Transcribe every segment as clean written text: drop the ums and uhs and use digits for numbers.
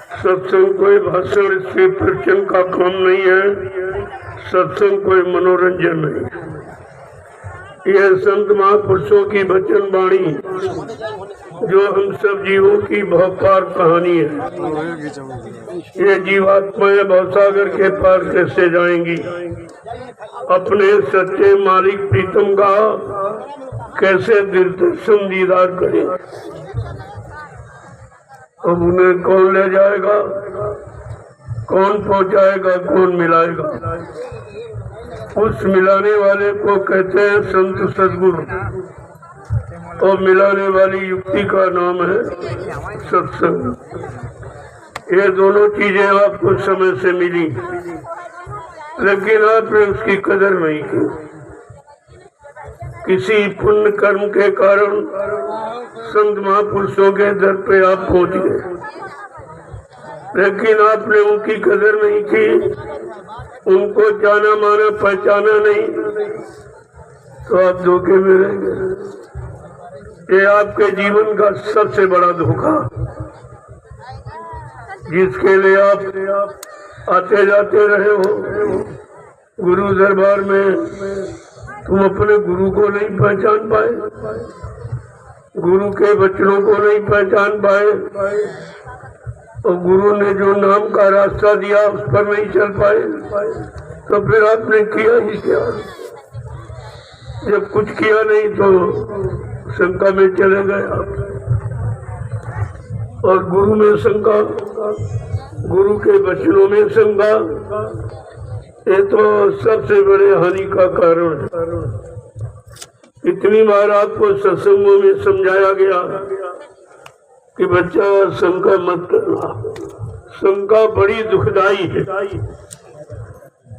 सत्संग कोई भाषण से प्रवचन का काम नहीं है, सत्संग कोई मनोरंजन नहीं। यह संत महापुरुषों की वचन वाणी जो हम सब जीवों की भवपार कहानी है। ये जीवात्माएं भवसागर के पार कैसे जाएंगी, अपने सच्चे मालिक प्रीतम का कैसे दिल दर्शन दीदार करें। अब उन्हें कौन ले जाएगा, कौन पहुंचाएगा, कौन मिलाएगा? उस मिलाने वाले को कहते हैं संत सदगुरु, और मिलाने वाली युक्ति का नाम है सत्संग। ये दोनों चीजें आपको समय से मिली, लेकिन आपने उसकी कदर नहीं की। किसी पुण्य कर्म के कारण संत महापुरुषों के दर पे आप पहुंच गए, लेकिन आपने उनकी कदर नहीं की, उनको जाना माना पहचाना नहीं, तो आप धोखे में रह गए। ये आपके जीवन का सबसे बड़ा धोखा, जिसके लिए आप आते जाते रहे हो गुरु दरबार में, तुम अपने गुरु को नहीं पहचान पाए, गुरु के वचनों को नहीं पहचान पाए, और गुरु ने जो नाम का रास्ता दिया उस पर नहीं चल पाए, तो फिर आपने किया ही क्या? जब कुछ किया नहीं तो शंका में चले गए आप। और गुरु में शंका, गुरु के वचनों में शंका, ये तो सबसे बड़े हानि का कारण है। इतनी बार आपको सत्संगों में समझाया गया कि बच्चा शंका मत करना, शंका बड़ी दुखदाई है।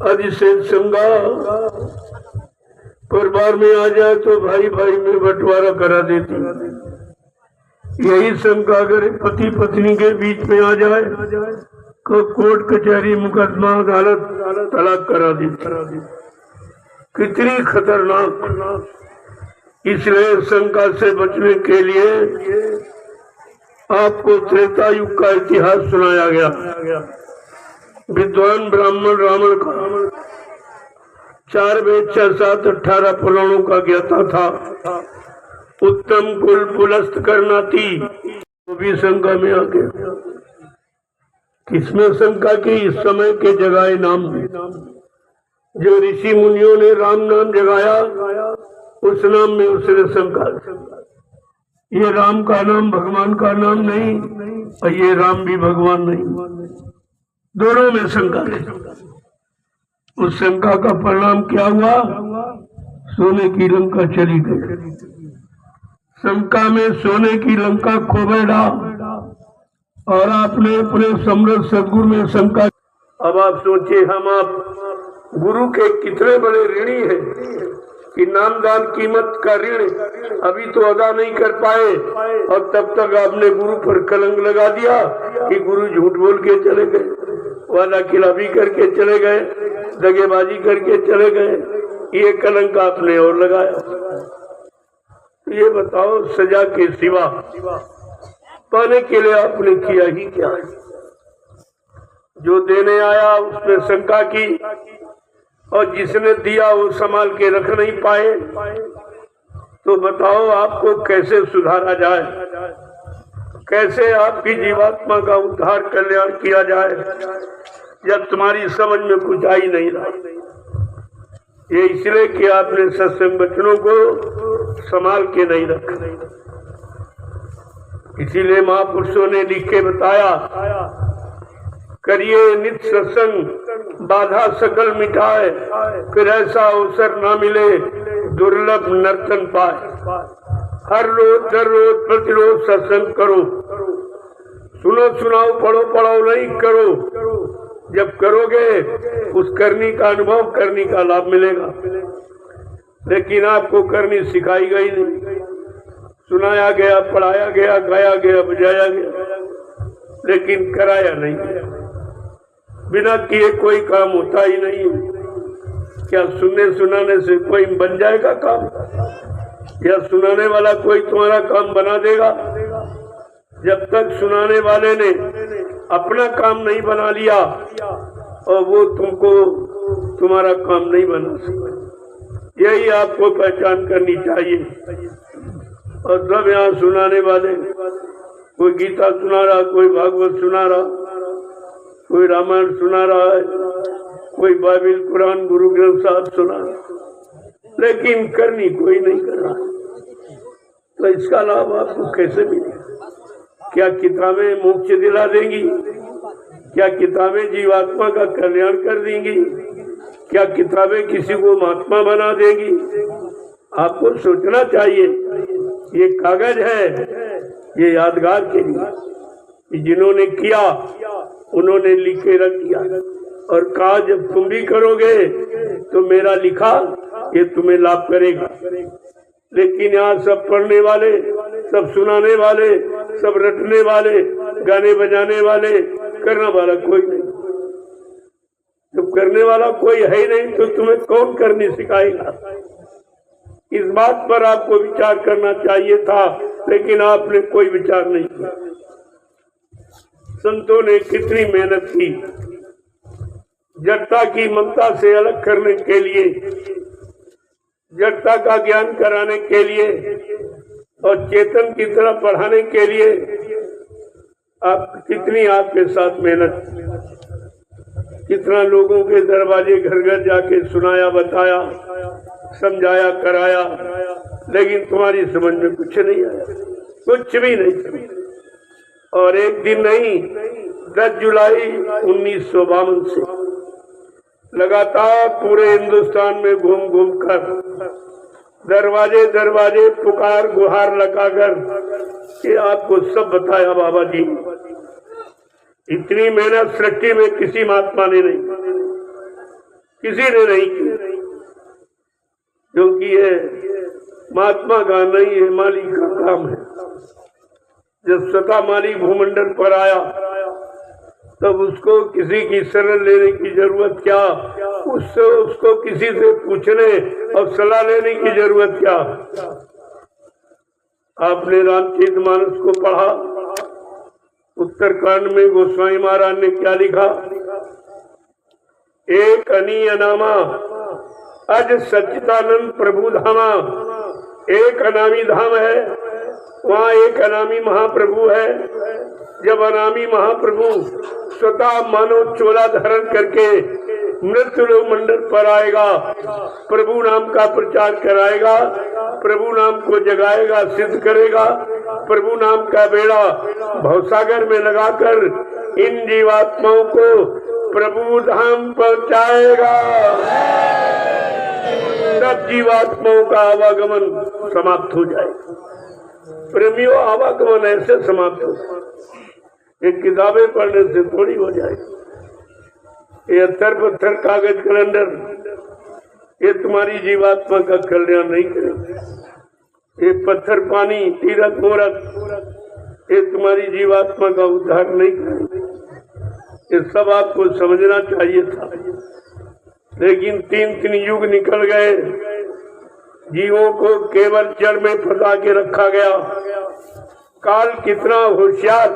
अधिशय शंका परिवार में आ जाए तो भाई भाई में बंटवारा करा देती। यही शंका अगर पति पत्नी के बीच में आ जाए तो कोर्ट कचहरी मुकदमा अदालत तलाक करा देती। कितनी खतरनाक! इसलिए शंका से बचने के लिए आपको त्रेता युग का इतिहास सुनाया गया। विद्वान ब्राह्मण रावण का 4 वेद 6 7 18 पुराणों का ज्ञाता था। उत्तम कुल पुलस्त करना थी, वो भी शंका में आ गया। किसमें शंका की? इस समय के जगाए नाम में। जो ऋषि मुनियों ने राम नाम जगाया, उस नाम में उसने शंका। ये राम का नाम भगवान का नाम नहीं, और ये राम भी भगवान नहीं, दोनों में शंका है। उस शंका का परिणाम क्या हुआ? सोने की लंका चली गई। शंका में सोने की लंका खो बैठा, और आपने अपने समर्थ सदगुरु में शंका। अब आप सोचिए, हम आप गुरु के कितने बड़े ऋणी हैं कि नामदान कीमत का ऋण अभी तो अदा नहीं कर पाए, और तब तक आपने गुरु पर कलंक लगा दिया कि गुरु झूठ बोल के चले गए, वादा खिलाफी करके चले गए, दगेबाजी करके चले गए। ये कलंक आपने और लगाया। ये बताओ, सजा के सिवा पाने के लिए आपने किया ही क्या? जो देने आया उसने शंका की, और जिसने दिया वो संभाल के रख नहीं पाए, तो बताओ आपको कैसे सुधारा जाए, कैसे आपकी जीवात्मा का उद्धार कल्याण किया जाए, जब तुम्हारी समझ में कुछ आई नहीं रहा। ये इसलिए कि आपने सत्संग वचनों को संभाल के नहीं रखा। इसीलिए महापुरुषों ने लिख के बताया, करिए नित्य सत्संग बाधा सकल मिटाए, फिर ऐसा अवसर ना मिले दुर्लभ नर्तन पाए। हर रोज दर रोज प्रतिरोज सत्संग करो, सुनो सुनाओ पढ़ो पढ़ाओ नहीं करो। जब करोगे उस करनी का अनुभव, करनी का लाभ मिलेगा। लेकिन आपको करनी सिखाई गई नहीं, सुनाया गया, पढ़ाया गया, गाया गया, बजाया गया, लेकिन कराया नहीं गया। बिना किए कोई काम होता ही नहीं। क्या सुनने सुनाने से कोई बन जाएगा काम? या सुनाने वाला कोई तुम्हारा काम बना देगा? जब तक सुनाने वाले ने अपना काम नहीं बना लिया और वो तुमको तुम्हारा काम नहीं बना सका। यही आपको पहचान करनी चाहिए। और सब यहाँ सुनाने वाले, कोई गीता सुना रहा, कोई भागवत सुना रहा, कोई रामायण सुना रहा है, कोई बाइबिल कुरान गुरु ग्रंथ साहब सुना रहा, लेकिन करनी कोई नहीं कर रहा। तो इसका लाभ आपको कैसे मिलेगा? क्या किताबें मोक्ष दिला देंगी? क्या किताबें जीवात्मा का कल्याण कर देंगी? क्या किताबें किसी को महात्मा बना देंगी? आपको सोचना चाहिए। ये कागज है, ये यादगार के लिए, जिन्होंने किया उन्होंने लिख के रख दिया और कहा जब तुम भी करोगे तो मेरा लिखा ये तुम्हें लाभ करेगा। लेकिन यहाँ सब पढ़ने वाले, सब सुनाने वाले, सब रटने वाले, गाने बजाने वाले, करने वाला कोई नहीं। जब करने वाला कोई है ही नहीं तो तुम्हें कौन करने सिखाएगा? इस बात पर आपको विचार करना चाहिए था, लेकिन आपने कोई विचार नहीं किया। संतों ने कितनी मेहनत की जड़ता की ममता से अलग करने के लिए, जड़ता का ज्ञान कराने के लिए और चेतन की तरह पढ़ाने के लिए। आप कितनी आपके साथ मेहनत, कितना लोगों के दरवाजे घर घर जाके सुनाया, बताया, समझाया, कराया, लेकिन तुम्हारी समझ में कुछ नहीं आया, कुछ भी नहीं समझ। और एक दिन नहीं, 10 जुलाई 1952 से लगातार पूरे हिंदुस्तान में घूम घूम कर दरवाजे दरवाजे पुकार गुहार लगाकर कि आपको सब बताया बाबा जी। इतनी मेहनत सृष्टि में किसी महात्मा ने नहीं, किसी ने नहीं की, क्योंकि ये महात्मा का नहीं है, मालिक का काम है। जब स्वतः मालिक भूमंडल पर आया तब उसको किसी की शरण लेने की जरूरत क्या, उसको किसी से पूछने और सलाह लेने की जरूरत क्या। आपने रामचरितमानस को पढ़ा, उत्तरकांड में गोस्वामी महाराज ने क्या लिखा? एक अनीय नामा अज सच्चिदानंद प्रभु धामा। एक अनामी धाम है, वहाँ एक अनामी महाप्रभु है। जब अनामी महाप्रभु स्वतः मानव चोला धारण करके मृत्यु लोक मंडल पर आएगा, प्रभु नाम का प्रचार कराएगा, प्रभु नाम को जगाएगा, सिद्ध करेगा, प्रभु नाम का बेड़ा भवसागर में लगाकर इन जीवात्माओं को प्रभु धाम पहुंचाएगा। तब जीवात्माओं का आवागमन समाप्त हो जाएगा। प्रेमियों, आवागमन ऐसे समाप्त हो, ये किताबें पढ़ने से थोड़ी हो जाएगी। ये अत्तर पत्थर कागज कैलेंडर ये तुम्हारी जीवात्मा का कल्याण नहीं करेगा। ये पत्थर पानी तीरथ मूरत ये तुम्हारी जीवात्मा का उद्धार नहीं करेगा। ये सब आपको समझना चाहिए था, लेकिन 3 युग निकल गए, जीवों को केवल जड़ में फंसा के रखा गया। काल कितना होशियार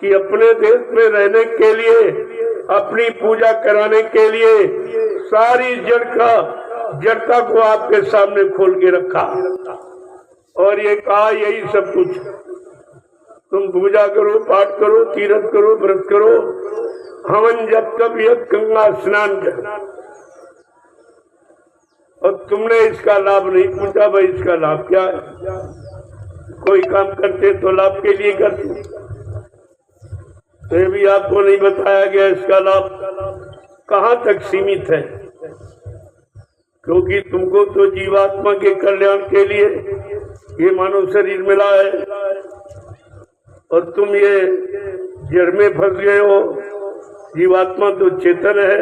कि अपने देश में रहने के लिए, अपनी पूजा कराने के लिए सारी जड़ता को आपके सामने खोल के रखा और ये कहा यही सब कुछ तुम पूजा करो, पाठ करो, तीर्थ करो, व्रत करो, हवन जब तब यज्ञ गंगा स्नान कर। और तुमने इसका लाभ नहीं पूछा, भाई इसका लाभ क्या है? कोई काम करते तो लाभ के लिए करते, तो भी आपको नहीं बताया गया इसका लाभ कहाँ तक सीमित है। क्योंकि तुमको तो जीवात्मा के कल्याण के लिए ये मानव शरीर मिला है और तुम ये जड़ में फंस गए हो। जीवात्मा तो चेतन है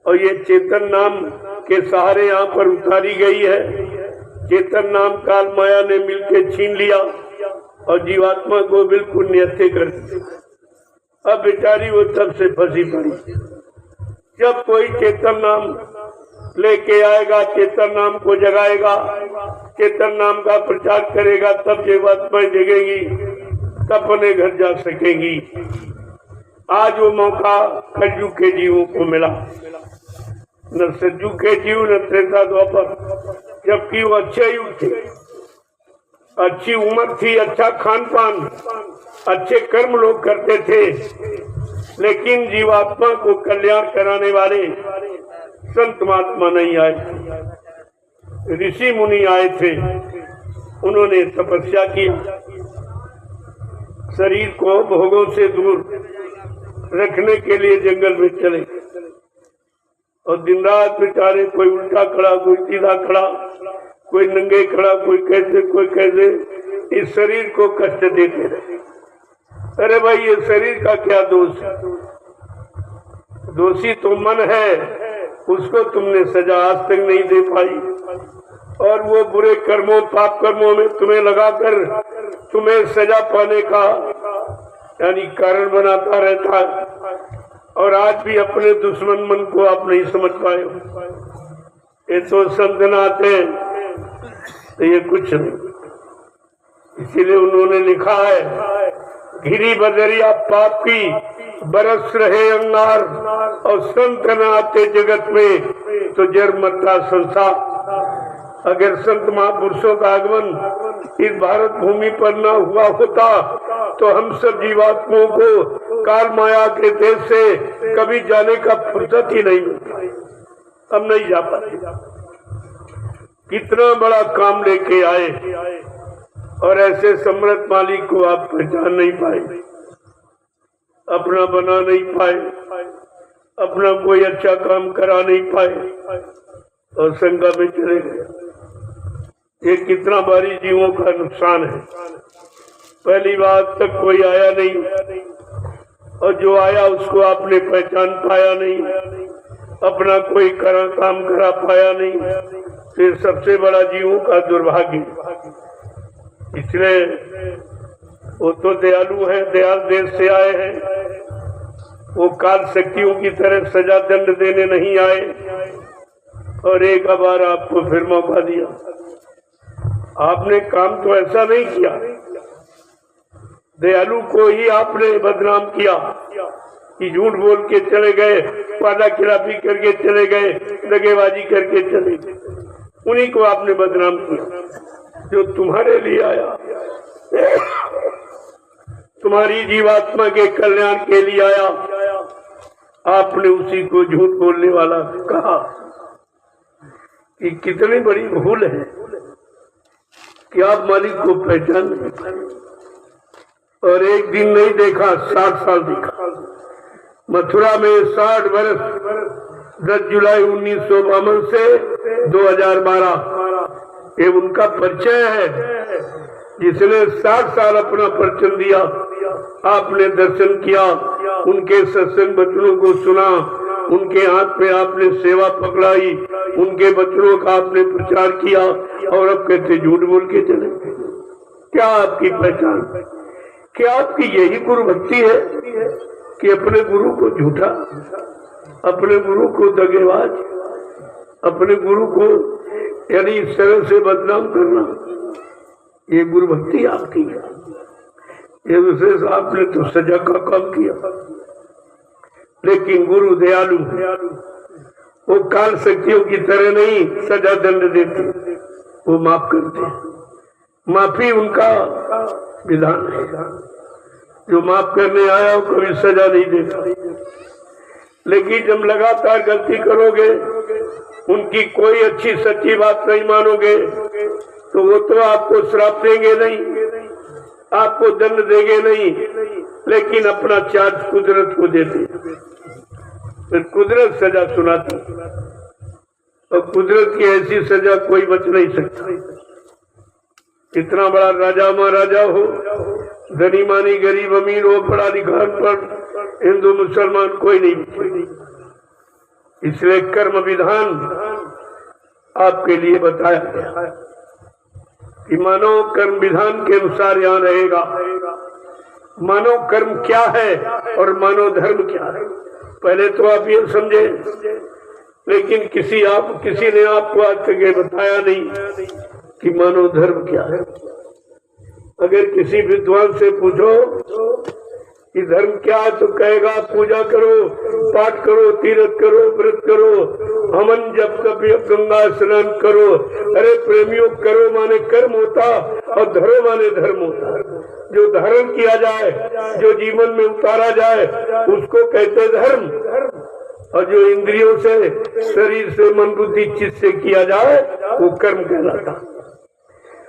और ये चेतन नाम के सहारे यहाँ पर उतारी गई है। चेतन नाम काल माया ने मिलकर छीन लिया और जीवात्मा को बिल्कुल निहत्थे कर दिया। अब बेचारी वो तब से फंसी पड़ी। जब कोई चेतन नाम लेके आएगा, चेतन नाम को जगाएगा, चेतन नाम का प्रचार करेगा, तब जीवात्माएं जगेगी। तब अपने घर जा सकेंगी। आज वो मौका कलयुग के जीवों को मिला, न सतयुग के जीव न त्रेता द्वापर, जबकि वो अच्छे युग थे, अच्छी उम्र थी, अच्छा खान पान, अच्छे कर्म लोग करते थे। लेकिन जीवात्मा को कल्याण कराने वाले संत महात्मा नहीं आए, ऋषि मुनि आए थे। उन्होंने तपस्या की, शरीर को भोगों से दूर रखने के लिए जंगल में चले और दिन रात बेचारे कोई उल्टा खड़ा, कोई सीधा खड़ा, कोई नंगे खड़ा, कोई कैसे इस शरीर को कष्ट देते रहे। अरे भाई, ये शरीर का क्या दोष है? दोषी तो मन है, उसको तुमने सजा आज तक नहीं दे पाई और वो बुरे कर्मों पाप कर्मों में तुम्हें लगाकर तुम्हें सजा पाने का यानी कारण बनाता रहता है। और आज भी अपने दुश्मन मन को आप नहीं समझ पाए हो। ये तो संत नाते तो ये कुछ नहीं। इसीलिए उन्होंने लिखा है, घिरी बदरिया पाप की बरस रहे अंगार, और संत न आते जगत में तो जर मरता संसार। अगर संत महापुरुषों का आगमन इस भारत भूमि पर न हुआ होता तो हम सब जीवात्माओं को काल माया के देश से कभी जाने का फुर्सत ही नहीं मिलता। हम नहीं जा पाते। कितना बड़ा काम लेके आए और ऐसे सम्राट मालिक को आप पहचान नहीं पाए, अपना बना नहीं पाए, अपना कोई अच्छा काम करा नहीं पाए और शंका में चले गए। ये कितना भारी जीवों का नुकसान है। पहली बात तक कोई आया नहीं और जो आया उसको आपने पहचान पाया नहीं, अपना कोई काम करा पाया नहीं। फिर सबसे बड़ा जीवों का दुर्भाग्य। इसलिए वो तो दयालु है, दयाल देश से आए हैं, वो काल शक्तियों की तरह सजा दंड देने नहीं आए और एक बार आपको फिर मौका दिया। आपने काम तो ऐसा नहीं किया, दयालु को ही आपने बदनाम किया कि झूठ बोल के चले गए, वादा खिलाफी करके चले गए, दगेबाजी करके चले गए। उन्हीं को आपने बदनाम किया जो तुम्हारे लिए आया, तुम्हारी जीवात्मा के कल्याण के लिए आया। आपने उसी को झूठ बोलने वाला कहा कि कितनी बड़ी भूल है कि आप मालिक को पहचान नहीं पाए। और एक दिन नहीं देखा, 60 साल देखा। मथुरा में 60 वर्ष 10 जुलाई 1952 से 2012 ये उनका परिचय है, जिसने 60 साल अपना परिचय दिया। आपने दर्शन किया, उनके सत्संग वचनों को सुना, उनके हाथ पे आपने सेवा पकड़ाई, उनके वचनों का आपने प्रचार किया और अब कहते झूठ बोल के चले। क्या आपकी पहचान? क्या आपकी यही गुरु भक्ति है कि अपने गुरु को झूठा, अपने गुरु को दगेबाज, अपने गुरु को यानी इस तरह से बदनाम करना, ये गुरु भक्ति आपकी है? ये विशेष आपने तो सजा का काम किया। लेकिन गुरु दयालु, वो काल शक्तियों की तरह नहीं सजा दंड देते, वो माफ करते। माफी उनका विधान है। जो माफ करने आया वो कभी सजा नहीं देता। लेकिन जब लगातार गलती करोगे, उनकी कोई अच्छी सच्ची बात नहीं मानोगे, तो वो तो आपको श्राप देंगे नहीं, आपको दंड देंगे नहीं, लेकिन अपना चार्ज कुदरत को देते। फिर कुदरत सजा सुनाती और कुदरत की ऐसी सजा कोई बच नहीं सकता। कितना बड़ा राजा महाराजा हो, धनी मानी गरीब अमीर हो, पढ़ा लिखा पर हिंदू मुसलमान कोई नहीं। इसलिए कर्म विधान आपके लिए बताया गया कि मानव कर्म विधान के अनुसार यहाँ रहेगा। मानव कर्म क्या है और मानव धर्म क्या है, पहले तो आप ये समझे। लेकिन किसी ने आपको आज तक बताया नहीं कि मानव धर्म क्या है अगर किसी विद्वान से पूछो कि धर्म क्या है तो कहेगा पूजा करो, पाठ करो, तीर्थ करो, व्रत करो, हवन जप तप गंगा स्नान करो। अरे प्रेमियों, करो माने कर्म होता और धरो माने धर्म होता। जो धारण किया जाए, जो जीवन में उतारा जाए, उसको कहते धर्म। और जो इंद्रियों से, शरीर से, मन बुद्धि चित्त से किया जाए वो कर्म कहलाता।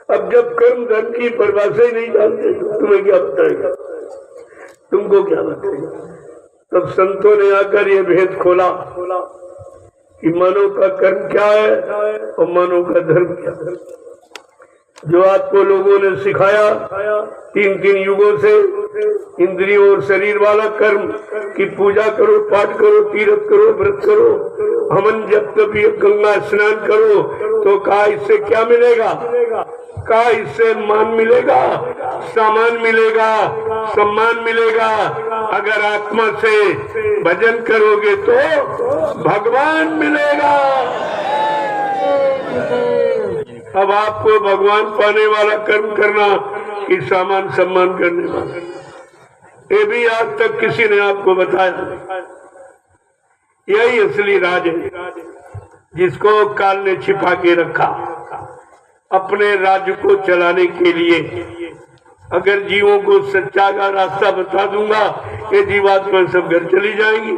अब जब कर्म धर्म की परिभाषा ही नहीं जानते तो तुम्हें क्या बताएगा, तुमको क्या बताएगा। तब संतों ने आकर ये भेद खोला कि मानव का कर्म क्या है और मानव का धर्म क्या है। जो आपको लोगों ने सिखाया 3 युगों से, इंद्रियों और शरीर वाला कर्म कि पूजा करो, पाठ करो, तीर्थ करो, व्रत करो, हवन जप तप गंगा स्नान करो, तो कहा इससे क्या मिलेगा? कहा इससे मान मिलेगा, सामान मिलेगा, सम्मान मिलेगा। अगर आत्मा से भजन करोगे तो भगवान मिलेगा। अब आपको भगवान पाने वाला कर्म करना कि सामान सम्मान करने वाला, ये भी आज तक किसी ने आपको बताया। यही असली राज है जिसको काल ने छिपा के रखा अपने राज्य को चलाने के लिए। अगर जीवों को सच्चा का रास्ता बता दूंगा, ये जीवात्मा सब घर चली जाएंगी,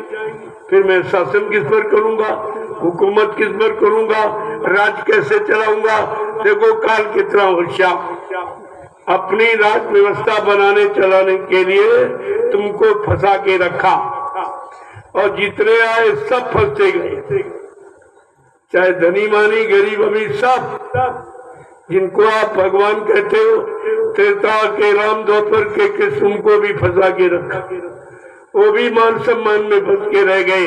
फिर मैं शासन किस पर करूंगा, हुकूमत किस पर करूंगा, राज कैसे चलाऊंगा। देखो काल कितना होशियार, अपनी राज व्यवस्था बनाने चलाने के लिए तुमको फंसा के रखा और जितने आए सब फंसते गए, चाहे धनी मानी गरीब अमीर सब। जिनको आप भगवान कहते हो, त्रेता के राम, द्वापर के कृष्ण, उनको भी फंसा के रखा, वो भी मान सम्मान में फंस के रह गए।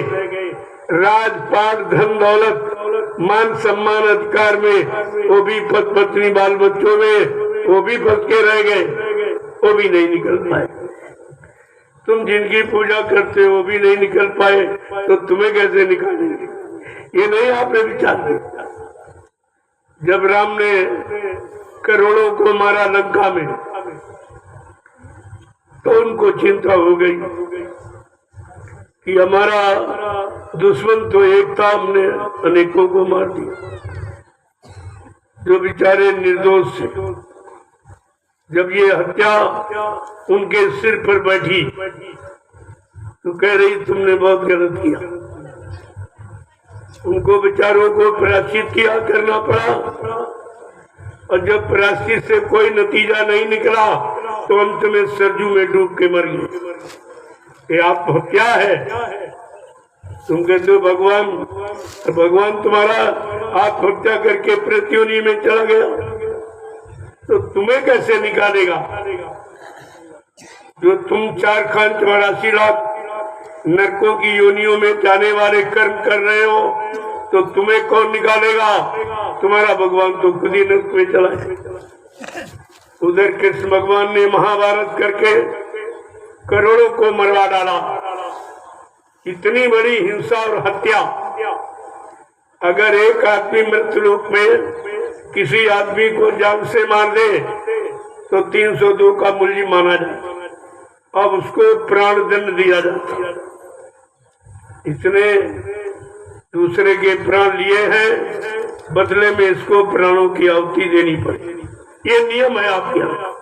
राजपाट, धन दौलत, मान सम्मान, अधिकार में वो भी पति पत्नी बाल बच्चों में वो भी फंस के रह गए, वो भी नहीं निकल पाए। तुम जिनकी पूजा करते हो वो भी नहीं निकल पाए, तो तुम्हें कैसे निकालेंगे? ये नहीं आपने विचार किया। जब राम ने करोड़ों को मारा लंका में, तो उनको चिंता हो गई कि हमारा दुश्मन तो एक था, हमने अनेकों को मार दिया, जो बेचारे निर्दोष थे। जब ये हत्या उनके सिर पर बैठी तो कह रही तुमने बहुत गलत किया। उनको बेचारों को प्रायश्चित किया करना पड़ा, और जब प्रायश्चित से कोई नतीजा नहीं निकला तो अंत में सरजू में डूब के मर गए। ये आप क्या है? तुम कहते हो भगवान, तो भगवान तुम्हारा आत्महत्या करके प्रत्योनि में चला गया, तो तुम्हें कैसे निकालेगा? जो तुम 4,84 लाख नरकों की योनियों में जाने वाले कर्म कर रहे हो, तो तुम्हें कौन निकालेगा? तुम्हारा भगवान तो खुद ही नरक में चला है। उधर कृष्ण भगवान ने महाभारत करके करोड़ों को मरवा डाला। इतनी बड़ी हिंसा और हत्या, अगर एक आदमी मृत्युलोक में किसी आदमी को जान से मार दे तो 302 का मूल्य माना जाए, अब उसको प्राण दंड दिया जाता है। इसने दूसरे के प्राण लिए हैं, बदले में इसको प्राणों की आहुति देनी पड़ेगी। ये नियम है आपके यहाँ।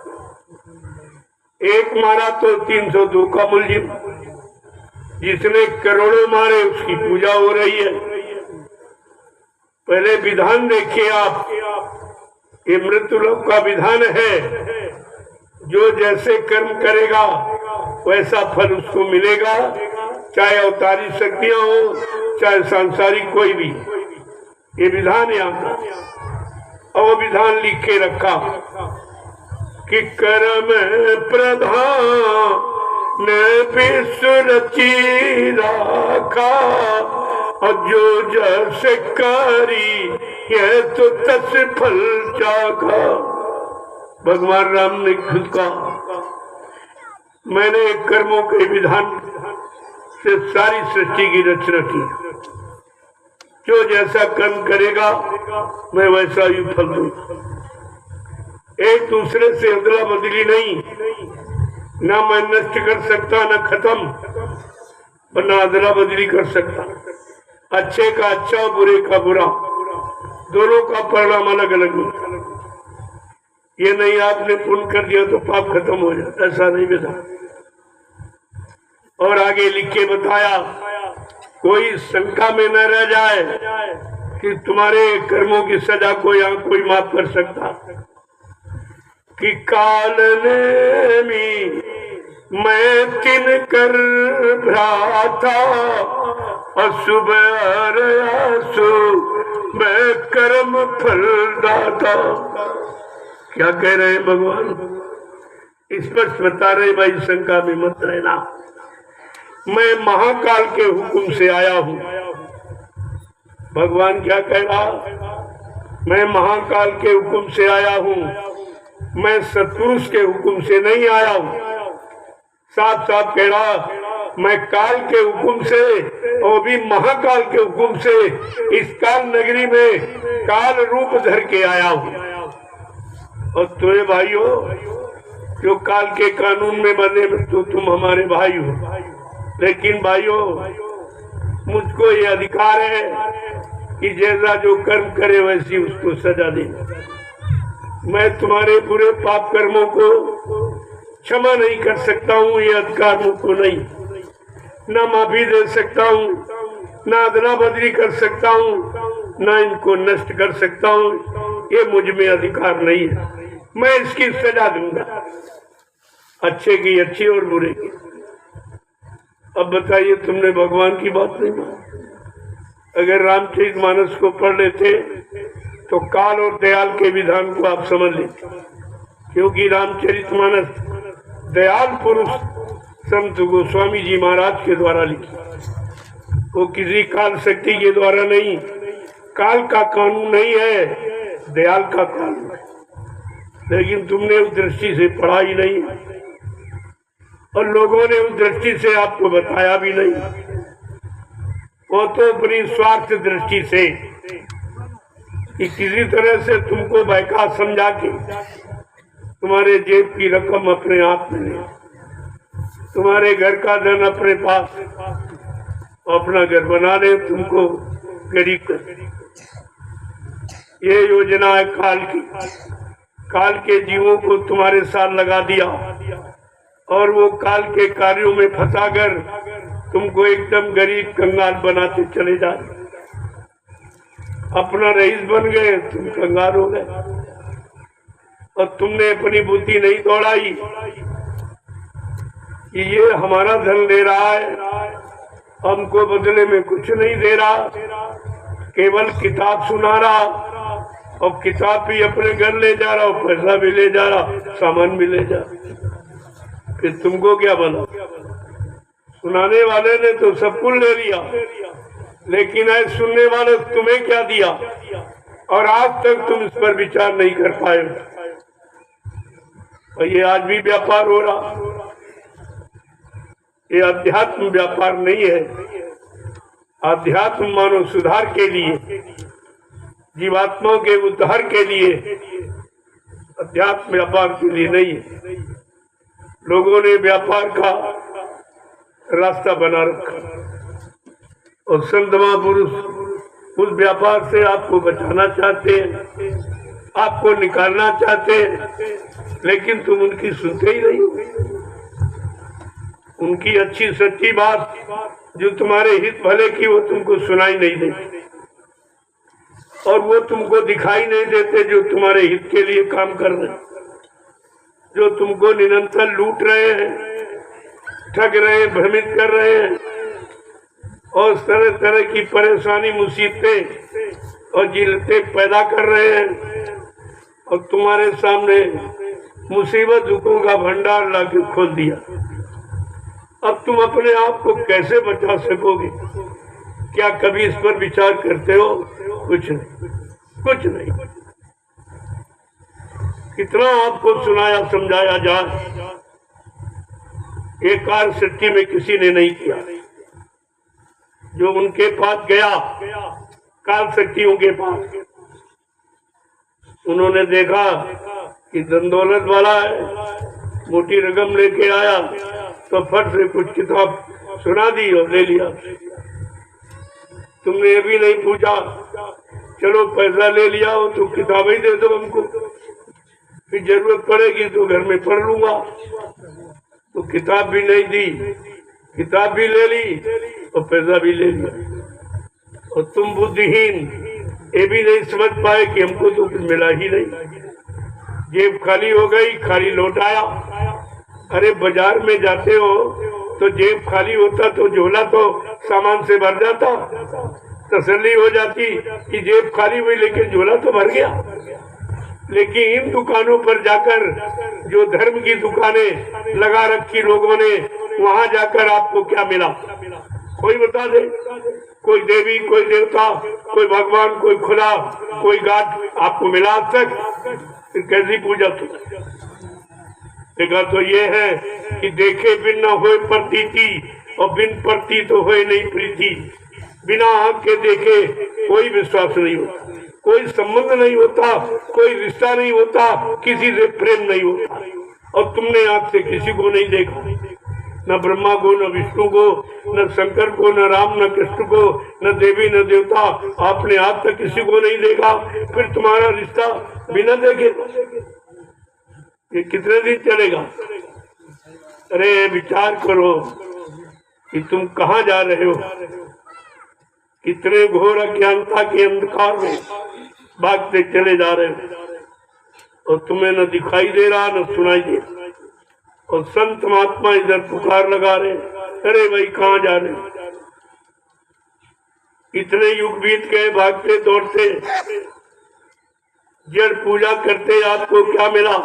एक मारा तो 302 का मूल्य, जिसने करोड़ों मारे उसकी पूजा हो रही है। पहले विधान देखिए आप, ये मृत्युलोक का विधान है। जो जैसे कर्म करेगा वैसा फल उसको मिलेगा, चाहे अवतारी शक्तियां हो, चाहे सांसारिक कोई भी। ये विधान है आपका। और विधान लिख के रखा कि कर्म प्रधान विश्व रची राखा, और जो जस करी ये तो तस फल चाखा। भगवान राम ने खुद कहा, मैंने कर्मों के विधान से सारी सृष्टि की रचना की। जो जैसा कर्म करेगा मैं वैसा ही फल दूंगा। एक दूसरे से अदला बदली नहीं, ना मैं नष्ट कर सकता ना खत्म, वरना अदला बदली कर सकता। अच्छे का अच्छा और बुरे का बुरा, दोनों का परिणाम अलग अलग होता। ये नहीं आपने पुण्य कर दिया तो पाप खत्म हो जाता, ऐसा नहीं बेटा। और आगे लिख के बताया, कोई शंका में न रह जाए कि तुम्हारे कर्मों की सजा कोई माफ कर सकता। कि काल ने मैं तिन कर भ्राता अशुभ मैं कर्म फल दाता। क्या कह रहे हैं भगवान? स्पष्ट बता रहे, भाई शंका में मत रहना, मैं महाकाल के हुक्म से आया हूं। भगवान क्या कह रहा? मैं महाकाल के हुक्म से आया हूं, मैं सत्पुरुष के हुक्म से नहीं आया हूं। साफ साफ कह रहा, मैं काल के हुक्म से, और भी महाकाल के हुक्म से इस काल नगरी में काल रूप धर के आया हूं। और तुम्हें भाइयों जो काल के कानून में बने तो तुम हमारे भाई हो, लेकिन भाइयों मुझको ये अधिकार है कि जैसा जो कर्म करे वैसी उसको सजा दे। मैं तुम्हारे बुरे पाप कर्मों को क्षमा नहीं कर सकता हूँ, ये अधिकार मुझको नहीं। ना माफी दे सकता हूँ, ना अदला बदली कर सकता हूँ, ना इनको नष्ट कर सकता हूँ, ये मुझ में अधिकार नहीं है। मैं इसकी सजा दूंगा, अच्छे की अच्छी और बुरे की। अब बताइए, तुमने भगवान की बात नहीं मानी? अगर रामचरितमानस को पढ़ लेते तो काल और दयाल के विधान को आप समझ लेते, क्योंकि रामचरितमानस दयाल पुरुष संत गोस्वामी जी महाराज के द्वारा लिखी, वो किसी काल शक्ति के द्वारा नहीं। काल का कानून नहीं है, दयाल का कानून है। लेकिन तुमने उस दृष्टि से पढ़ा ही नहीं, और लोगों ने उस दृष्टि से आपको बताया भी नहीं। वो तो अपनी स्वार्थ दृष्टि से कि किसी तरह से तुमको बहका समझा के तुम्हारे जेब की रकम अपने आप में ले, तुम्हारे घर का धन अपने पास, अपना घर बना ले, तुमको गरीब कर। ये योजना है काल की। काल के जीवों को तुम्हारे साथ लगा दिया और वो काल के कार्यों में फंसाकर तुमको एकदम गरीब कंगाल बनाते चले जा रहे। अपना रईस बन गए, तुम कंगाल हो गए, और तुमने अपनी बुद्धि नहीं दौड़ाई कि ये हमारा धन ले रहा है, हमको बदले में कुछ नहीं दे रहा, केवल किताब सुना रहा, और किताब भी अपने घर ले जा रहा, और पैसा भी ले जा रहा, सामान भी ले जा रहा। फिर तुमको क्या बना? सुनाने वाले ने तो सब कुछ ले लिया, लेकिन ऐसे सुनने वाले तुम्हें क्या दिया? और आज तक तुम इस पर विचार नहीं कर पाए। और ये आज भी व्यापार हो रहा, ये अध्यात्म व्यापार नहीं है। अध्यात्म मानव सुधार के लिए, जीवात्माओं के उद्धार के लिए, अध्यात्म व्यापार के लिए नहीं है। लोगों ने व्यापार का रास्ता बना रखा, और संत महापुरुष उस व्यापार से आपको बचाना चाहते हैं, आपको निकालना चाहते हैं, लेकिन तुम उनकी सुनते ही नहीं हो। उनकी अच्छी सच्ची बात जो तुम्हारे हित भले की, वो तुमको सुनाई नहीं देती, और वो तुमको दिखाई नहीं देते जो तुम्हारे हित के लिए काम कर रहे हैं, जो तुमको निरंतर लूट रहे हैं, ठग रहे हैं, भ्रमित कर रहे हैं, और तरह तरह की परेशानी, मुसीबतें और जिल्लतें पैदा कर रहे हैं, और तुम्हारे सामने मुसीबत दुखों का भंडार लाके खोल दिया। अब तुम अपने आप को कैसे बचा सकोगे? क्या कभी इस पर विचार करते हो? कुछ नहीं, कुछ नहीं। कितना आपको सुनाया समझाया जाए, एक कार्य सच्ची में किसी ने नहीं किया। जो उनके पास गया, काल शक्तियों के पास, उन्होंने देखा कि धन दौलत वाला है, मोटी रकम लेके आया तो फट से कुछ किताब सुना दी और ले लिया। तुमने ये भी नहीं पूछा, चलो पैसा ले लिया हो तो किताबें ही दे दो हमको, फिर जरूरत पड़ेगी तो घर में पढ़ लूंगा। तो किताब भी नहीं दी, किताब भी ले ली और पैसा भी ले लिया। और तुम बुद्धिहीन ये भी नहीं समझ पाए कि हमको तो कुछ मिला ही नहीं, जेब खाली हो गई, खाली लौट आया। अरे बाजार में जाते हो तो जेब खाली होता तो झोला तो सामान से भर जाता, तसल्ली हो जाती कि जेब खाली हुई लेकिन झोला तो भर गया। लेकिन इन दुकानों पर जाकर, जो धर्म की दुकानें लगा रखी लोगों ने, वहां जाकर आपको क्या मिला? कोई बता दे। कोई देवी, कोई देवता, कोई भगवान, कोई खुदा, कोई गाठ आपको मिला आज तक? फिर कैसी पूजा? तो देखा तो ये है कि देखे बिन न होए प्रतीति और बिन प्रती तो होए नहीं प्रीति। बिना आंख के देखे कोई विश्वास नहीं होता, कोई संबंध नहीं होता, कोई रिश्ता नहीं होता, किसी से प्रेम नहीं होता। और तुमने आंख से किसी को नहीं देखा, न ब्रह्मा को, न विष्णु को, न शंकर को, न राम, न कृष्ण को, न देवी, न देवता, आपने आज तक किसी को नहीं देखा। फिर तुम्हारा रिश्ता बिना देखे ये कितने दिन चलेगा? अरे विचार करो कि तुम कहाँ जा रहे हो। कितने घोर अज्ञानता के अंधकार में भागते चले जा रहे हो और तुम्हें न दिखाई दे रहा न सुनाई दे रहा। और संत महात्मा इधर पुकार लगा रहे, अरे भाई कहाँ जा रहे हो? कितने युग बीत गए भागते दौड़ते, जड़ पूजा करते, आपको क्या मिला?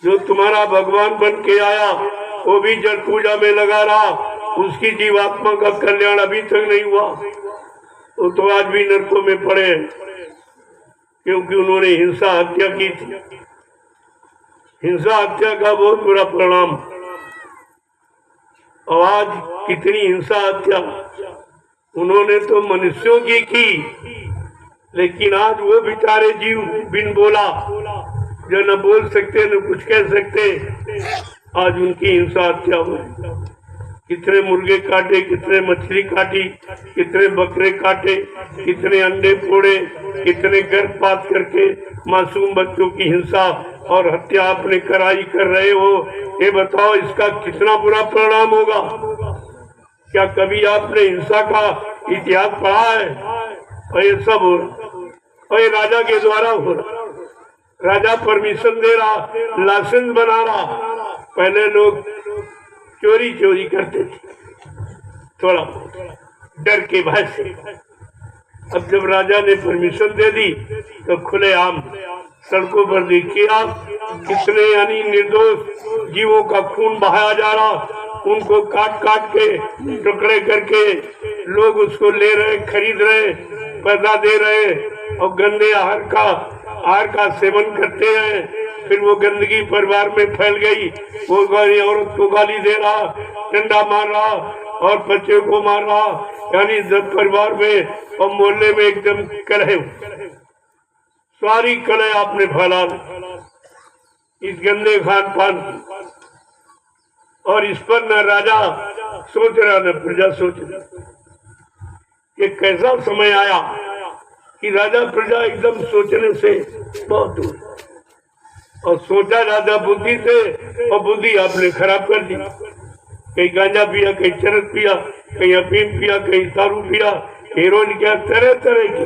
जो तुम्हारा भगवान बन के आया वो भी जड़ पूजा में लगा रहा, उसकी जीवात्मा का कल्याण अभी तक नहीं हुआ। वो तो आज भी नरकों में पड़े हैं, क्योंकि उन्होंने हिंसा हत्या की थी। हिंसा हत्या का बहुत बुरा परिणाम। और आज कितनी हिंसा हत्या उन्होंने तो मनुष्यों की, लेकिन आज वो बेचारे जीव बिन बोला, जो न बोल सकते न कुछ कह सकते, आज उनकी हिंसा हत्या हुई। कितने मुर्गे काटे, कितने मछली काटी, कितने बकरे काटे, कितने अंडे फोड़े, कितने गर्भपात करके मासूम बच्चों की हिंसा और हत्या आपने कराई कर रहे हो। ये बताओ इसका कितना बुरा परिणाम होगा? क्या कभी आपने हिंसा का इतिहास पढ़ा है? और ये सब हो रहा, और ये राजा के द्वारा हो रहा। राजा परमिशन दे रहा, लाइसेंस बना रहा। पहले लोग चोरी चोरी करते थे, थोड़ा डर के भय से। अब जब राजा ने परमिशन दे दी तो खुलेआम सड़कों पर देखिए आप, कितने यानी निर्दोष जीवों का खून बहाया जा रहा। उनको काट काट के टुकड़े करके लोग उसको ले रहे, खरीद रहे, पैसा दे रहे और गंदे आहार का सेवन करते हैं। फिर वो गंदगी परिवार में फैल गई, वो औरत को गाली दे रहा, डंडा मार रहा और बच्चे को मार रहा, यानी जब परिवार में और मोहल्ले में एकदम कलह, सारी कलह आपने फैला इस गंदे खान पान की। और इस पर न राजा सोच रहा न प्रजा सोच रहा। ये कैसा समय आया कि राजा प्रजा एकदम सोचने से बहुत दूर, और सोचा राजा बुद्धि से और बुद्धि आपने खराब कर दी। कहीं गांजा पिया, कहीं चरस पिया, कहीं अफीम पिया, कहीं दारू पिया, हेरोइन किया, तरह तरह की।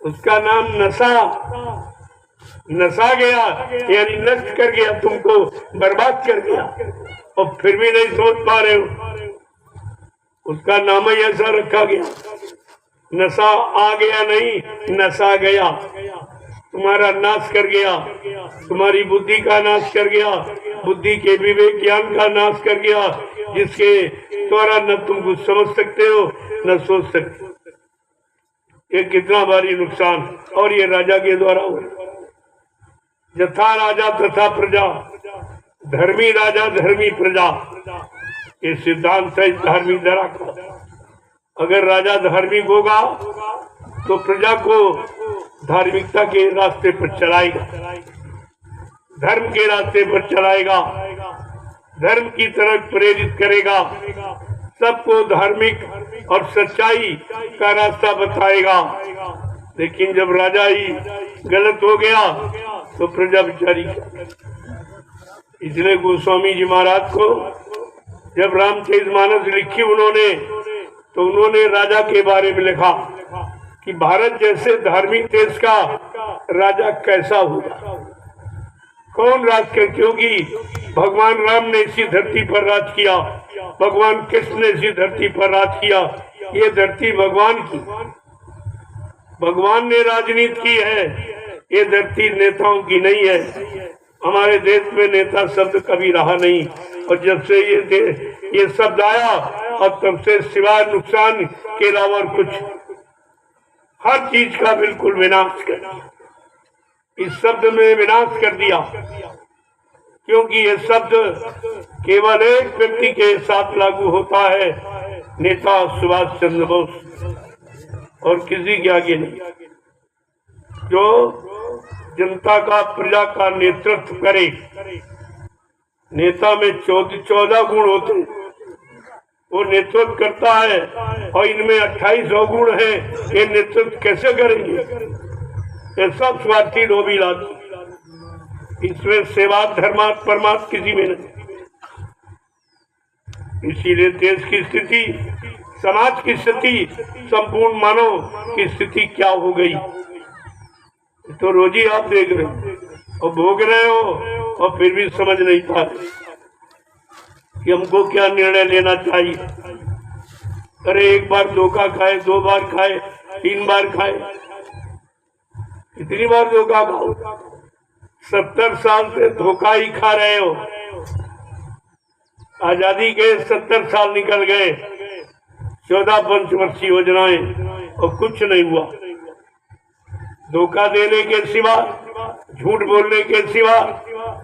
उसका नाम नशा गया, यानी नष्ट कर गया, तुमको बर्बाद कर गया। और फिर भी नहीं सोच पा रहे हो, उसका नाम ही ऐसा रखा गया। नशा आ गया नहीं, नशा गया, तुम्हारा नाश कर गया, तुम्हारी बुद्धि का नाश कर गया, बुद्धि के विवेक ज्ञान का नाश कर गया, जिसके द्वारा न तुम कुछ समझ सकते हो न सोच सकते हो। ये कितना भारी नुकसान। और ये राजा के द्वारा हुआ। यथा राजा तथा प्रजा, धर्मी राजा धर्मी प्रजा, ये सिद्धांत है धार्मिक धरा का। अगर राजा धार्मिक होगा तो प्रजा को धार्मिकता के रास्ते पर चलाएगा, धर्म के रास्ते पर चलाएगा, धर्म की तरफ प्रेरित करेगा, सबको धार्मिक और सच्चाई का रास्ता बताएगा। लेकिन जब राजा ही गलत हो गया तो प्रजा बिचारी, इसलिए गोस्वामी जी महाराज को जब रामचरितमानस लिखी उन्होंने, तो उन्होंने राजा के बारे में लिखा कि भारत जैसे धार्मिक देश का राजा कैसा होगा, कौन राज कर, क्योंकि भगवान राम ने इसी धरती पर राज किया, भगवान कृष्ण ने इसी धरती पर राज किया। ये धरती भगवान की, भगवान ने राजनीति की है, ये धरती नेताओं की नहीं है। हमारे देश में नेता शब्द कभी रहा नहीं, और जब से ये शब्द आया और तब से सिवाय नुकसान के अलावा कुछ, हर चीज का बिल्कुल विनाश कर दिया। इस शब्द में विनाश कर दिया, क्योंकि ये शब्द केवल एक व्यक्ति के साथ लागू होता है, नेता सुभाष चंद्र बोस, और किसी के आगे नहीं। जो जनता का, प्रजा का नेतृत्व करे। नेता में 14 गुण होते, वो नेतृत्व करता है, और इनमें 28 गुण है, ये नेतृत्व कैसे करेंगे? ये सब स्वार्थी लोभी लाती, इसमें सेवा धर्मार्थ परमार्थ किसी में नहीं। इसीलिए देश की स्थिति, समाज की स्थिति, संपूर्ण मानव की स्थिति क्या हो गई, तो रोज ही आप देख रहे हो और भोग रहे हो, और फिर भी समझ नहीं पा रहे कि हमको क्या निर्णय लेना चाहिए। अरे एक बार धोखा खाए, 2 बार खाए, 3 बार खाए, कितनी बार धोखा खाओ? 70 साल से धोखा ही खा रहे हो। आजादी के 70 साल निकल गए, 14 पंचवर्षीय योजनाएं, और कुछ नहीं हुआ। धोखा देने के सिवा, झूठ बोलने के सिवा,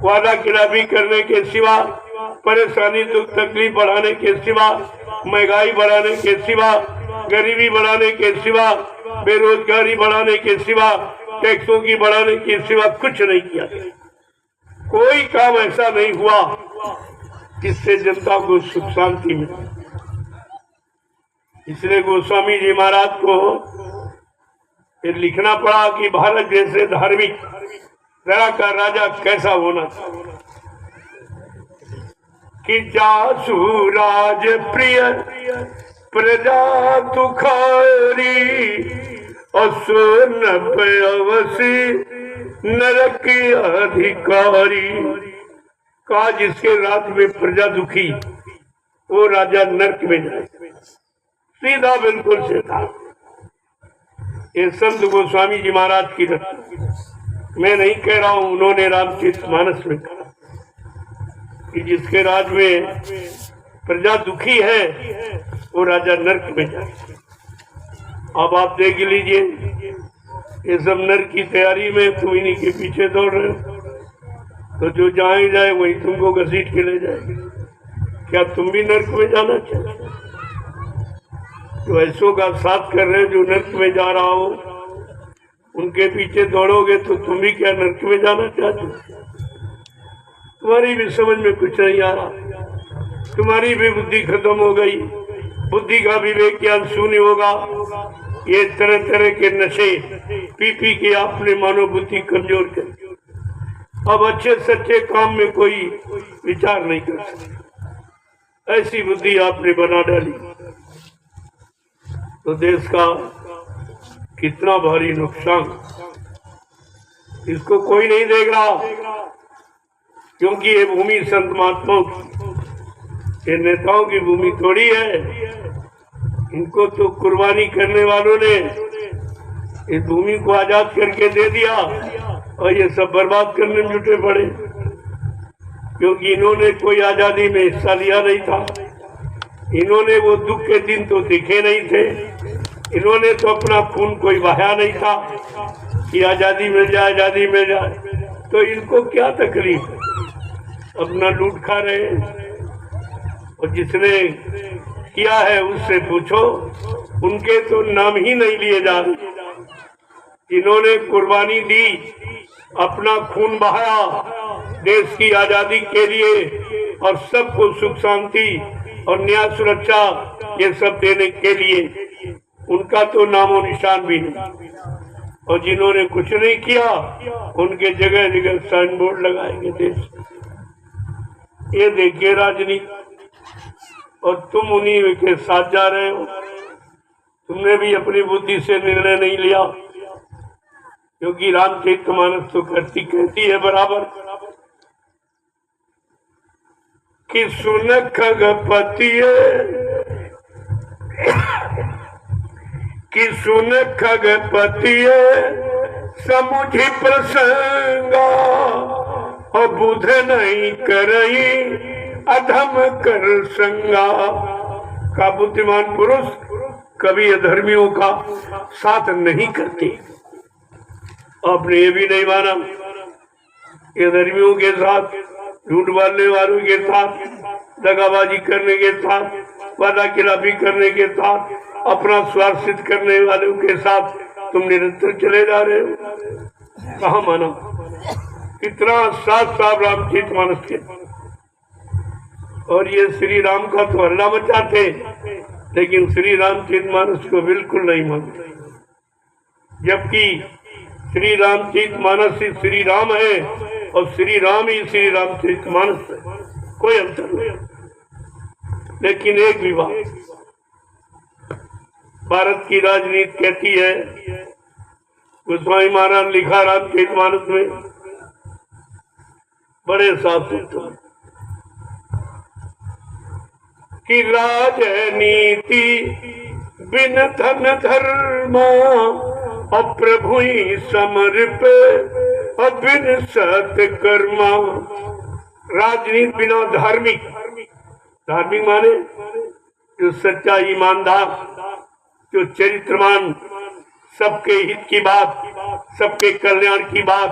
वादा खिलाफी करने के सिवा, परेशानी दुख तकलीफ बढ़ाने के सिवा, महंगाई बढ़ाने के सिवा, गरीबी बढ़ाने के सिवा, बेरोजगारी बढ़ाने के सिवा, टैक्सों की बढ़ाने के सिवा कुछ नहीं किया। कोई काम ऐसा नहीं हुआ जिससे जनता को सुख शांति मिले। इसलिए गोस्वामी जी महाराज को फिर लिखना पड़ा कि भारत जैसे धार्मिक तरह का राजा कैसा होना चाहिए, कि जासु राज प्रिय प्रजा तुखारी, असुर अवसी नरक अधिकारी। कहा जिसके राज्य में प्रजा दुखी, वो राजा नरक में जाए। सीधा, बिल्कुल सीधा। ये संत गोस्वामी जी महाराज की रचना, मैं नहीं कह रहा हूं, उन्होंने रामचरितमानस में कहा कि जिसके राज में प्रजा दुखी है, वो राजा नरक में जाए। अब आप देख लीजिए, ये सब नरक की तैयारी में तुम इन्हीं के पीछे दौड़ रहे हो, तो जो जहाँ जाए वही तुमको घसीट के ले जाएगी। क्या तुम भी नरक में जाना चाहते? जो ऐसों का साथ कर रहे हो, जो नरक में जा रहा हो, उनके पीछे दौड़ोगे तो तुम भी क्या नरक में जाना चाहते हो? तुम्हारी भी समझ में कुछ नहीं आ रहा, तुम्हारी भी बुद्धि खत्म हो गई, बुद्धि का विवेक ज्ञान शून्य होगा। ये तरह तरह के नशे पी के आपने मानव बुद्धि कमजोर कर, अब अच्छे सच्चे काम में कोई विचार नहीं कर सकते, ऐसी बुद्धि आपने बना डाली। तो देश का कितना भारी नुकसान, इसको कोई नहीं देख रहा, क्योंकि ये भूमि संत महात्माओं की, ये नेताओं की भूमि थोड़ी है। इनको तो कुर्बानी करने वालों ने इस भूमि को आजाद करके दे दिया, और ये सब बर्बाद करने में जुटे पड़े, क्योंकि इन्होंने कोई आजादी में हिस्सा लिया नहीं था। इन्होंने वो दुख के दिन तो दिखे नहीं थे, इन्होंने तो अपना खून कोई बहाया नहीं था कि आजादी मिल जाए, आजादी मिल जाए। तो इनको क्या तकलीफ है, अपना लूट खा रहे हैं। और जिसने किया है उससे पूछो, उनके तो नाम ही नहीं लिए जा रहे। जिन्होंने कुर्बानी दी, अपना खून बहाया देश की आजादी के लिए और सबको सुख शांति और न्याय सुरक्षा ये सब देने के लिए, उनका तो नामो निशान भी नहीं। और जिन्होंने कुछ नहीं किया उनके जगह जगह साइन बोर्ड लगाएंगे देश। ये देखिए राजनीति, और तुम उन्हीं के साथ जा रहे हो। तुमने भी अपनी बुद्धि से निर्णय नहीं लिया, क्योंकि रामचरितमानस तो कहती है बराबर कि सुन खगपतिय, कि सुन खगपतिय समुझि प्रसंगा, और बुध नहीं करई अधम कर संगा। का बुद्धिमान पुरुष कभी अधर्मियों का साथ नहीं करते। आपने ये भी नहीं माना कि अधर्मियों के साथ, झूठ बोलने वालों के साथ, दगाबाजी करने के साथ, वादा खिलाफी करने के साथ, अपना स्वार्थ सिद्ध करने वालों के साथ तुम निरंतर चले जा रहे हो। कहाँ माना? कितना साफ साफ रामचरितमानस के। और ये श्री राम का तो हल्ला मचाते, लेकिन श्री रामचरितमानस को बिल्कुल नहीं मानते। जबकि श्री रामचरितमानस ही श्री राम है और श्री राम ही श्री रामचरितमानस है, कोई अंतर नहीं। लेकिन एक विवाद, भारत की राजनीति कहती है, गोस्वामी महाराज लिखा रामचरितमानस में बड़े साफ सुथरा कि राजनीति बिन धन धर्म और प्रभु ही समर्प और बिन सत्कर्म। राजनीति बिना धार्मिक, धार्मिक माने जो सच्चा ईमानदार, जो चरित्रवान, सबके हित की बात, सबके कल्याण की बात,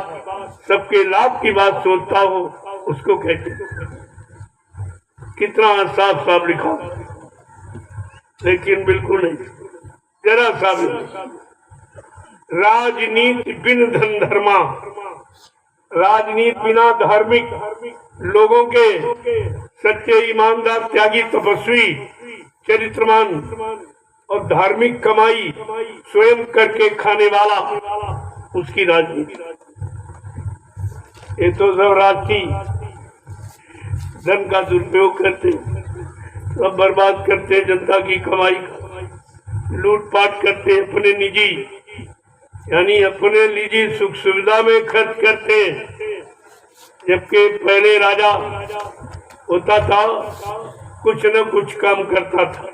सबके लाभ की बात सोचता हो, उसको कहते हैं। कितना साफ साफ लिखा, लेकिन बिल्कुल नहीं, जरा सा भी। राजनीति बिन धन धर्मा, राजनीति बिना धार्मिक लोगों के, सच्चे ईमानदार, त्यागी, तपस्वी, चरित्रवान और धार्मिक कमाई स्वयं करके खाने वाला, उसकी राजनीति। ये तो सब राजनीति धन का दुरुपयोग करते, सब बर्बाद करते, जनता की कमाई लूटपाट करते, अपने निजी यानी अपने निजी सुख सुविधा में खर्च करते। जबकि पहले राजा होता था, कुछ न कुछ काम करता था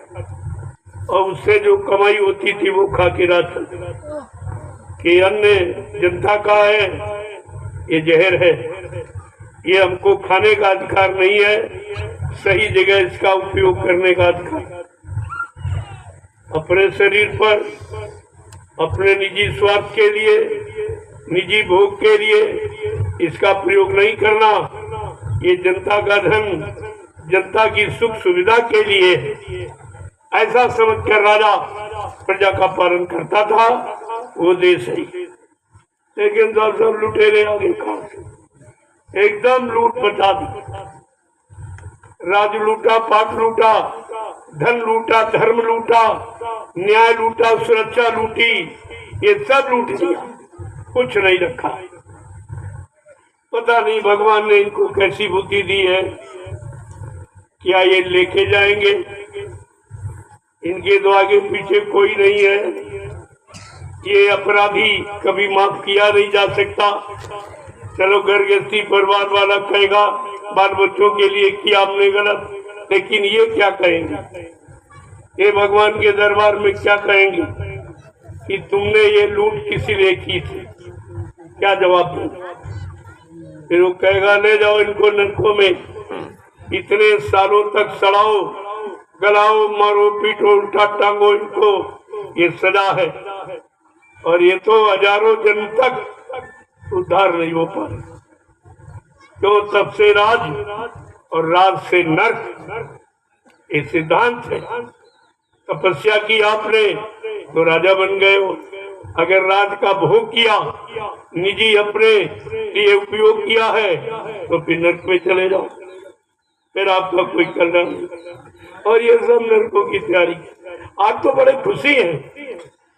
और उससे जो कमाई होती थी वो खा के रहता कि अन्य जनता का है, ये जहर है, ये हमको खाने का अधिकार नहीं है, सही जगह इसका उपयोग करने का अधिकार। अपने शरीर पर अपने निजी स्वार्थ के लिए, निजी भोग के लिए इसका प्रयोग नहीं करना। ये जनता का धन जनता की सुख सुविधा के लिए, ऐसा समझकर राजा प्रजा का पालन करता था, वो देश है। लेकिन सब लुटेरे आगे कहां से, एकदम लूट मचा दी। राज लूटा, पाट लूटा, धन लूटा, धर्म लूटा, न्याय लूटा, सुरक्षा लूटी, ये सब लूट लिया, कुछ नहीं रखा। पता नहीं भगवान ने इनको कैसी बुद्धि दी है, क्या ये लेके जाएंगे? इनके तो आगे पीछे कोई नहीं है। ये अपराधी कभी माफ किया नहीं जा सकता। चलो घर गृहस्थी परिवार वाला कहेगा बाल बच्चों के लिए किया आपने गलत, लेकिन ये क्या कहेंगे? ये भगवान के दरबार में क्या कहेंगे कि तुमने ये लूट किसी लिए की थी? क्या जवाब दो? फिर वो कहेगा ले जाओ इनको नरकों में, इतने सालों तक सड़ाओ, गलाओ, मारो, पीटो, उल्टा टांगो इनको, ये सजा है। और ये तो हजारों जन्म तक उद्धार नहीं हो पाए। तो तब से राज और राज से नर्क, ये सिद्धांत है। तपस्या की आपने तो राजा बन गए हो, अगर राज का भोग किया, निजी अपने लिए उपयोग किया है, तो फिर नरक में चले जाओ, फिर आपका कोई कल्याण नहीं। और ये सब नरकों की तैयारी। आप तो बड़े खुशी हैं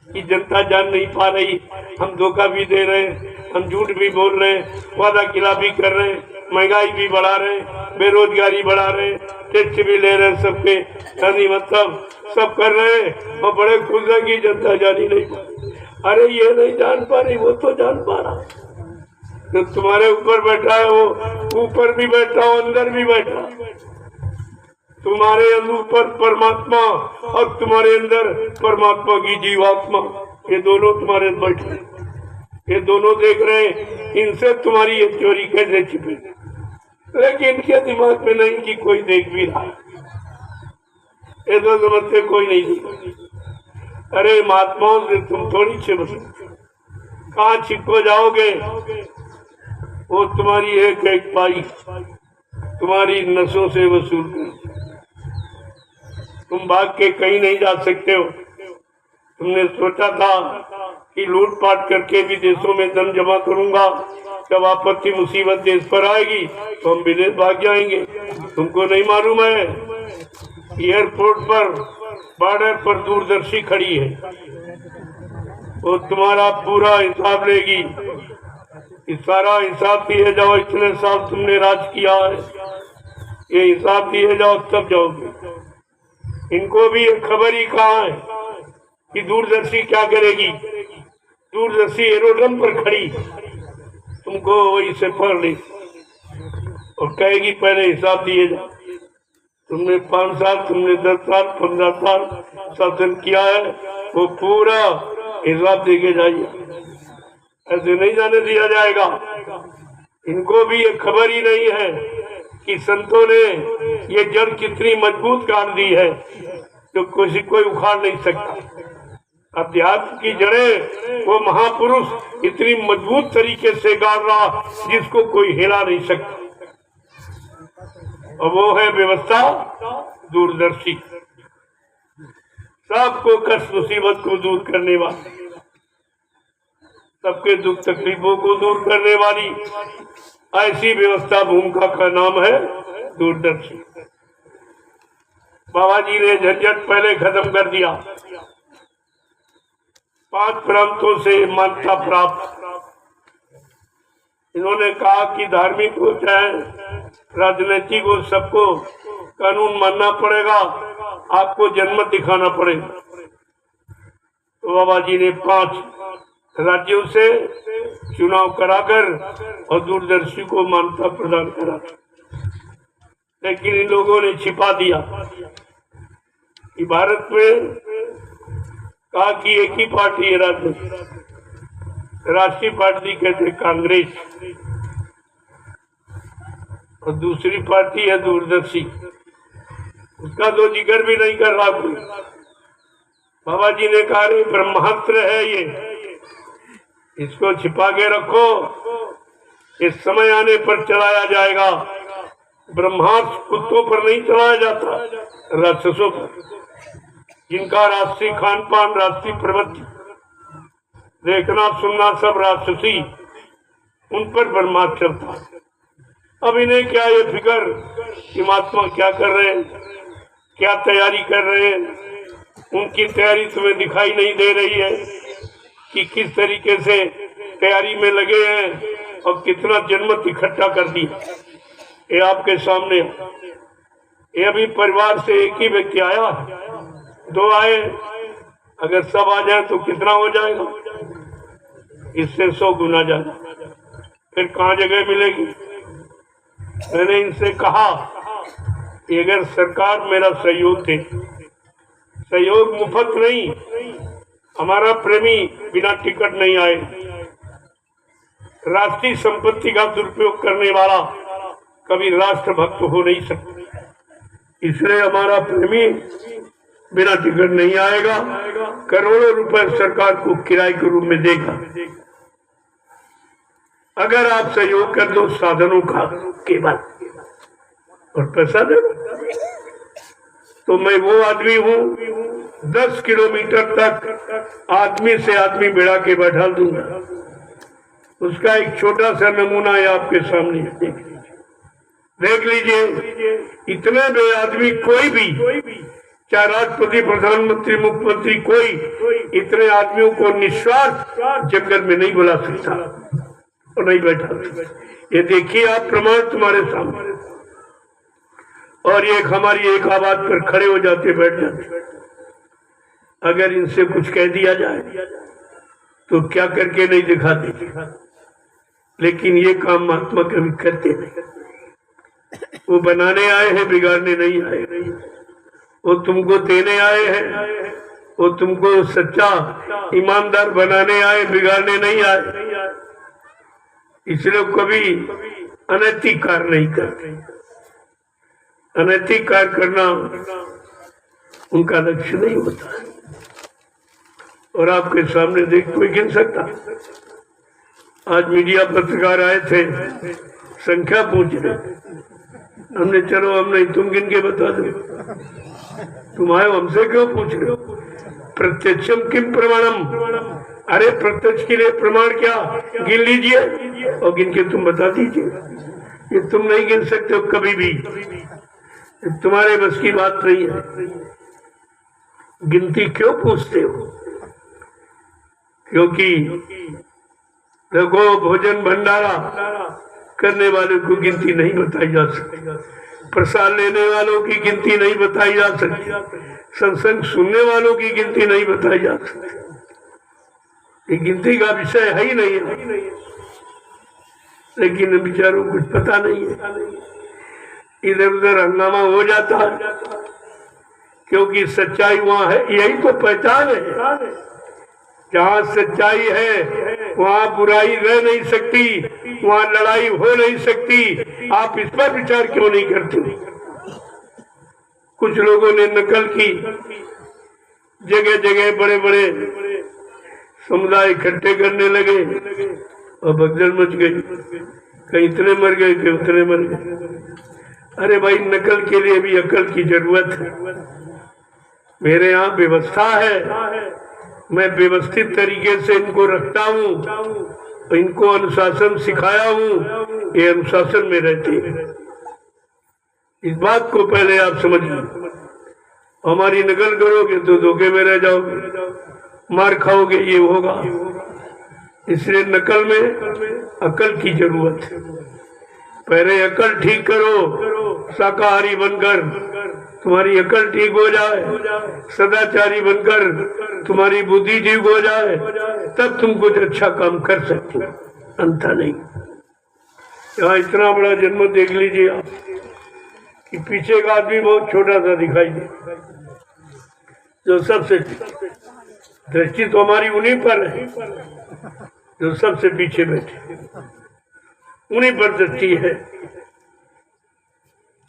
कि जनता जान नहीं पा रही, हम धोखा भी दे रहे हैं, हम झूठ भी बोल रहे हैं, वादा खिलाफी कर रहे हैं, महंगाई भी बढ़ा रहे हैं, बेरोजगारी बढ़ा रहे हैं, टैक्स भी ले रहे हैं सबके, यानी मतलब सब कर रहे हैं और बड़े खुश है कि जनता जान ही नहीं पा रही। अरे ये नहीं जान पा रही, वो तो जान पा रहा। तो तुम्हारे ऊपर बैठा है, वो ऊपर भी बैठा हो, अंदर भी बैठा। तुम्हारे ऊपर परमात्मा और तुम्हारे अंदर परमात्मा की जीवात्मा, ये दोनों तुम्हारे बैठे, ये दोनों देख रहे हैं। इनसे तुम्हारी ये चोरी कैसे छिपे, लेकिन इनके दिमाग में नहीं कि कोई देख भी रहा, ये तो समझते कोई नहीं देख। अरे महात्माओं से तुम थोड़ी छिप, कहाँ छिपो जाओगे? वो तुम्हारी एक एक पाई तुम्हारी नसों से वसूल कर, तुम भाग के कहीं नहीं जा सकते हो। तुमने सोचा था कि लूटपाट करके विदेशों में धन जमा करूंगा, जब आपत्ति मुसीबत देश पर आएगी तो हम विदेश भाग जाएंगे। तुमको नहीं मालूम है, एयरपोर्ट पर, बॉर्डर पर दूरदर्शी खड़ी है, वो तुम्हारा पूरा हिसाब लेगी। इस सारा हिसाब दिए जाओ, इतने साल तुमने राज किया है, ये हिसाब दिए जाओ तब जाओगे। इनको भी खबर ही कहाँ है कि दूरदर्शी क्या करेगी। दूरदर्शी एरोड्रम पर खड़ी तुमको वही से पढ़ ली और कहेगी पहले हिसाब दिए जाओ। तुमने 5 साल, तुमने 10 साल, 15 साल शासन किया है, वो पूरा हिसाब देके जाइए, ऐसे नहीं जाने दिया जाएगा। इनको भी ये खबर ही नहीं है कि संतों ने ये जड़ कितनी मजबूत गाड़ दी है, जो कोई उखाड़ नहीं सकता। अध्यात्म की जड़ें वो महापुरुष इतनी मजबूत तरीके से गाड़ रहा जिसको कोई हिला नहीं सकता, और वो है व्यवस्था दूरदर्शी, सबको कष्ट मुसीबत को दूर करने वाली, सबके दुख तकलीफों को दूर करने वाली ऐसी व्यवस्था भूमिका का नाम है दूरदर्शी। बाबा जी ने झंझट पहले खत्म कर दिया। 5 प्रांतों से मान्यता प्राप्त। इन्होंने कहा कि धार्मिक हो चाहे राजनीतिक हो, सबको कानून मानना पड़ेगा, आपको जनमत दिखाना पड़ेगा। तो बाबा जी ने 5 राज्यों से चुनाव कराकर और दूरदर्शी को मान्यता प्रदान करा, लेकिन इन लोगों ने छिपा दिया कि भारत में कहा कि एक ही पार्टी है राष्ट्रीय पार्टी कहते कांग्रेस, और दूसरी पार्टी है दूरदर्शी, उसका तो जिक्र भी नहीं कर रहा कोई। बाबा जी ने कहा रे ब्रह्मास्त्र है ये, इसको छिपा के रखो, इस समय आने पर चलाया जाएगा। ब्रह्मास्त्र कुत्तों पर नहीं चलाया जाता, राक्षसों पर, जिनका राष्ट्रीय खान पान, राष्ट्रीय प्रवृत्ति, देखना सुनना सब राक्षसी, उन पर ब्रह्मास्त्र चलता। अब इन्हें क्या ये फिक्र कि महात्मा क्या कर रहे हैं, क्या तैयारी कर रहे हैं, उनकी तैयारी तुम्हें दिखाई नहीं दे रही है कि किस तरीके से तैयारी में लगे हैं और कितना जनमत इकट्ठा कर दी। ये आपके सामने, ये अभी परिवार से एक ही व्यक्ति आया, 2 आए, अगर सब आ जाए तो कितना हो जाएगा, इससे 100 गुना ज्यादा। फिर कहाँ जगह मिलेगी? मैंने इनसे कहा कि अगर सरकार मेरा सहयोग दे, सहयोग मुफ्त नहीं, हमारा प्रेमी बिना टिकट नहीं आए, राष्ट्रीय संपत्ति का दुरुपयोग करने वाला कभी राष्ट्रभक्त हो नहीं सकता, इसलिए हमारा प्रेमी बिना टिकट नहीं आएगा, करोड़ों रुपए सरकार को किराए के रूप में देगा। अगर आप सहयोग कर दो साधनों का केवल और पैसा दे, तो मैं वो आदमी हूँ 10 किलोमीटर तक आदमी से आदमी भिड़ा के बैठा दूंगा। उसका एक छोटा सा नमूना है आपके सामने, देख लीजिए। इतने बे आदमी कोई भी, चाहे राष्ट्रपति, प्रधानमंत्री, मुख्यमंत्री, कोई इतने आदमियों को निस्वार्थ जंगल में नहीं बुला सकता और नहीं बैठा। ये देखिए आप, प्रमाण तुम्हारे सामने। और ये हमारी एक आवाज पर खड़े हो जाते, बैठ जाते। अगर इनसे कुछ कह दिया जाए तो क्या करके नहीं दिखाते, लेकिन ये काम महात्मा कभी करते नहीं। वो बनाने आए हैं, बिगाड़ने नहीं आए। वो तुमको देने आए हैं, वो तुमको सच्चा ईमानदार बनाने आए, बिगाड़ने नहीं आए। इसलिए कभी अनैतिक कार्य नहीं करते। अनैतिक कार्य करना उनका लक्ष्य नहीं होता है। और आपके सामने देख कोई गिन सकता। आज मीडिया पत्रकार आए थे, संख्या पूछ रहे। हमने चलो हम नहीं, तुम गिन के बता दो। तुम आए हमसे क्यों पूछ रहे हो? प्रत्यक्षम किम प्रमाणम। अरे प्रत्यक्ष के लिए प्रमाण क्या? गिन लीजिए और गिन के तुम बता दीजिए। ये तुम नहीं गिन सकते हो कभी भी, तुम्हारे बस की बात नहीं है। गिनती क्यों पूछते हो? क्योंकि देखो, भोजन भंडारा करने वालों को गिनती नहीं बताई जा सकती, प्रसाद लेने वालों की गिनती नहीं बताई जा सकती, सत्संग सुनने वालों की गिनती नहीं बताई जा सकती। ये गिनती का विषय है ही नहीं है। लेकिन बेचारों कुछ पता नहीं है, इधर उधर हंगामा हो जाता है। क्योंकि सच्चाई वहां है, यही तो पहचान है। जहाँ सच्चाई है वहाँ बुराई रह नहीं सकती, वहाँ लड़ाई हो नहीं सकती। आप इस पर विचार क्यों नहीं करते? कुछ लोगों ने नकल की, जगह जगह बड़े बड़े समुदाय इकट्ठे करने लगे और भगदड़ मच गई। कहीं इतने मर गए, कहीं उतने मर गए। अरे भाई, नकल के लिए भी अकल की जरूरत है। मेरे यहाँ व्यवस्था है, मैं व्यवस्थित तरीके से इनको रखता हूँ, इनको अनुशासन सिखाया हूँ, ये अनुशासन में रहते हैं। इस बात को पहले आप समझिए। हमारी नकल करोगे तो धोखे में रह जाओगे, मार खाओगे, ये होगा। इसलिए नकल में अकल की जरूरत है। पहले अकल ठीक करो, शाकाहारी बनकर तुम्हारी अकल ठीक हो जाए, सदाचारी बनकर तुम्हारी बुद्धि ठीक हो जाए, तब तुम कुछ अच्छा काम कर सकते हो, अन्यथा नहीं। यहाँ इतना बड़ा जन्म देख लीजिए आप कि पीछे का आदमी बहुत छोटा सा दिखाई दे। जो सबसे दृष्टि तो हमारी उन्हीं पर है, जो सबसे पीछे बैठे, उन्हीं पर दृष्टि है।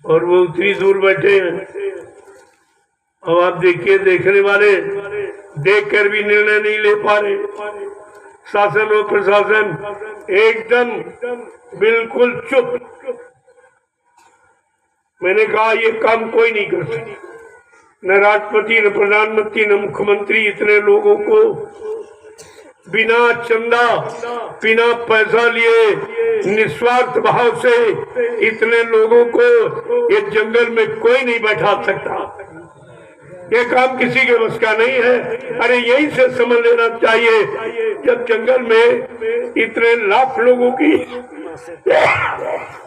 और वो उतनी दूर बैठे हैं। अब आप देखिए, देखने वाले देखकर भी निर्णय नहीं ले पा रहे। शासन और प्रशासन एकदम बिल्कुल चुप। मैंने कहा ये काम कोई नहीं कर सकता, न राष्ट्रपति, न प्रधानमंत्री, न मुख्यमंत्री। इतने लोगों को बिना चंदा, बिना पैसा लिए, निस्वार्थ भाव से इतने लोगों को ये जंगल में कोई नहीं बैठा सकता। ये काम किसी के बस का नहीं है। अरे यही से समझ लेना चाहिए, जब जंगल में इतने लाख लोगों की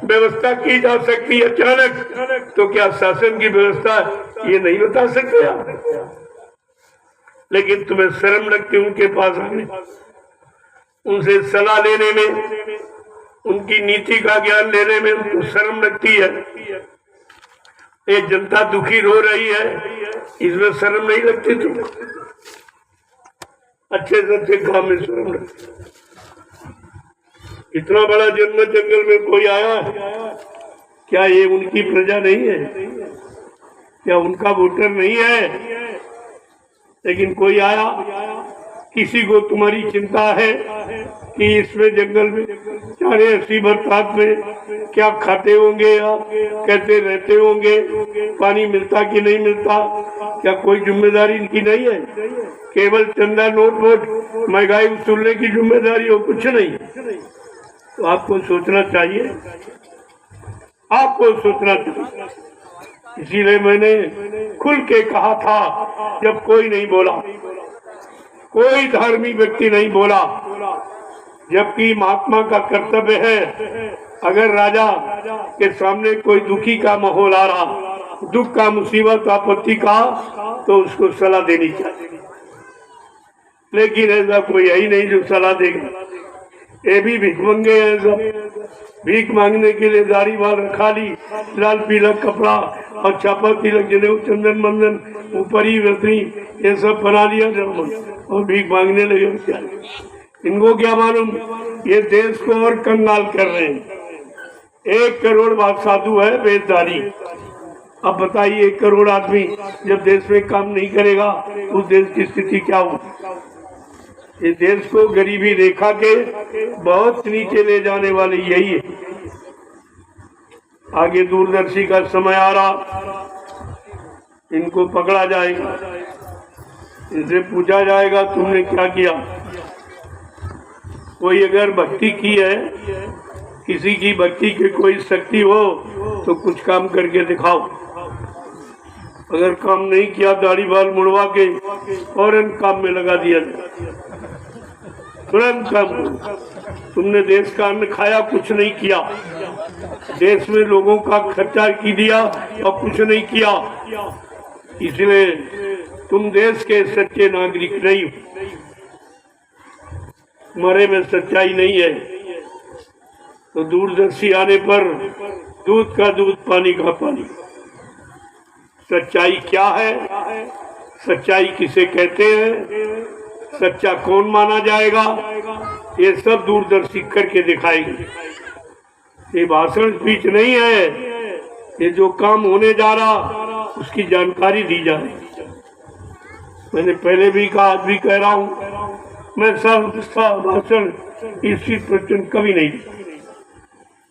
व्यवस्था की जा सकती है अचानक, तो क्या शासन की व्यवस्था ये नहीं बता सकते आप? लेकिन तुम्हें शर्म लगती उनके पास आने, उनसे सलाह लेने में, उनकी नीति का ज्ञान लेने में उनको शर्म लगती है। ये जनता दुखी रो रही है, इसमें शर्म नहीं लगती तुमको? अच्छे से अच्छे काम में शर्म लगती। इतना बड़ा जन्म जंगल में कोई आया है, क्या ये उनकी प्रजा नहीं है? क्या उनका वोटर नहीं है? लेकिन कोई आया, किसी को तुम्हारी चिंता है कि इसमें जंगल में 80 बरसात में क्या खाते होंगे या कैसे रहते होंगे, पानी मिलता कि नहीं मिलता, क्या कोई जिम्मेदारी इनकी नहीं है? केवल चंदा नोट वोट महंगाई वसूलने की जिम्मेदारी हो, कुछ नहीं। तो आपको सोचना चाहिए, आपको सोचना चाहिए। इसीलिए मैंने खुल के कहा था, जब कोई नहीं बोला, कोई धार्मिक व्यक्ति नहीं बोला, जबकि महात्मा का कर्तव्य है, अगर राजा के सामने कोई दुखी का माहौल आ रहा, दुख का, मुसीबत, आपत्ति का, तो उसको सलाह देनी चाहिए। लेकिन ऐसा कोई है ही नहीं जो सलाह देगा। ये भी भिख मंगे हैं सब, भीख मांगने के लिए दाढ़ी बाल रखा ली, लाल पीला कपड़ा और छापा तिलक, जनेऊ, चंदन मंदन, ऊपरी वस्त्री, ये सब बना लिया जब और भीख मांगने लगे। क्या इनको क्या मालूम, ये देश को और कंगाल कर रहे हैं। 1 करोड़ बात साधु है वेदधारी। अब बताइए 1 करोड़ आदमी जब देश में काम नहीं करेगा, उस देश की स्थिति क्या हो? इस देश को गरीबी रेखा के बहुत नीचे ले जाने वाले यही है। आगे दूरदर्शी का समय आ रहा, इनको पकड़ा जाएगा, इनसे पूछा जाएगा तुमने क्या किया। कोई अगर भक्ति की है, किसी की भक्ति की कोई शक्ति हो तो कुछ काम करके दिखाओ। अगर काम नहीं किया, दाढ़ी बाल मुड़वा के फौरन काम में लगा दिया जाए, तुरंत काम। तुमने देश का अन्न खाया, कुछ नहीं किया, देश में लोगों का खर्चा की दिया और कुछ नहीं किया, इसलिए तुम देश के सच्चे नागरिक नहीं हो। मरे में सच्चाई नहीं है। तो दूरदर्शी आने पर दूध का दूध, पानी का पानी। सच्चाई क्या है, सच्चाई किसे कहते हैं, सच्चा कौन माना जाएगा, ये सब दूरदर्शी करके दिखाएंगे। ये भाषण स्पीच नहीं है, ये जो काम होने जा रहा उसकी जानकारी दी जा रही। मैंने पहले भी कहा, आज भी कह रहा हूँ, मैं सब भाषण इसी प्रश्न कभी नहीं,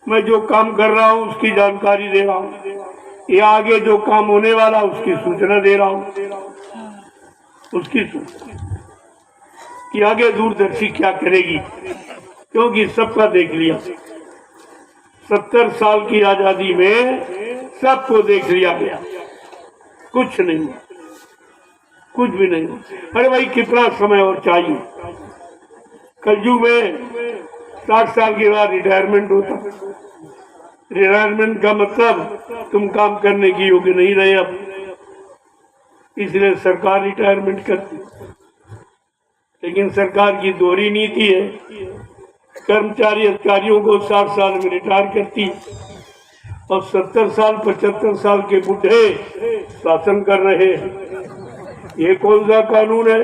मैं जो काम कर रहा हूँ उसकी जानकारी दे रहा हूँ, या आगे जो काम होने वाला उसकी सूचना दे रहा हूँ, उसकी सूचना कि आगे दूरदर्शी क्या करेगी, क्योंकि सबका देख लिया। 70 साल की आजादी में सबको देख लिया गया, कुछ नहीं, कुछ भी नहीं। अरे भाई कितना समय और चाहिए? कलयुग में 60 साल के बाद रिटायरमेंट होता। रिटायरमेंट का मतलब तुम काम करने की योग्य नहीं रहे अब, इसलिए सरकार रिटायरमेंट करती। लेकिन सरकार की दोहरी नीति है, कर्मचारी अधिकारियों को 60 साल में रिटायर करती और 70 साल 75 साल के बूढ़े शासन कर रहे हैं। ये कौन सा कानून है?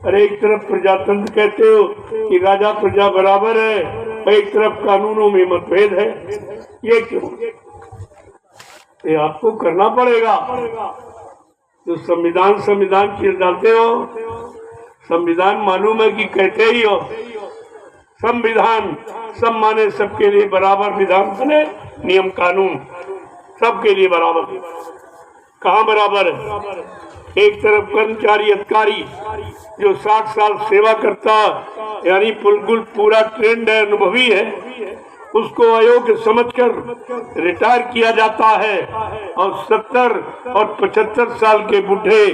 अरे एक तरफ प्रजातंत्र कहते हो कि राजा प्रजा बराबर है, और एक तरफ कानूनों में मतभेद है। ये क्यों? ये आपको करना पड़ेगा। तो संविधान की डालते हो, संविधान मालूम है कि कहते ही हो, संविधान सब माने, सबके लिए बराबर विधान बने, नियम कानून सबके लिए बराबर। कहाँ बराबर है? एक तरफ कर्मचारी अधिकारी जो 60 साल सेवा करता, यानी बिल्कुल पूरा ट्रेंड है, अनुभवी है, उसको अयोग्य समझकर रिटायर किया जाता है, और 70 और 75 साल के बूढ़े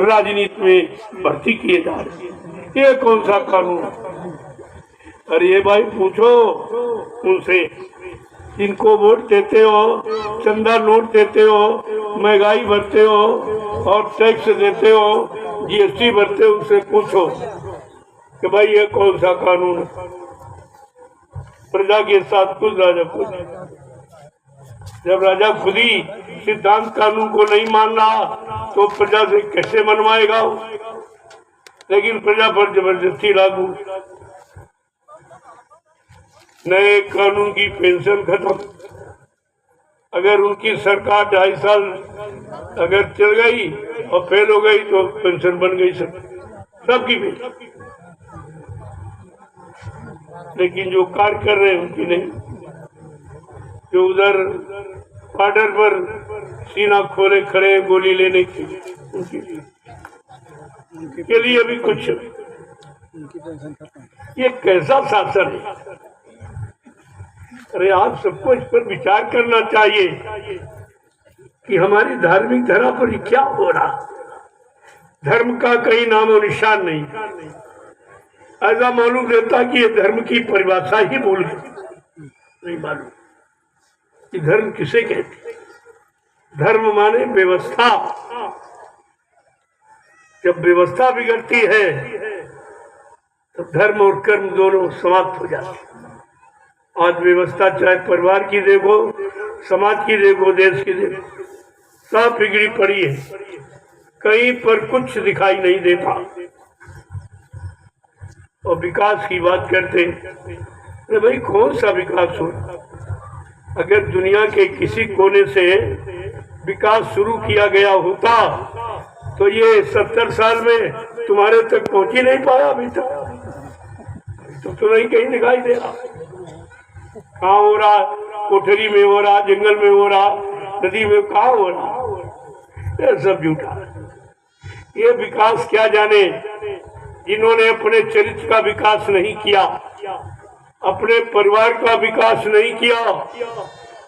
राजनीति में भर्ती किए जा रहे हैं। ये कौन सा कानून? अरे ये भाई पूछो उनसे, इनको वोट देते हो, चंदा नोट देते हो, महंगाई भरते हो और टैक्स देते हो, जीएसटी भरते हो, उनसे पूछो कि भाई ये कौन सा कानून है? प्रजा के साथ खुद राजा खुद, जब राजा खुद ही सिद्धांत कानून को नहीं मान रहा तो प्रजा से कैसे मनवाएगा? लेकिन प्रजा पर जबरदस्ती लागू, नए कानून की पेंशन खत्म। अगर उनकी सरकार 2.5 साल अगर चल गई और फेल हो गई तो पेंशन बन गई सबकी पेंशन। लेकिन जो कार्य कर रहे हैं उनकी नहीं। जो उधर बॉर्डर पर सीना खोले खड़े हैं गोली लेने के लिए, उनके के लिए भी कुछ। ये कैसा शासन है? अरे आप सबको इस पर विचार करना चाहिए कि हमारी धार्मिक धरा पर ये क्या हो रहा। धर्म का कहीं नाम और निशान नहीं। ऐसा मालूम देता कि ये धर्म की परिभाषा ही भूल गई, नहीं मालूम कि धर्म किसे कहते। धर्म माने व्यवस्था। जब व्यवस्था बिगड़ती है तो धर्म और कर्म दोनों समाप्त हो जाते हैं। आज व्यवस्था चाहे परिवार की देखो, समाज की देखो, देश की देखो, सब बिगड़ी पड़ी है। कहीं पर कुछ दिखाई नहीं देता। और विकास की बात करते हैं, भाई कौन सा विकास हो? अगर दुनिया के किसी कोने से विकास शुरू किया गया होता तो ये 70 साल में तुम्हारे तक पहुंच ही नहीं पाया अभी तक। तो नहीं कहीं दिखाई दे रहा। कहाँ हो रहा? कोठरी में हो रहा, जंगल में हो रहा, नदी में कहाँ हो रहा? ये सब झूठा। ये विकास क्या जाने जिन्होंने अपने चरित्र का विकास नहीं किया, अपने परिवार का विकास नहीं किया,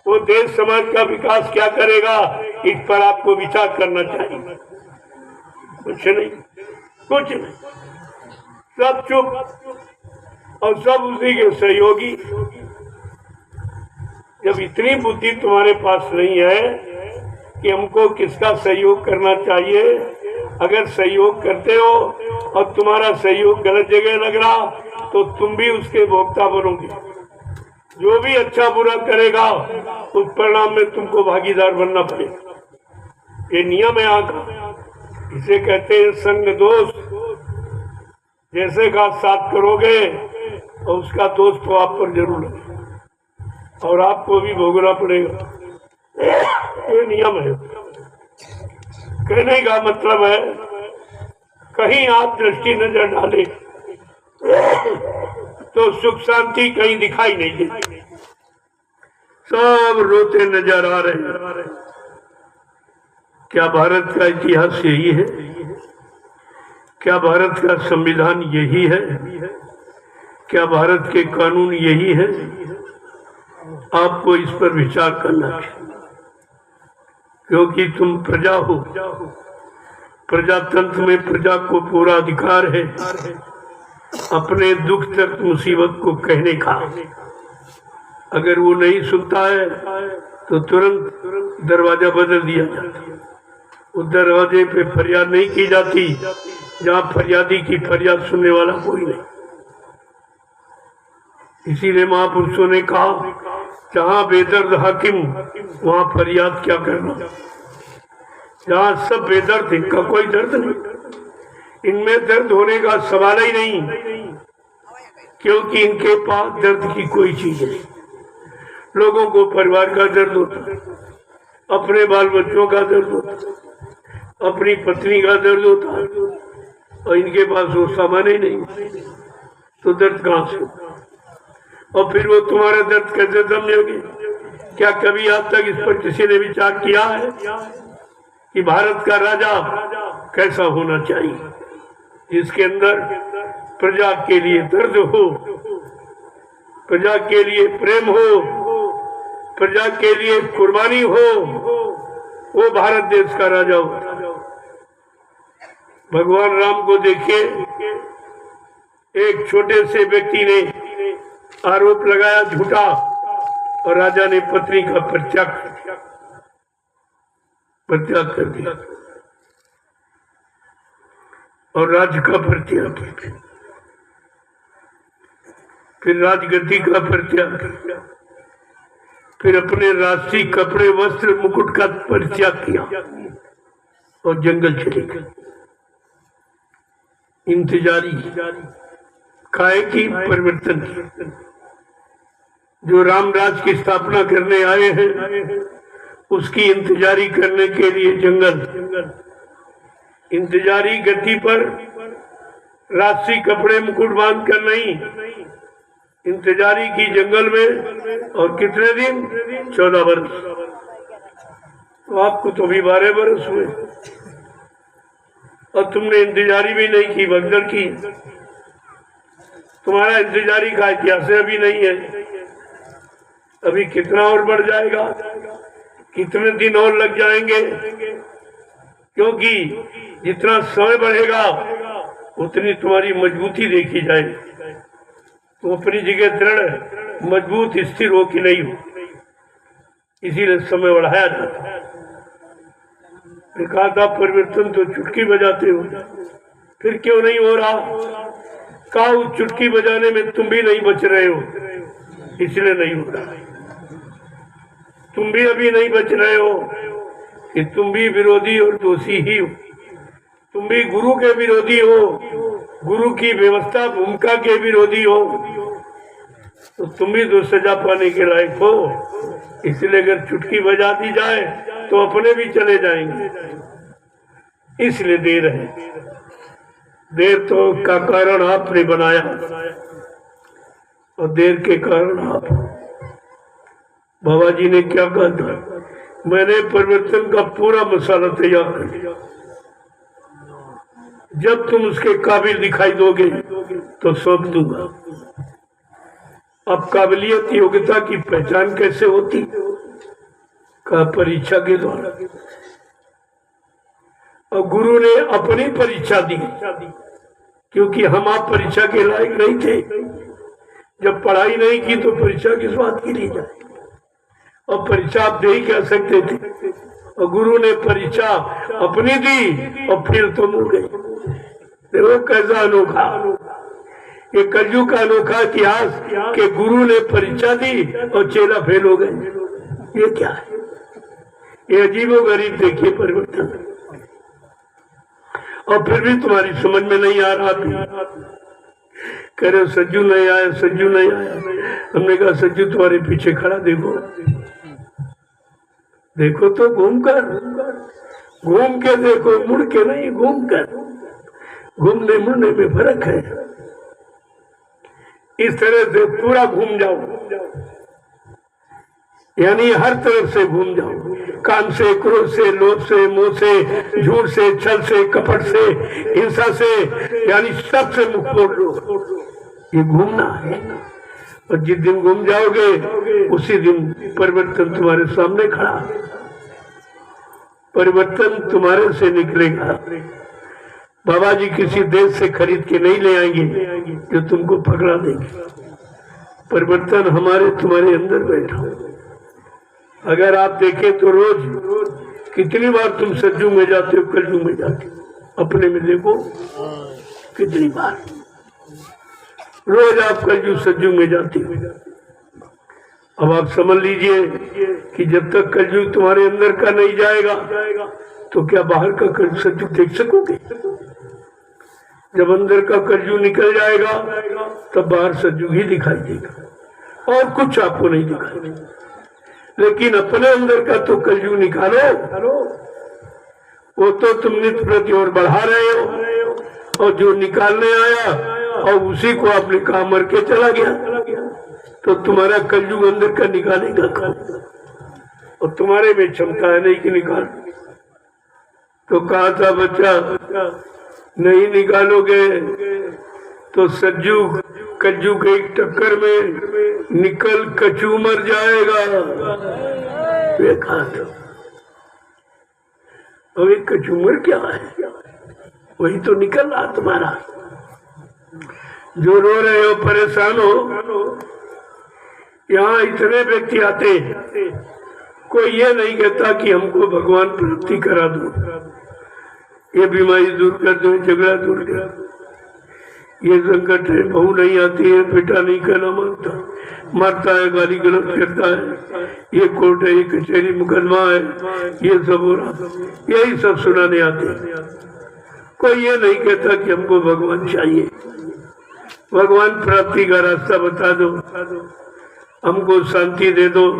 वो देश समाज का विकास क्या करेगा? इस पर आपको विचार करना चाहिए। कुछ नहीं, कुछ नहीं, सब चुप और सब उसी के सहयोगी। जब इतनी बुद्धि तुम्हारे पास नहीं है कि हमको किसका सहयोग करना चाहिए, अगर सहयोग करते हो और तुम्हारा सहयोग गलत जगह लग रहा तो तुम भी उसके भोक्ता बनोगे। जो भी अच्छा बुरा करेगा उस परिणाम में तुमको भागीदार बनना पड़ेगा। ये नियम है आका। इसे कहते हैं संग दोष। जैसे का साथ करोगे और उसका दोष तो आप पर जरूर लगे और आपको भी भोगना पड़ेगा। ये नियम है। कहने का मतलब है कहीं आप दृष्टि नजर डाले तो सुख शांति कहीं दिखाई नहीं देती। सब रोते नजर आ रहे हैं। क्या भारत का इतिहास यही है? क्या भारत का संविधान यही है? क्या भारत के कानून यही है? आपको इस पर विचार करना चाहिए, क्योंकि तुम प्रजा हो। प्रजातंत्र में प्रजा को पूरा अधिकार है अपने दुख तक मुसीबत को कहने का। अगर वो नहीं सुनता है तो तुरंत दरवाजा बदल दिया जाता है। उस दरवाजे पे फरियाद नहीं की जाती जहाँ फरियादी की फरियाद सुनने वाला कोई नहीं। इसीलिए महापुरुषों ने कहा, जहाँ बेदर्द हाकिम वहाँ फरियाद क्या करना। जहाँ सब बेदर्द, इनका कोई दर्द नहीं, इनमें दर्द होने का सवाल ही नहीं, क्योंकि इनके पास दर्द की कोई चीज नहीं। लोगों को परिवार का दर्द होता है, अपने बाल बच्चों का दर्द होता है, अपनी पत्नी का दर्द होता है, और इनके पास वो सामान ही नहीं, तो दर्द कहाँ से? और फिर वो तुम्हारा दर्द कैसे समझोगे? क्या कभी आज तक इस पर किसी ने विचार किया है कि भारत का राजा कैसा होना चाहिए, जिसके अंदर प्रजा के लिए दर्द हो, प्रजा के लिए प्रेम हो, प्रजा के लिए कुर्बानी हो, वो भारत देश का राजा हो। भगवान राम को देखिए, एक छोटे से व्यक्ति ने आरोप लगाया झूठा, और राजा ने पत्नी का परित्याग कर दिया और राज्य का परित्याग किया, फिर राजगद्दी का परित्याग किया, फिर अपने राष्ट्रीय कपड़े वस्त्र मुकुट का परित्याग किया और जंगल चले गए। इंतजारी काहे की परिवर्तन की। जो रामराज की स्थापना करने आए हैं उसकी इंतजारी करने के लिए जंगल, इंतजारी गद्दी पर राष्ट्रीय कपड़े मुकुट बांध कर नहीं, इंतजारी की जंगल में, और कितने दिन? 14 वर्ष। तो आपको तो अभी 12 वर्ष हुए और तुमने इंतजारी भी नहीं की, भगदड़ की। तुम्हारा इंतजारी का इतिहास अभी नहीं है। अभी कितना और बढ़ जाएगा, कितने दिन और लग जाएंगे, क्योंकि जितना समय बढ़ेगा उतनी तुम्हारी मजबूती देखी जाएगी। तुम अपनी जगह दृढ़ मजबूत स्थिर हो कि नहीं हो, इसीलिए समय बढ़ाया जाता है। कहा था परिवर्तन तो चुटकी बजाते हो, फिर क्यों नहीं हो रहा? कहा उस चुटकी बजाने में तुम भी नहीं बच रहे हो, इसलिए नहीं हो रहा। तुम भी अभी नहीं बच रहे हो कि तुम भी विरोधी और दोषी ही हो। तुम भी गुरु के विरोधी हो, गुरु की व्यवस्था भूमिका के विरोधी हो, तो तुम भी तो सजा पाने के लायक हो। इसलिए अगर चुटकी बजा दी जाए तो अपने भी चले जाएंगे, इसलिए देर है। देर तो का कारण आपने बनाया और देर के कारण आप। बाबा जी ने क्या कहा था? मैंने परिवर्तन का पूरा मसाला तैयार कर लिया, जब तुम उसके काबिल दिखाई दोगे तो सौंप दूंगा। अब काबिलियत योग्यता की पहचान कैसे होती? का परीक्षा के द्वारा। और गुरु ने अपनी परीक्षा दी, क्योंकि हम आप परीक्षा के लायक नहीं थे। जब पढ़ाई नहीं की तो परीक्षा किस बात की ली जाए? और परीक्षा आप दे ही कह सकते थे, और गुरु ने परीक्षा अपनी दी और फिर तुम हो गए। देखो कैसा अनोखा, ये कलयुग का अनोखा इतिहास के गुरु ने परीक्षा दी और चेला फेल हो गए। ये क्या है? ये अजीबो गरीब देखिए परिवर्तन। और फिर भी तुम्हारी समझ में नहीं आ रहा था। कह रहे सज्जू नहीं आया, सज्जू नहीं आया। हमने कहा सज्जू तुम्हारे पीछे खड़ा, देखो देखो तो घूम कर, घूम के देखो, मुड़ के नहीं, घूम कर। घूमने मुड़ने में फर्क है। इस तरह से पूरा घूम जाओ, यानी हर तरफ से घूम जाओ। काम से, क्रोध से, लोभ से, मोह से, झूठ से, छल से, कपट से, हिंसा से, यानी सब से मुख मोड़ लो। ये घूमना है। और जिस दिन घूम जाओगे उसी दिन परिवर्तन तुम्हारे सामने खड़ा। परिवर्तन तुम्हारे से निकलेगा। बाबा जी किसी देश से खरीद के नहीं ले आएंगे जो तुमको पकड़ा देंगे। परिवर्तन हमारे तुम्हारे अंदर बैठा। अगर आप देखें तो रोज कितनी बार तुम सज्जू में जाते हो, कलयुग में जाते हो। अपने में देखो कितनी बार रोज आप कलयुग सज्जू में जाते हो। अब आप समझ लीजिए कि जब तक कलयुग तुम्हारे अंदर का नहीं जाएगा तो क्या बाहर का कलयुग सज्जू देख सकोगे? जब अंदर का कलयुग निकल जाएगा तब बाहर सज्जू ही दिखाई देगा और कुछ आपको नहीं दिखाई देगा। लेकिन अपने अंदर का तो कलयुग निकालो, वो तो तुम नित्य प्रति और बढ़ा रहे हो। और जो निकालने आया और उसी को आपने कहा मर के चला गया, तो तुम्हारा कलयुग अंदर का निकालेगा कौन? और तुम्हारे में क्षमता है नहीं कि निकाल। तो कहा था बच्चा नहीं निकालोगे तो सज्जू कज्जू के एक टक्कर में निकल कचू मर जाएगा। देखा तो अब एक कचूमर क्या है? वही तो निकल रहा तुम्हारा। जो रो रहे हो, परेशान हो, यहाँ इतने व्यक्ति आते हैं, कोई ये नहीं कहता कि हमको भगवान प्राप्ति करा दो, ये बीमारी दूर कर दो, झगड़ा दूर कर दो, ये संकट है, बहू नहीं आती है, बेटा नहीं कहना मानता, मरता है, गाली गलौज करता है, ये कोर्ट है, ये कचहरी, मुकदमा है, ये सब हो रहा, यही सब सुनाने आते हैं। कोई ये नहीं कहता कि हमको भगवान चाहिए, भगवान प्राप्ति का रास्ता बता दो, हमको शांति दे दो,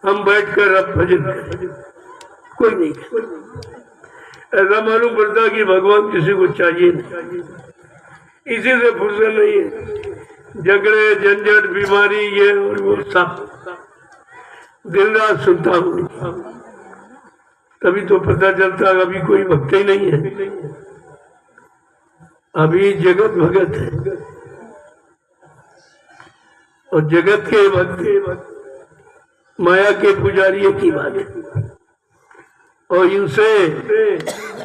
हम बैठकर अब भजन करें। कोई नहीं कहता। ऐसा मालूम पड़ता कि भगवान किसी को चाहिए नहीं, इसी से फुर्सत नहीं है। झगड़े झंझट बीमारी ये और वो सब दिन रात सुनता हूँ। तभी तो पता चलता अभी कोई भक्त ही नहीं है, अभी जगत भगत है। और जगत के भक्त माया के पुजारियों की बात है, और इनसे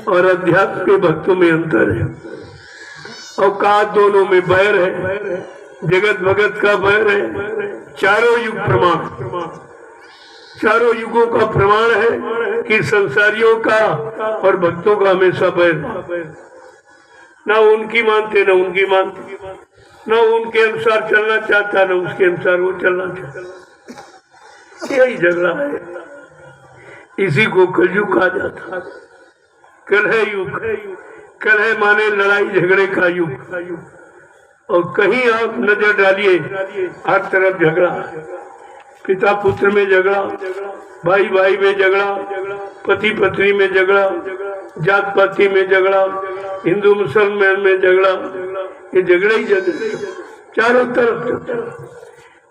और अध्यात्म के भक्तों में अंतर है। औकात दोनों में बैर है, जगत भगत का बैर है। चारों युग प्रमाण, चारों युगों का प्रमाण है कि संसारियों का और भक्तों का हमेशा बैर, ना उनकी मानते ना उनकी मानते, ना उनके अनुसार चलना चाहता ना उसके अनुसार वो चलना चाहता। यही झगड़ा है, इसी को कलयुग कहा जाता। कलह युग, कलह माने लड़ाई झगड़े का युग। और कहीं आप नजर डालिए, हर तरफ झगड़ा, पिता पुत्र में झगड़ा, भाई भाई में झगड़ा, पति पत्नी में झगड़ा, जात पाति में झगड़ा, हिंदू मुसलमान में झगड़ा, ये झगड़ा ही झगड़ा चारों तरफ।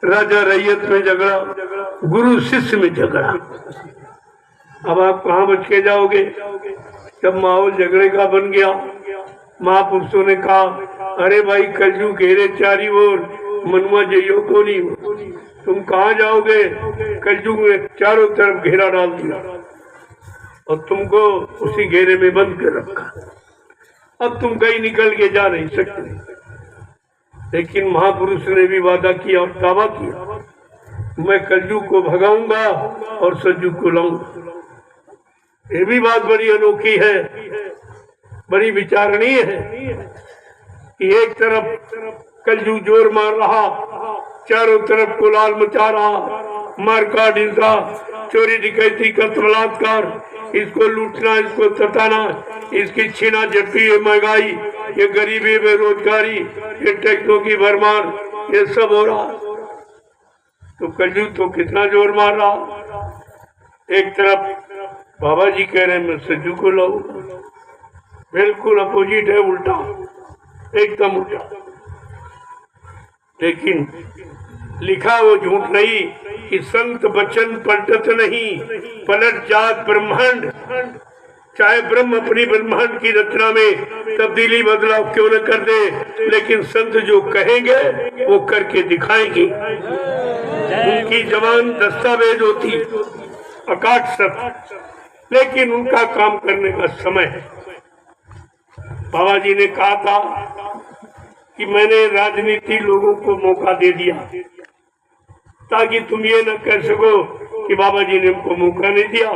राजा रैयत में झगड़ा, गुरु शिष्य में झगड़ा। अब आप कहाँ बच के जाओगे जब माहौल झगड़े का बन गया। महापुरुषों ने कहा, अरे भाई कलयुग घेरे चारी ओर, मनुआ जइयो को नहीं हो। तुम कहाँ जाओगे, कलयुग में चारों तरफ घेरा डाल दिया और तुमको उसी घेरे में बंद कर रखा। अब तुम कहीं निकल के जा नहीं सकते। लेकिन महापुरुष ने भी वादा किया और दावा किया, मैं कलयुग को भगाऊंगा और सतयुग को लाऊंगा। ये भी बात बड़ी अनोखी है, बड़ी विचारणीय है कि एक तरफ कलयुग जोर मार रहा, चारों तरफ कुलाल मचा रहा, मारकाट, हिंसा, चोरी डकैती, कत्ल बलात्कार, इसको लूटना, इसको सताना, इसकी छीना झपटी, ये महंगाई, ये गरीबी, बेरोजगारी, ये टैक्सों की भरमार, ये सब हो रहा। तो कलयुग तो कितना जोर मार रहा। एक तरफ बाबा जी कह रहे हैं मैं सज्जू को लाऊं, बिल्कुल अपोजिट है, उल्टा, एकदम उल्टा। लेकिन लिखा वो झूठ नहीं कि संत वचन पलटत नहीं, पलट जात ब्रह्मांड। चाहे ब्रह्म अपनी ब्रह्मांड की रचना में तब्दीली बदलाव क्यों न कर दे, लेकिन संत जो कहेंगे वो करके दिखाएंगे। उनकी जबान दस्तावेज होती, अकाट सब, लेकिन उनका काम करने का समय है। बाबा जी ने कहा था कि मैंने राजनीति लोगों को मौका दे दिया ताकि तुम ये न कह सको कि बाबा जी ने हमको मौका नहीं दिया,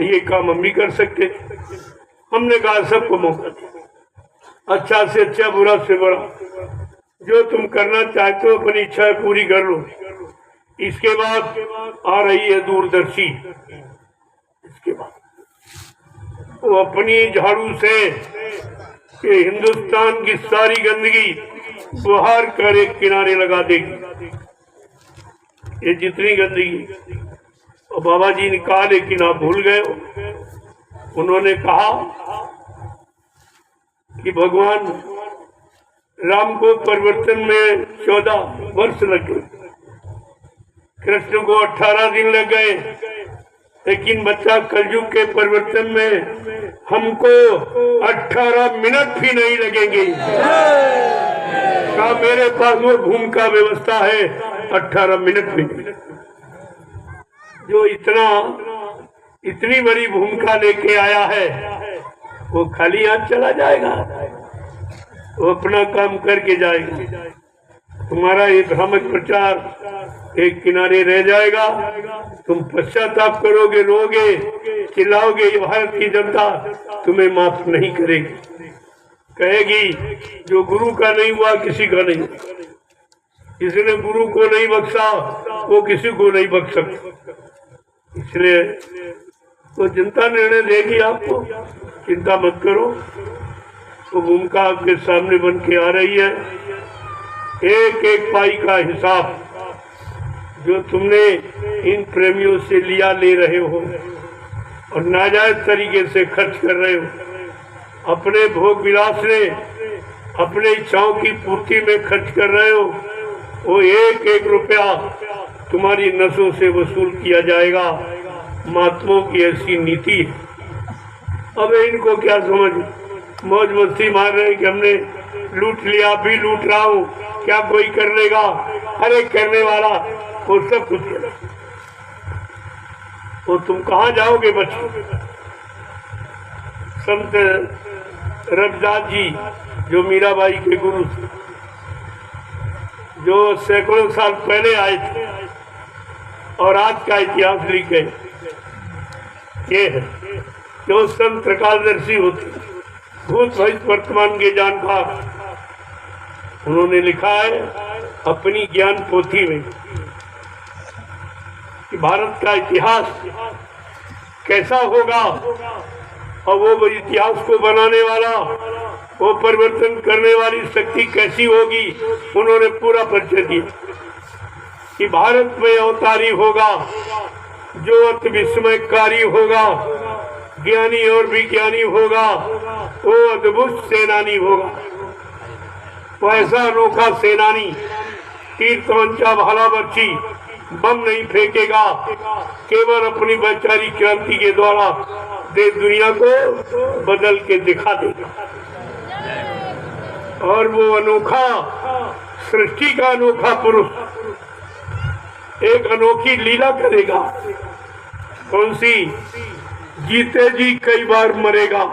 ये काम हम भी कर सकते। हमने कहा सबको मौका दिया, अच्छा से अच्छा, बुरा से बुरा, जो तुम करना चाहते हो अपनी इच्छा पूरी कर लो। इसके बाद आ रही है दूरदर्शी। इसके बाद वो अपनी झाड़ू से ये हिंदुस्तान की सारी गंदगी बाहर कर एक किनारे लगा देगी, ये जितनी गंदगी। और बाबा जी ने कहा, लेकिन आप भूल गए। उन्होंने कहा कि भगवान राम को परिवर्तन में 14 वर्ष लगे, कृष्ण को 18 दिन लग गए, लेकिन बच्चा कलयुग के परिवर्तन में हमको 18 मिनट भी नहीं लगेंगे। कहा मेरे पास वो भूमिका व्यवस्था है, 18 मिनट भी नहीं। जो इतनी बड़ी भूमिका लेके आया है वो खाली हाथ चला जाएगा, वो अपना काम करके जाएगा। तुम्हारा ये भ्रामक प्रचार एक किनारे रह जाएगा, तुम पश्चाताप करोगे, रोगे, चिल्लाओगे, ये भारत की जनता तुम्हें माफ नहीं करेगी। कहेगी जो गुरु का नहीं हुआ किसी का नहीं, जिसने गुरु को नहीं बख्शा वो किसी को नहीं बख्श सकता। इसलिए तो जनता निर्णय देगी आपको, चिंता मत करो। वो भूमिका आपके सामने बन के आ रही है। एक एक पाई का हिसाब जो तुमने इन प्रेमियों से लिया ले रहे हो और नाजायज तरीके से खर्च कर रहे हो, अपने भोग विलास में, अपने इच्छाओं की पूर्ति में खर्च कर रहे हो, वो एक एक रुपया तुम्हारी नसों से वसूल किया जाएगा। महात्माओं की ऐसी नीति है। अब इनको क्या समझ, मौज मस्ती मार रहे हैं कि हमने लूट लिया, भी लूट रहा हूँ, क्या कोई कर लेगा? अरे करने वाला वो सब कुछ है। वो तुम कहाँ जाओगे बच्चों? संत रविदास जी जो मीराबाई के गुरु थे, जो सैकड़ों साल पहले आए थे और आज का इतिहास लिखे, ये है जो संत त्रिकालदर्शी होते, भूत भविष्य वर्तमान के जानकार। उन्होंने लिखा है अपनी ज्ञान पोथी में कि भारत का इतिहास कैसा होगा और वो इतिहास को बनाने वाला, वो परिवर्तन करने वाली शक्ति कैसी होगी। उन्होंने पूरा परिचय दिया कि भारत में अवतारी होगा जो अति विस्मयकारी होगा, ज्ञानी और विज्ञानी होगा, वो अद्भुत सेनानी होगा। वो ऐसा अनोखा सेनानी, तीर तमंचा भाला बर्छी बम नहीं फेंकेगा, केवल अपनी वैचारिक क्रांति के द्वारा देश दुनिया को बदल के दिखा देगा। और वो अनोखा, सृष्टि का अनोखा पुरुष एक अनोखी लीला करेगा। कौन सी? जीते जी कई बार मरेगा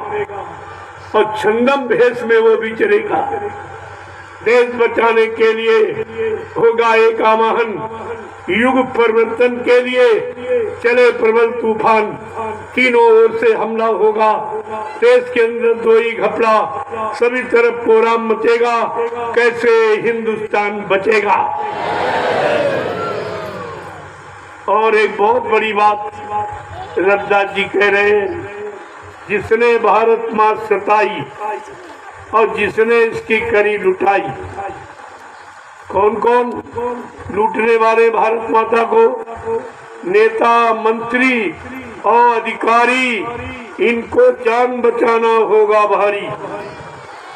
और छंदम भेष में वो विचरेगा। देश बचाने के लिए होगा एक आवाहन, युग परिवर्तन के लिए चले प्रबल तूफान, तीनों ओर से हमला होगा, देश के अंदर दो ही घपला, सभी तरफ कोहराम मचेगा, कैसे हिंदुस्तान बचेगा। और एक बहुत बड़ी बात रविदास जी कह रहे हैं, जिसने भारत माँ सताई और जिसने इसकी करी लुटाई। कौन कौन लूटने वाले भारत माता को? नेता, मंत्री और अधिकारी, इनको जान बचाना होगा भारी।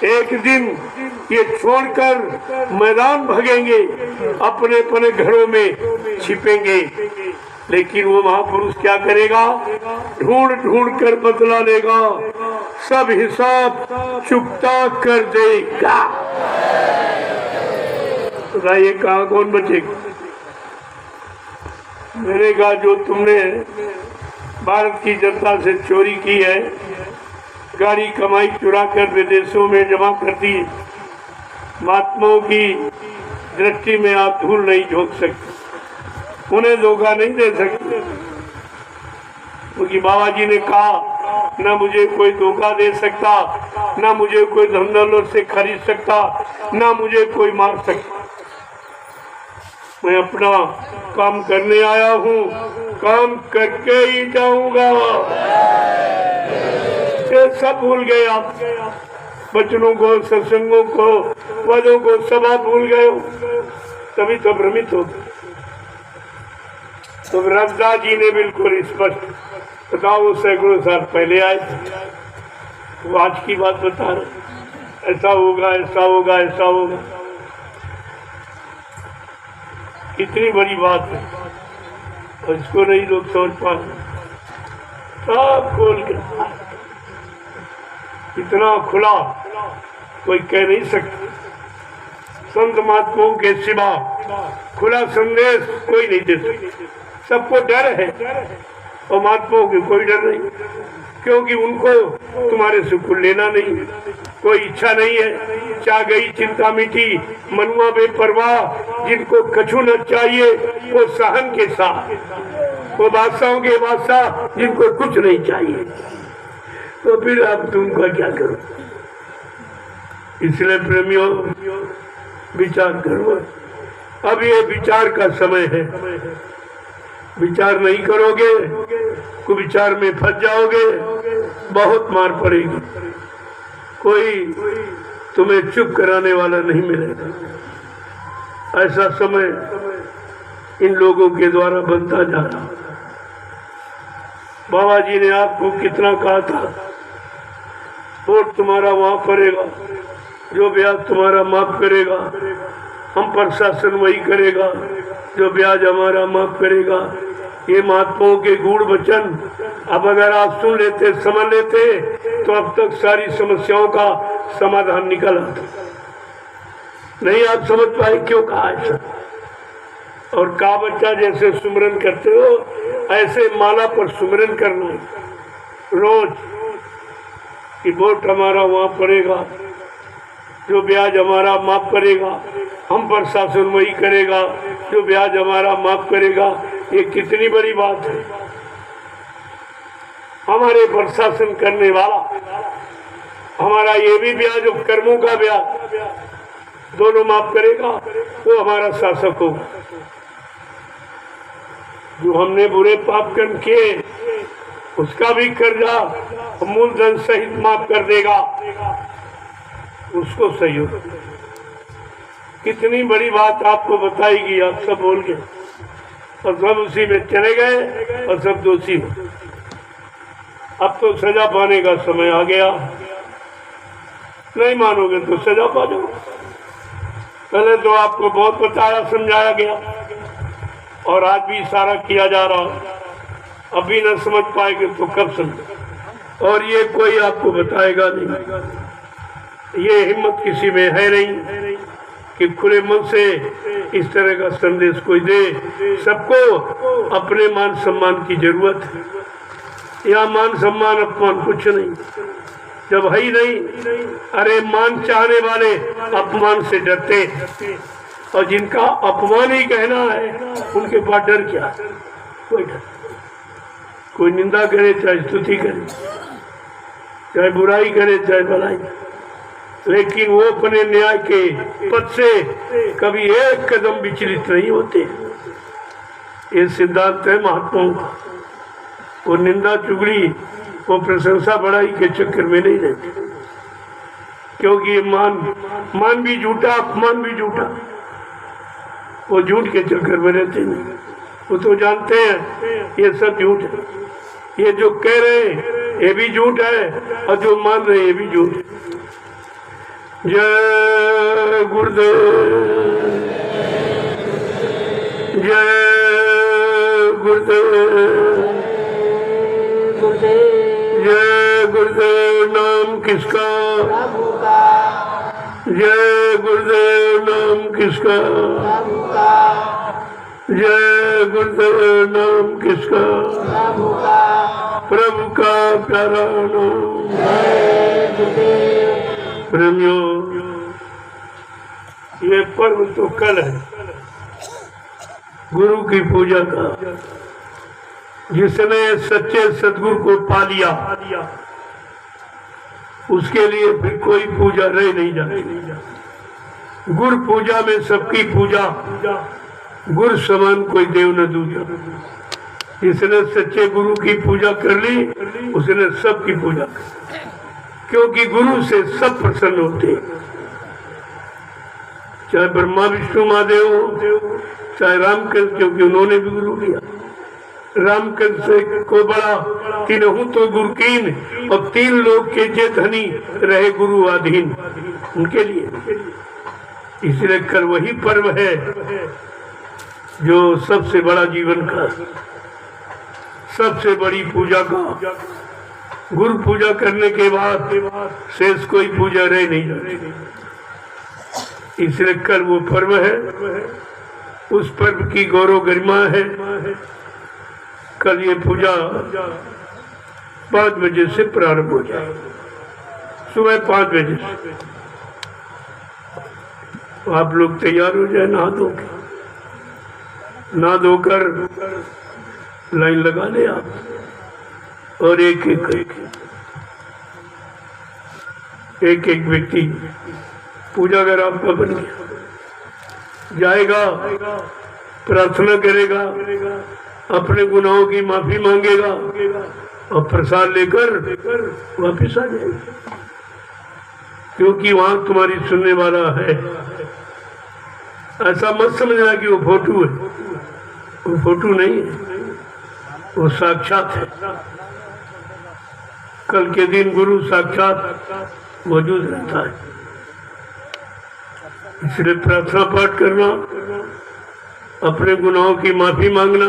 एक दिन ये छोड़कर मैदान भागेंगे, अपने अपने घरों में छिपेंगे। लेकिन वो महापुरुष क्या करेगा? ढूंढ ढूंढ कर बदला लेगा, सब हिसाब चुकता कर देगा। बताइए कहाँ कौन बचेगा? मैंने कहा जो तुमने भारत की जनता से चोरी की है, गाड़ी कमाई चुरा कर विदेशों में जमा कर दी, महात्माओं की दृष्टि में आप धूल नहीं झोंक सकते, उन्हें धोखा नहीं दे सकते। क्योंकि बाबा जी ने कहा न मुझे कोई धोखा दे सकता, न मुझे कोई धन दौलत से खरीद सकता, न मुझे कोई मार सकता। मैं अपना काम करने आया हूँ, काम करके ही जाऊंगा। ये सब भूल गए आप, वचनों को, सत्संगों को, पदों को सब आप भूल गए हो, तभी तो भ्रमित हो। तो रविदास जी ने बिल्कुल स्पष्ट बताओ, सैकड़ों साल पहले आए थे, वो आज की बात बता रहे, ऐसा होगा, ऐसा होगा, ऐसा होगा। कितनी बड़ी बात है, और इसको नहीं लोग समझ पा रहे। सब खोल के, इतना खुला कोई कह नहीं सकता। संत महात्माओं के सिवा खुला संदेश कोई नहीं दे सकता। सबको डर है और महात्माओं को कोई डर नहीं, क्योंकि उनको तुम्हारे से कुछ लेना नहीं, कोई इच्छा नहीं है। चाह गई चिंता मिठी, मनुआ बेपरवाह, जिनको कछु न चाहिए वो सहन के साथ, वो बादशाहों के बादशाह जिनको कुछ नहीं चाहिए। तो फिर अब तुमका क्या करो? इसलिए प्रेमियों विचार करो, अब ये विचार का समय है। विचार नहीं करोगे कुविचार में फंस जाओगे, बहुत मार पड़ेगी। कोई तुम्हें चुप कराने वाला नहीं मिलेगा। ऐसा समय इन लोगों के द्वारा बनता जा रहा। बाबा जी ने आपको कितना कहा था, वोट तुम्हारा वहां पड़ेगा, जो ब्याज तुम्हारा माफ करेगा, हम पर शासन वही करेगा जो ब्याज हमारा माफ करेगा। ये महात्माओं के गूढ़ वचन अब अगर आप सुन लेते, समझ लेते, तो अब तक सारी समस्याओं का समाधान निकल आता। नहीं आप समझ पाए क्यों कहा ऐसा। और का बच्चा जैसे सुमरन करते हो ऐसे माला पर सुमरन करना रोज कि वोट हमारा वहां पड़ेगा, जो ब्याज हमारा माफ करेगा, हम पर शासन वही करेगा जो ब्याज हमारा माफ करेगा। ये कितनी बड़ी बात है। हमारे पर शासन करने वाला हमारा ये भी ब्याज और कर्मों का ब्याज दोनों माफ करेगा, वो हमारा शासक होगा। जो हमने बुरे पाप कर्म किए उसका भी कर्जा मूलधन सहित माफ कर देगा, उसको सही हो। कितनी बड़ी बात आपको बताएगी। आप सब बोल गए और सब उसी में चले गए और सब दोषी हो। अब तो सजा पाने का समय आ गया। नहीं मानोगे तो सजा पा जाओ। पहले तो आपको बहुत बताया, समझाया गया और आज भी इशारा किया जा रहा। अभी न समझ पाएंगे तो कब समझ। और ये कोई आपको बताएगा नहीं। ये हिम्मत किसी में है नहीं कि खुले मन से इस तरह का संदेश कोई दे। सबको अपने मान सम्मान की जरूरत है। यहाँ मान सम्मान अपमान कुछ नहीं, जब है ही नहीं। अरे मान चाहने वाले अपमान से डरते, और जिनका अपमान ही कहना है उनके पास डर क्या। कोई डर, कोई निंदा करे चाहे स्तुति करे, चाहे बुराई करे चाहे भलाई, लेकिन वो अपने न्याय के पद से कभी एक कदम विचलित नहीं होते। ये सिद्धांत है महात्माओं का। वो निंदा चुगली, वो प्रशंसा बढ़ाई के चक्कर में नहीं रहते, क्योंकि ये मान भी झूठा, अपमान भी झूठा। वो झूठ के चक्कर में रहते नहीं। वो तो जानते हैं ये सब झूठ है। ये जो कह रहे हैं ये भी झूठ है, और जो मान रहे हैं ये भी झूठ है। जय गुरुदेव, जय गुरुदेव, जय गुरुदेव। नाम किसका? प्रभु का। जय गुरुदेव। नाम किसका? प्रभु का। जय गुरुदेव। नाम किसका? प्रभु का। प्रभु का प्यारा नाम। जय गुरुदेव। प्रेमियों, ये पर्व तो कल है गुरु की पूजा का। जिसने सच्चे सदगुरु को पा लिया उसके लिए फिर कोई पूजा रह नहीं जाती। गुरु पूजा में सबकी पूजा, गुरु समान कोई देव न दूजा। जिसने सच्चे गुरु की पूजा कर ली उसने सबकी पूजा कर, क्योंकि गुरु से सब प्रसन्न होते। चाहे ब्रह्मा विष्णु महादेव हो, चाहे रामकृष्ण, क्योंकि उन्होंने भी गुरु लिया। रामकृष्ण से को बड़ा तीनों तो गुरु कीन, और 3 लोग के जे धनी रहे गुरु अधीन उनके लिए। इसलिए कल वही पर्व है जो सबसे बड़ा जीवन का, सबसे बड़ी पूजा का। गुरु पूजा करने के बाद शेष कोई पूजा रह नहीं जाती। इसलिए कल वो पर्व है, उस पर्व की गौरव गरिमा है। कल ये पूजा 5 बजे से प्रारंभ हो जाए, सुबह 5 बजे से। तो आप लोग तैयार हो जाए, नहा धोकर, नहा धोकर लाइन लगा ले आप, और एक एक व्यक्ति पूजा अगर आपका बन गया जाएगा, प्रार्थना करेगा, अपने गुनाहों की माफी मांगेगा और प्रसाद लेकर वापस आ जाएगा, क्योंकि वहां तुम्हारी सुनने वाला है। ऐसा मत समझना कि वो फोटो है, वो फोटो नहीं है, वो साक्षात है। कल के दिन गुरु साक्षात मौजूद रहता है। इसलिए प्रार्थना पाठ करना, अपने गुनाहों की माफी मांगना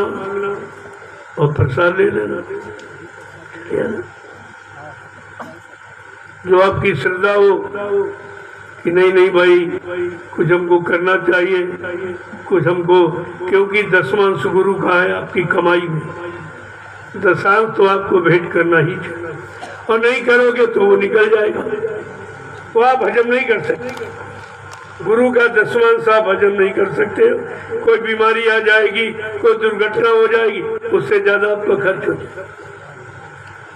और प्रसाद ले लेना। जो आपकी श्रद्धा हो कि नहीं नहीं भाई कुछ हमको करना चाहिए, कुछ हमको, क्योंकि दशमांश गुरु का है आपकी कमाई में, दशांश तो आपको भेंट करना ही चाहिए, और नहीं करोगे तो वो निकल जाएगा, वो आप हजम नहीं कर सकते। गुरु का दशमांश आप हजम नहीं कर सकते हो। कोई बीमारी आ जाएगी, कोई दुर्घटना हो जाएगी, उससे ज्यादा आपका खर्च हो जाएगा,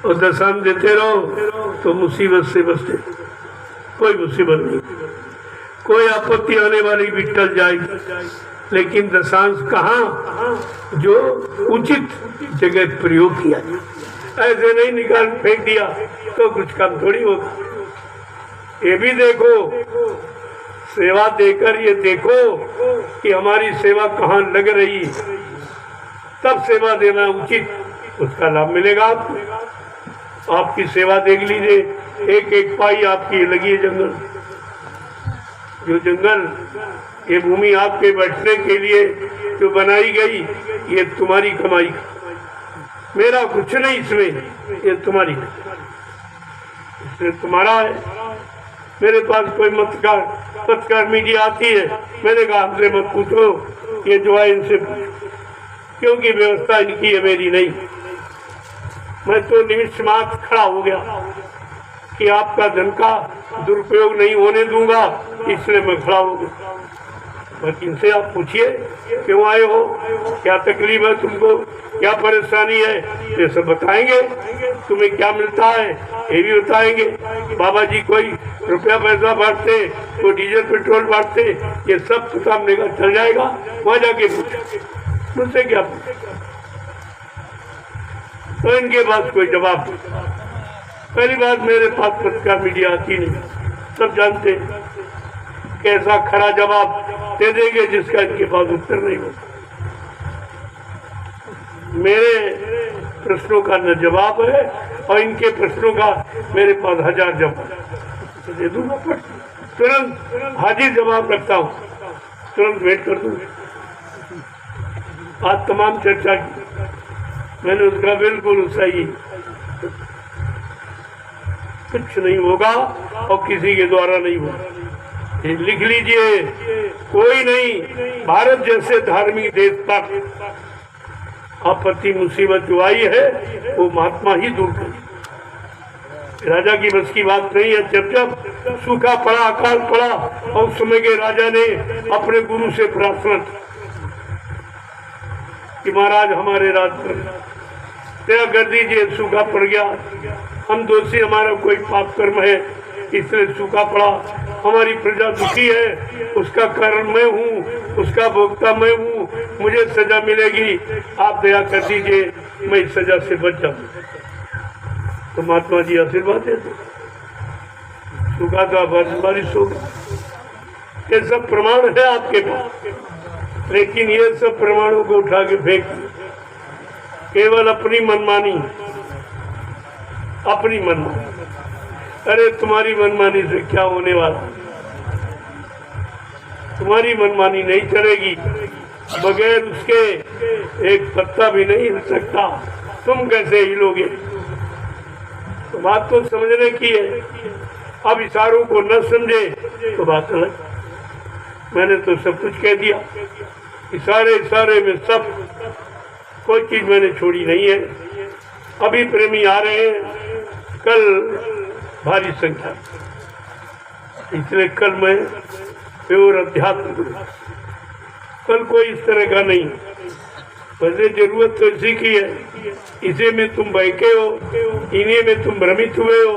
और दशांश देते रहो तो मुसीबत से बचते, कोई मुसीबत नहीं, कोई आपत्ति आने वाली भी टल जाएगी। लेकिन दशांश कहाँ, जो उचित जगह प्रयोग किया जाए, ऐसे नहीं निकाल फेंक दिया तो कुछ काम थोड़ी होगा। ये भी देखो, सेवा देकर ये देखो कि हमारी सेवा कहाँ लग रही, तब सेवा देना उचित, उसका लाभ मिलेगा आपको। आपकी सेवा देख लीजिए, एक एक पाई आपकी लगी है जंगल, जो जंगल, ये भूमि आपके बैठने के लिए जो बनाई गई, ये तुम्हारी कमाई का, मेरा कुछ नहीं इसमें, ये तुम्हारी, इसमें तुम्हारा है। मेरे पास कोई पत्रकार मीडिया आती है, मैंने कहा हमसे मत पूछो, ये जो है इनसे पूछो, क्योंकि व्यवस्था इनकी है, मेरी नहीं। मैं तो निमिष मात्र खड़ा हो गया कि आपका धन का दुरुपयोग नहीं होने दूंगा, इसलिए मैं खड़ा हो गया। बस इनसे आप पूछिए क्यों आए हो, क्या तकलीफ है तुमको, क्या परेशानी है, ये सब बताएंगे। तुम्हें क्या मिलता है ये भी बताएंगे। बाबा जी कोई रुपया पैसा बांटते, कोई डीजल पेट्रोल बांटते, ये सब तो सामने का चल जाएगा। वहां जाके पूछे, मुझसे क्या पूछे, तो इनके पास कोई जवाब नहीं। पहली बात, मेरे पास पत्रकार मीडिया आती नहीं, सब जानते कैसा खरा जवाब दे देंगे जिसका इनके पास उत्तर नहीं होगा। मेरे प्रश्नों का न जवाब है, और इनके प्रश्नों का मेरे पास 1000 जवाब तो दे दूंगा, पर तुरंत हाजिर जवाब रखता हूँ, तुरंत वेट कर दूंगा। आज तमाम चर्चा की मैंने, उसका बिल्कुल सही, कुछ नहीं होगा और किसी के द्वारा नहीं होगा। लिख लीजिए, कोई नहीं, भारत जैसे धार्मिक देश पर आपत्ति मुसीबत जो आई है वो महात्मा ही दूर करे। राजा की बस की बात नहीं है। जब जब सूखा पड़ा, अकाल पड़ा, और उस समय के राजा ने अपने गुरु से प्रार्थना कि महाराज हमारे राज पर दया कर दीजिए, सूखा पड़ गया, हम दोषी, हमारा कोई पाप कर्म है इसलिए सूखा पड़ा, हमारी प्रजा दुखी है, उसका कारण मैं हूँ, उसका भोक्ता मैं हूँ, मुझे सजा मिलेगी, आप दया कर दीजिए, मैं इस सजा से बच जाऊँ। तो महात्मा जी आशीर्वाद देते, सूखा का बारिश होगा। ये सब प्रमाण है आपके पास, लेकिन ये सब प्रमाणों को उठा के फेंक, केवल अपनी मनमानी, अपनी मनमानी। अरे तुम्हारी मनमानी से क्या होने वाला, तुम्हारी मनमानी नहीं चलेगी, बगैर उसके एक पत्ता भी नहीं हिल सकता, तुम कैसे हिलोगे। तो बात तो समझने की है, अब इशारों को न समझे तो बात अलग। मैंने तो सब कुछ कह दिया, इशारे इशारे में सब, कोई चीज मैंने छोड़ी नहीं है। अभी प्रेमी आ रहे हैं, कल भारी संख्या, इसलिए कल मैं प्योर अध्यात्म, कल कोई इस तरह का नहीं। वैसे जरूरत तो इसी की है, इसी में तुम बहके हो, इन्हीं में तुम भ्रमित हुए हो।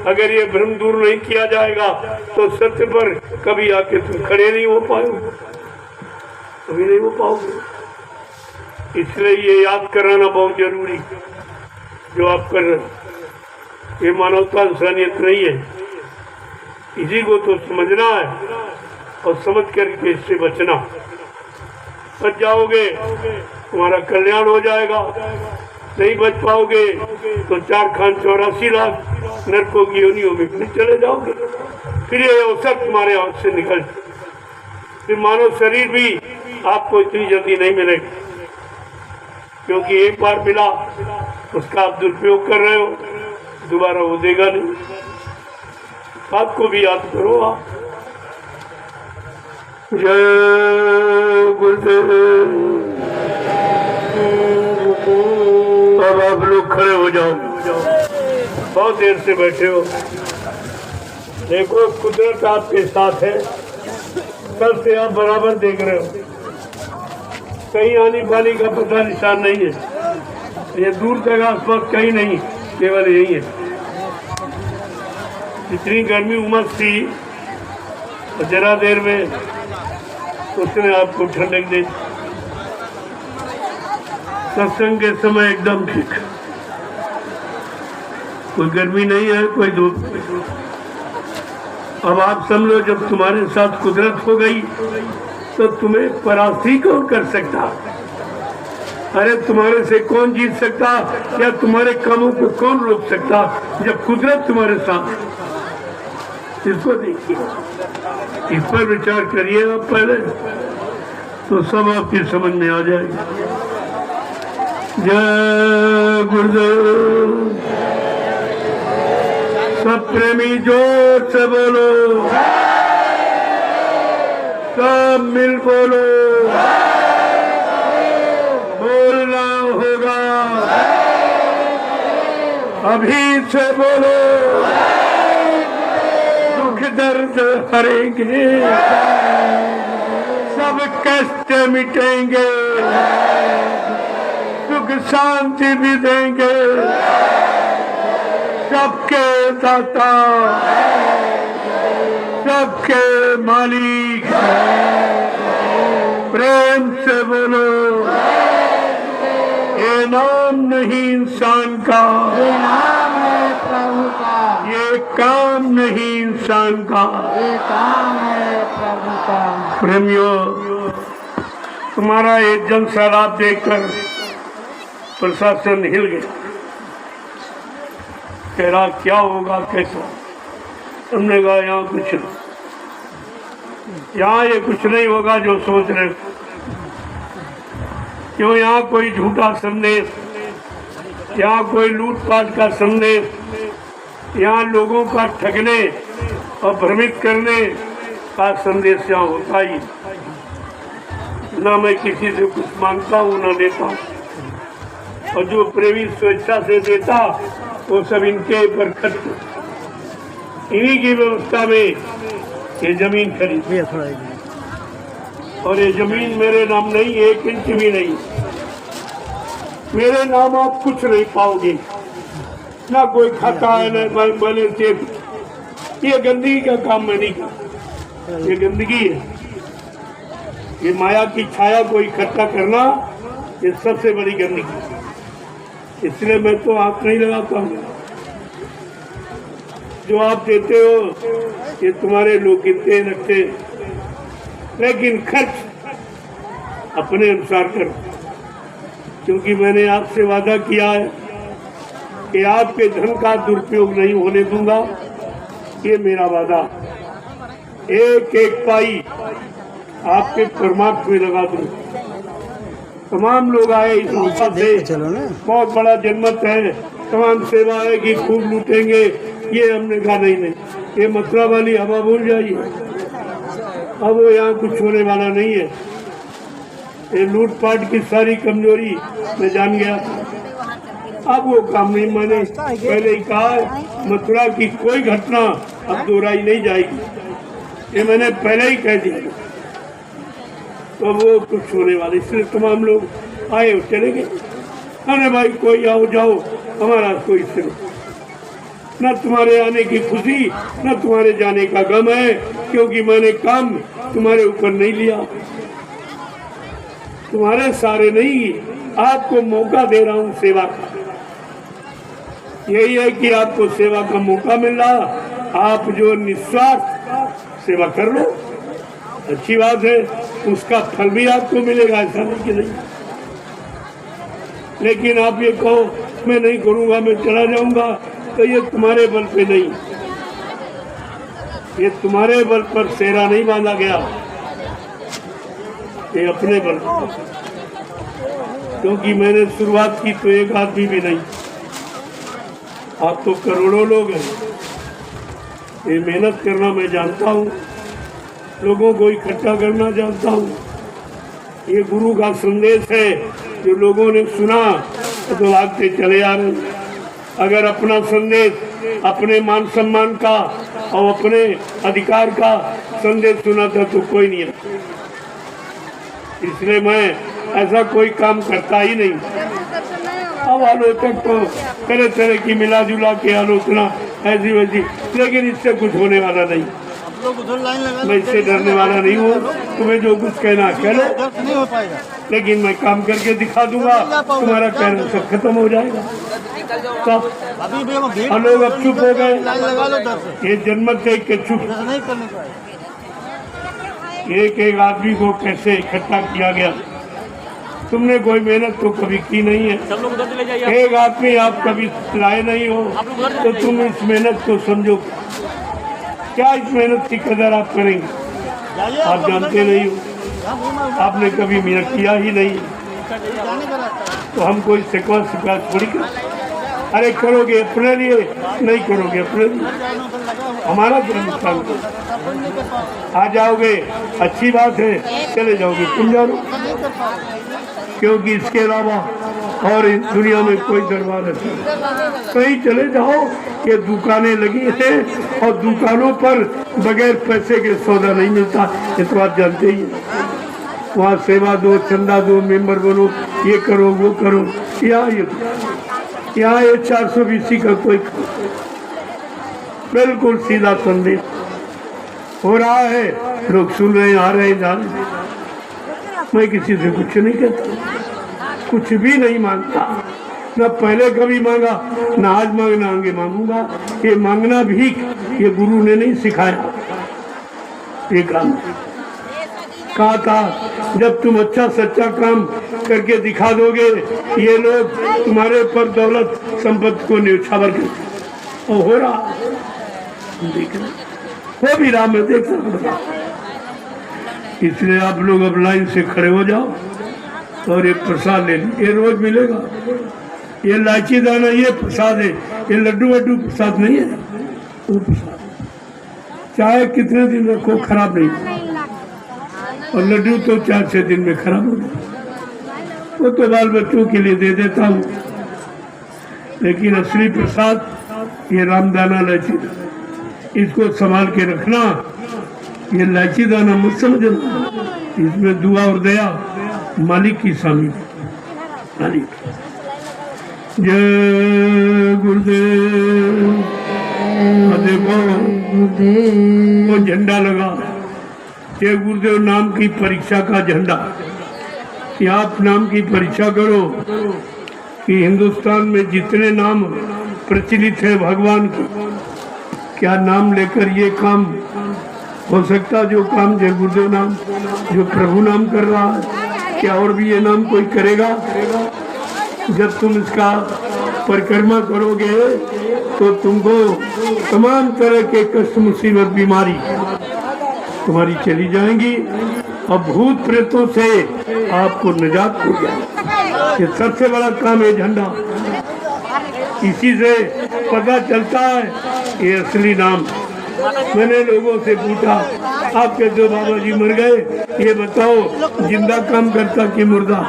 अगर ये भ्रम दूर नहीं किया जाएगा तो सत्य पर कभी आके तुम खड़े नहीं हो पाओगे, कभी नहीं हो पाओगे। इसलिए ये याद कराना बहुत जरूरी, जो आप कर रहे हो ये मानवता इंसानियत नहीं है। इसी को तो समझना है और समझ करके इससे बचना। बच जाओगे तुम्हारा कल्याण हो जाएगा, नहीं बच पाओगे तो 4 खान 84 लाख नरकों की योनियों में फिर चले जाओगे, फिर ये अवसर तुम्हारे हाथ से निकल। फिर मानव शरीर भी आपको इतनी जल्दी नहीं मिलेगा, क्योंकि एक बार मिला उसका आप दुरुपयोग कर रहे हो, दोबारा वो देगा नहीं। बात को भी याद करो आप। जय गुरुदेव। अब आप लोग खड़े हो जाओ, बहुत देर से बैठे हो। देखो कुदरत आपके साथ है, कल से आप बराबर देख रहे हो, कहीं आने पानी का पता निशान नहीं है। ये दूर तक आसपास कहीं नहीं, केवल यही है। इतनी गर्मी उमस थी, जरा देर में उसने आपको ठंडक दे। सत्संग के समय एकदम ठीक, कोई गर्मी नहीं है, कोई धूप। अब आप समझो जब तुम्हारे साथ कुदरत हो गई तो तुम्हें परास्ती कौन कर सकता? अरे तुम्हारे से कौन जीत सकता, या तुम्हारे कामों को कौन रोक सकता जब कुदरत तुम्हारे साथ। इसको देखिए, इस पर विचार करिए आप पहले, तो सब आपकी समझ में आ जाएगा। जय गुरुदेव। सब प्रेमी जोर से बोलो, सब मिल बोलो, बोलना होगा, अभी से बोलो, दुख दर्द हरेंगे, सब कष्ट मिटेंगे, सुख शांति भी देंगे, सबके दाता, सबके मालिक। प्रेम से बोलो, ये नाम नहीं इंसान का, ये नाम है प्रभु का, ये काम नहीं इंसान का, ये काम है प्रभु का। प्रेमियों, तुम्हारा ये जन सैलाब देखकर प्रशासन हिल गया, कह रहा क्या होगा कैसा। हमने कहा यहाँ कुछ नहीं, यहाँ ये कुछ नहीं होगा जो सोच रहे, क्यों यहाँ कोई झूठा संदेश, यहाँ कोई लूटपाट का संदेश, यहाँ लोगों का ठगने और भ्रमित करने का संदेश यहाँ होता ही। ना मैं किसी से कुछ मांगता हूँ ना देता हूँ, और जो प्रेमी स्वेच्छा से देता वो सब इनके पर खर्च। इन्हीं की व्यवस्था में ये जमीन खरीदी, और ये जमीन मेरे नाम नहीं, 1 इंच भी नहीं। मेरे नाम आप कुछ नहीं पाओगे, ना कोई खाता है ना बने चेक। ये गंदगी का काम मैं नहीं करता, ये गंदगी है। ये माया की छाया को इकट्ठा करना, ये सबसे बड़ी गंदगी। इसलिए मैं तो हाथ नहीं लगाता हूँ। जो आप देते हो ये तुम्हारे लोग गिनते रखते, लेकिन खर्च अपने अनुसार करो, क्योंकि मैंने आपसे वादा किया है कि आपके धन का दुरुपयोग नहीं होने दूंगा। ये मेरा वादा। एक एक पाई आपके परमात्मा में लगा दूं। तमाम लोग आए इस मौका से, बहुत बड़ा जनमत है, तमाम सेवा है कि खूब लूटेंगे। ये हमने कहा नहीं, ये मथुरा वाली हवा भूल जाइए। अब वो यहाँ कुछ होने वाला नहीं है। ये लूटपाट की सारी कमजोरी मैं जान गया था। अब वो काम नहीं, मैंने पहले ही कहा मथुरा की कोई घटना अब दोहराई नहीं जाएगी, ये मैंने पहले ही कह दिया। तो वो कुछ होने वाले, इसलिए तमाम लोग आए और चले गए। अरे भाई कोई आओ जाओ, हमारा कोई सिर्फ न तुम्हारे आने की खुशी न तुम्हारे जाने का गम है, क्योंकि मैंने काम तुम्हारे ऊपर नहीं लिया। तुम्हारे सारे नहीं, आपको मौका दे रहा हूँ सेवा का। यही है कि आपको सेवा का मौका मिल रहा, आप जो निस्वार्थ सेवा कर लो, अच्छी बात है, उसका फल भी आपको मिलेगा, ऐसा नहीं कि नहीं। लेकिन आप ये कहो मैं नहीं करूँगा, मैं चला जाऊँगा, तो ये तुम्हारे बल पे नहीं, ये तुम्हारे बल पर सेरा नहीं बांधा गया, ये अपने बल, क्योंकि मैंने शुरुआत की तो एक आदमी भी नहीं, आप तो करोड़ों लोग हैं। ये मेहनत करना मैं जानता हूँ, लोगों को इकट्ठा करना जानता हूँ। ये गुरु का संदेश है जो लोगों ने सुना तो भागते चले आ रहे हैं। अगर अपना संदेश अपने मान सम्मान का और अपने अधिकार का संदेश सुना था तो कोई नहीं आता। इसलिए मैं ऐसा कोई काम करता ही नहीं। अब आलोचक तो तरह तरह की मिला जुला के आलोचना ऐसी वैसी, लेकिन इससे कुछ होने वाला नहीं। मैं इससे डरने वाला नहीं हूँ। तुम्हें जो कुछ कहना है कह लो, लेकिन मैं काम करके दिखा दूंगा, तुम्हारा कहना सब खत्म हो जाएगा। सब लोग अब चुप हो गए। ये जन्मत देख के चुप। एक एक आदमी को कैसे इकट्ठा किया गया, तुमने कोई मेहनत तो कभी की नहीं है। एक आदमी आप कभी लाए नहीं हो तो तुम इस मेहनत को समझो। क्या इस मेहनत की कदर आप करेंगे? आप जानते नहीं हो, आपने कभी मेहनत किया ही नहीं, तो हम कोई शिकवा शिकायत थोड़ी कर। अरे करोगे अपने लिए, नहीं करोगे अपने लिए, हमारा क्या नुकसान? आ जाओगे अच्छी बात है, चले जाओगे तुम जानो, क्योंकि इसके अलावा और इस दुनिया में कोई दरबार नहीं। कहीं चले जाओ, ये दुकानें लगी हैं और दुकानों पर बगैर पैसे के सौदा नहीं मिलता, ये तो आप जानते ही हैं। वहाँ सेवा दो, चंदा दो, मेंबर बनो, ये करो वो करो। यहाँ ये 420 का कोई बिल्कुल सीधा संदेश हो रहा है, लोग सुन रहे हैं, आ रहे हैं, जान रहे हैं। मैं किसी से कुछ नहीं कहता, कुछ भी नहीं मांगता, न पहले कभी मांगा, न आज मांगना, आगे मांगूंगा। ये मांगना भी ये गुरु ने नहीं सिखाया। ये काम कहा था, जब तुम अच्छा सच्चा काम करके दिखा दोगे, ये लोग तुम्हारे पर दौलत संपत्ति को न्यौछावर करते। और हो रहा, देख रहे वो भी रहा, मैं देख सकता। इसलिए आप लोग अब लाइन से खड़े हो जाओ और ये प्रसाद ले लो। ये रोज मिलेगा। ये इलायची दाना ये प्रसाद है, ये लड्डू वड्डू प्रसाद नहीं है, वो प्रसाद। चाहे कितने दिन रखो खराब नहीं, और लड्डू तो 4-6 दिन में खराब हो जाए। वो तो बाल बच्चों के लिए दे देता हूँ, लेकिन असली प्रसाद ये रामदाना इलायची दाना, इसको संभाल के रखना। ये इलायची दाना मत समझना, इसमें दुआ और दया मालिक की शामिल है। मालिक जय गुरुदेव। देखो वो झंडा लगा, जय गुरुदेव नाम की परीक्षा का झंडा। कि आप नाम की परीक्षा करो कि हिंदुस्तान में जितने नाम प्रचलित है भगवान के, क्या नाम लेकर ये काम हो सकता? जो काम जय गुरुदेव नाम, जो प्रभु नाम कर रहा है, क्या और भी ये नाम कोई करेगा? जब तुम इसका परिक्रमा करोगे तो तुमको तमाम तरह के कष्ट मुसीबत बीमारी तुम्हारी चली जाएंगी और भूत प्रेतों से आपको निजात हो जाए। ये सबसे बड़ा काम है झंडा। इसी से पता चलता है ये असली नाम। मैंने लोगों से पूछा, आपके जो बाबा जी मर गए, ये बताओ जिंदा काम करता कि मुर्दा?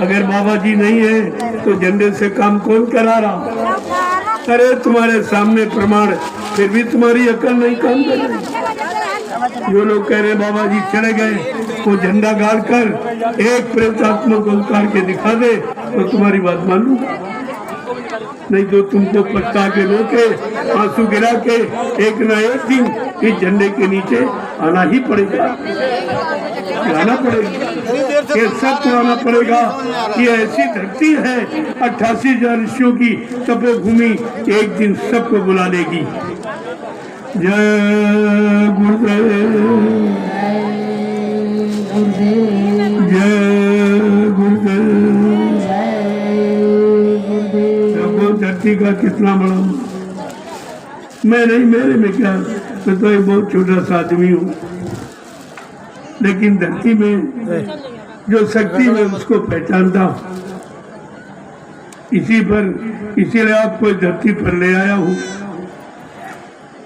अगर बाबा जी नहीं है तो झंडे से काम कौन करा रहा? अरे तुम्हारे सामने प्रमाण, फिर भी तुम्हारी अकल नहीं काम कर रही। जो लोग कह रहे बाबा जी चले गए, वो झंडा गाड़ कर एक प्रेतात्मा को उतार के दिखा दे तो तुम्हारी बात मान लूंगा, नहीं तो तुमको पछता के रोके, आंसू गिरा के एक न एक दिन इस झंडे के नीचे आना ही पड़ेगा, आना पड़ेगा। ये सब तो आना पड़ेगा। ये ऐसी धरती है 88,000 ऋषियों की तपोभूमि, एक दिन सबको बुला लेगी। जय गुरुदेव, जय गुरुदेव। देखो धरती का कितना बड़ा, मैं नहीं, मेरे में क्या, मैं तो एक बहुत छोटा सा आदमी हूँ, लेकिन धरती में जो शक्ति में उसको पहचानता हूँ, इसीलिए आपको इस धरती पर ले आया हूँ।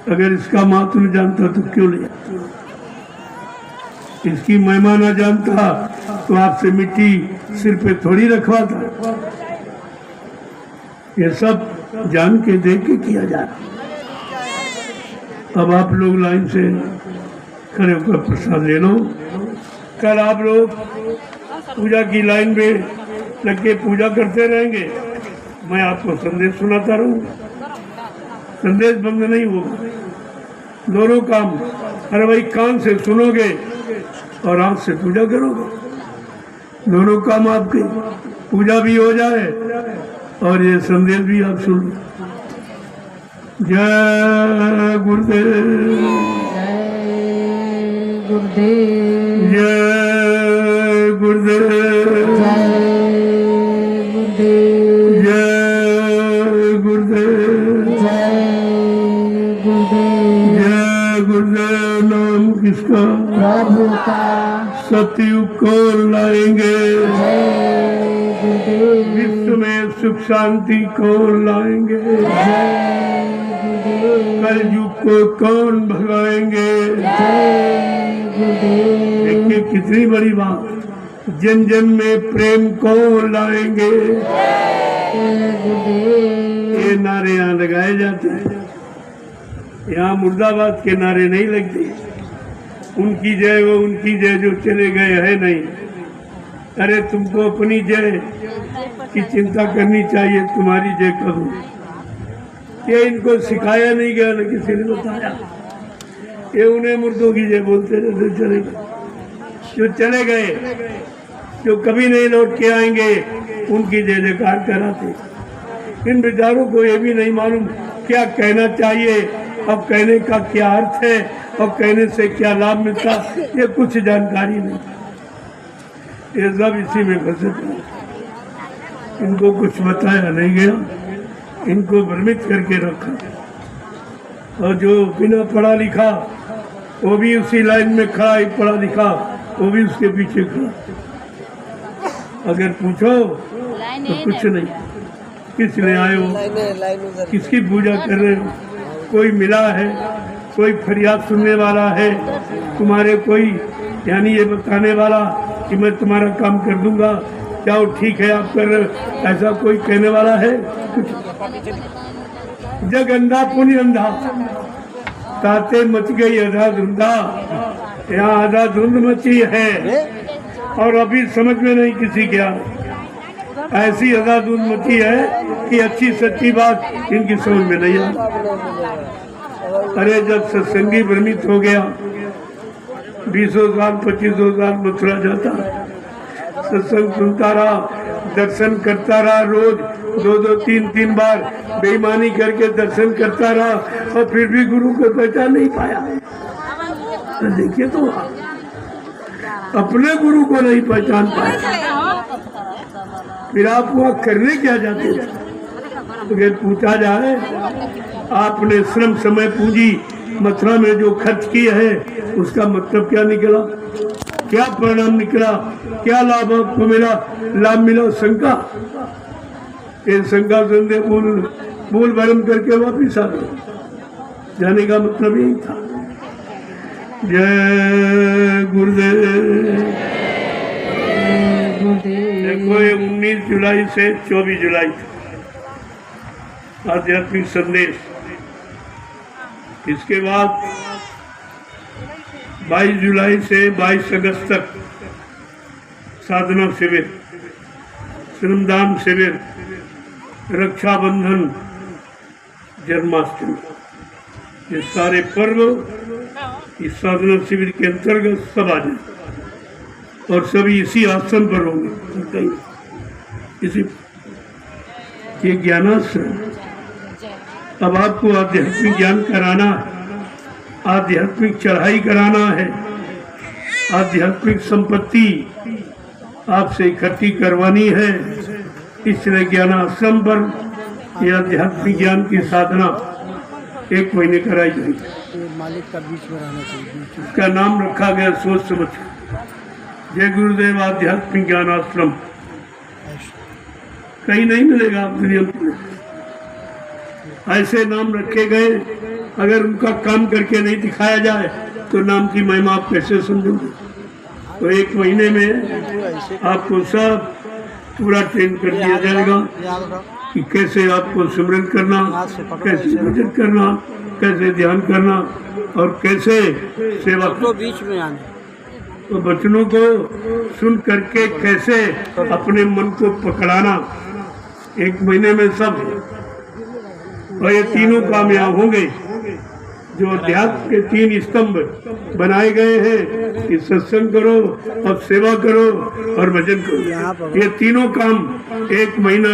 अगर इसका महत्व न जानता तो क्यों ले आता? इसकी महिमा न जानता तो आपसे मिट्टी सिर पे थोड़ी रखवाता। ये सब जान के देख के किया जा रहा। अब आप लोग लाइन से खड़े होकर प्रसाद ले लो। कल आप लोग पूजा की लाइन में लग के पूजा करते रहेंगे, मैं आपको संदेश सुनाता रहूँगा। संदेश बंद नहीं होगा, दोनों काम। अरे भाई कान से सुनोगे और आँख से पूजा करोगे, दोनों काम आपके। पूजा भी हो जाए और ये संदेश भी आप सुन लो। जय गुरुदेव, जय गुरुदेव, जय गुरुदेव, जय गुरुदेव, जय गुरुदेव, जय गुरुदेव। जय गुरुदेव। नाम किसका? प्रभु का। सतयुग को लाएंगे, जय गुरुदेव, विश्व में सुख शांति को लाएंगे, जय गुरुदेव, कल युग को कौन भगाएंगे? जय गुरुदेव, देखिए कितनी बड़ी बात। जन जन में प्रेम को लाएंगे, जय गुरुदेव। ये नारे यहाँ लगाए जाते हैं। यहाँ मुर्दाबाद के नारे नहीं लगते। उनकी जय वो उनकी जय जो चले गए है नहीं। अरे तुमको अपनी जय की चिंता करनी चाहिए, तुम्हारी जय करो। ये इनको सिखाया नहीं गया, न किसी ने बताया। ये उन्हें मुर्दों की जय बोलते रहते चले गए। जो चले गए, जो कभी नहीं लौट के आएंगे, उनकी जय जयकार कराते। इन बेचारों को ये भी नहीं मालूम क्या कहना चाहिए और कहने का क्या अर्थ है और कहने से क्या लाभ मिलता, ये कुछ जानकारी नहीं। ये सब इसी में फंसे थे। इनको कुछ बताया नहीं गया, इनको भ्रमित करके रखा। और जो बिना पढ़ा लिखा वो भी उसी लाइन में खड़ा, एक पढ़ा लिखा वो भी उसके पीछे खड़ा। अगर पूछो तो कुछ नहीं। किस लिए आए हो, किसकी पूजा कर रहे हो? कोई मिला है, कोई फरियाद सुनने वाला है तुम्हारे, कोई यानी ये बताने वाला कि मैं तुम्हारा काम कर दूंगा, क्या वो ठीक है आप कर रहे हो, ऐसा कोई कहने वाला है? कुछ। जग अंधा पुण्य अंधा, ताते मच गई आधा धुंधा। यहाँ आधा धुंध मची है और अभी समझ में नहीं किसी क्या। ऐसी आधा धुंध मची है कि अच्छी सच्ची बात इनकी समझ में नहीं आई। अरे जब सत्संगी भ्रमित हो गया, 20 साल 25 साल मथुरा जाता, सत्संग सुनता रहा, दर्शन करता रहा, रोज 2 3 बार बेईमानी करके दर्शन करता रहा और फिर भी गुरु को पहचान नहीं पाया। तो देखिए तो अपने गुरु को नहीं पहचान पाया, फिर आप वहाँ करने क्या जाते थे? अगर पूछा जाए आपने श्रम समय पूंजी मथुरा में जो खर्च किया है उसका मतलब क्या निकला, क्या परिणाम निकला, क्या लाभ आपको मिला? लाभ मिला शंका। ये शंका संदेह भूल भरम करके वापिस आ गए। जाने का मतलब यही था। जय गुरुदेव। देखो ये 19 जुलाई से 24 जुलाई आध्यात्मिक संदेश। इसके बाद 22 जुलाई से 22 अगस्त तक साधना शिविर, श्रमदान शिविर, रक्षाबंधन, जन्माष्टमी, ये सारे पर्व इस साधना शिविर के अंतर्गत सब आ जाए और सभी इसी आश्रम पर होंगे। कहीं इसी ये ज्ञानाश्रम। अब आपको आध्यात्मिक ज्ञान कराना है, आध्यात्मिक चढ़ाई कराना है, आध्यात्मिक संपत्ति आपसे इकट्ठी करवानी है। इसलिए ज्ञानाश्रम पर यह आध्यात्मिक ज्ञान की साधना 1 महीने कराई जाएगी। मालिक का बीच में रहना चाहिए। उसका नाम रखा गया सोच समझ। जय गुरुदेव आध्यात्मिक ज्ञान आश्रम कहीं नहीं मिलेगा आप दुनिया में। ऐसे नाम रखे गए, अगर उनका काम करके नहीं दिखाया जाए तो नाम की महिमा आप कैसे समझोगे। तो 1 महीने में आपको सब पूरा ट्रेन कर दिया जाएगा कि कैसे आपको सिमरन करना, कैसे भजन करना, कैसे ध्यान करना और कैसे सेवा तो बीच में आने तो वचनों को सुन करके कैसे अपने मन को पकड़ाना। 1 महीने में सब और ये तीनों कामयाब होंगे। जो अध्यात्म के 3 स्तंभ बनाए गए हैं कि सत्संग करो और सेवा करो और भजन करो, ये तीनों काम 1 महीना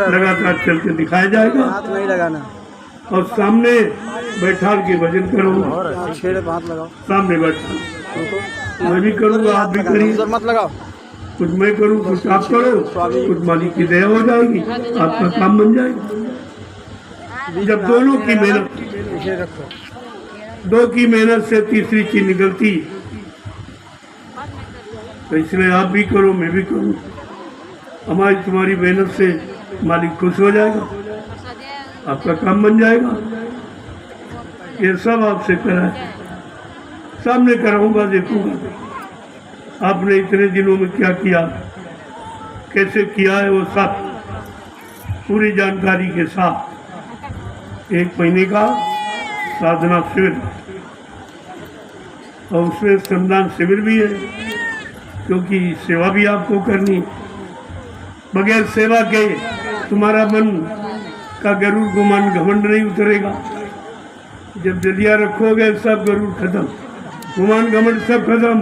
लगातार चल के दिखाया जाएगा। हाथ नहीं लगाना और सामने बैठा के भजन करो, और छेड़े पे हाथ लगाओ, सामने बैठा मैं भी करूँगा, आप भी करिए। उधर मत लगाओ, कुछ मैं करूँ कुछ आप करो, कुछ मालिक की दया हो जाएगी, आपका काम बन जाएगा। जब दोनों की मेहनत, पीछे रखो, 2 की मेहनत से तीसरी चीज निकलती, तो इसलिए आप भी करो मैं भी करूँ, हमारी तुम्हारी मेहनत से मालिक खुश हो जाएगा, आपका काम बन जाएगा। ये सब आपसे कराए, सामने कराऊंगा, देखूंगा आपने इतने दिनों में क्या किया, कैसे किया है, वो सब पूरी जानकारी के साथ 1 महीने का साधना शिविर और उसमें श्रमदान शिविर भी है, क्योंकि सेवा भी आपको करनी। बगैर सेवा के तुम्हारा मन का गरुड़ गुमान घमंड नहीं उतरेगा। जब डलिया रखोगे सब गरुड़ खत्म, गुमान घमंड सब खत्म।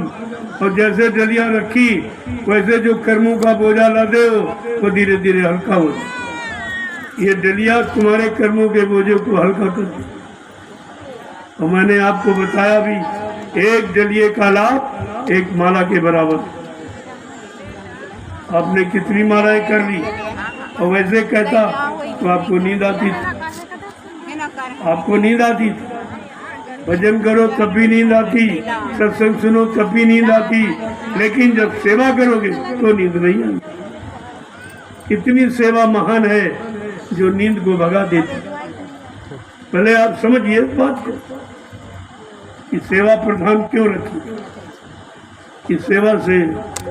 और जैसे डलिया रखी वैसे जो कर्मों का बोझा लादे हो वो धीरे धीरे हल्का हो। ये डलिया तुम्हारे कर्मों के बोझे को हल्का कर दे। और मैंने आपको बताया भी, 1 डलिए का लाभ 1 माला के बराबर। आपने कितनी मालाएं कर ली, और वैसे कहता तो आपको नींद आती थी, आपको नींद आती थी। भजन करो तब भी नींद आती, सत्संग सुनो तब भी नींद आती, लेकिन जब सेवा करोगे तो नींद नहीं आती। कितनी सेवा महान है जो नींद को भगा देती। पहले आप समझिए इस बात को कि सेवा प्रधान क्यों रखी, कि सेवा से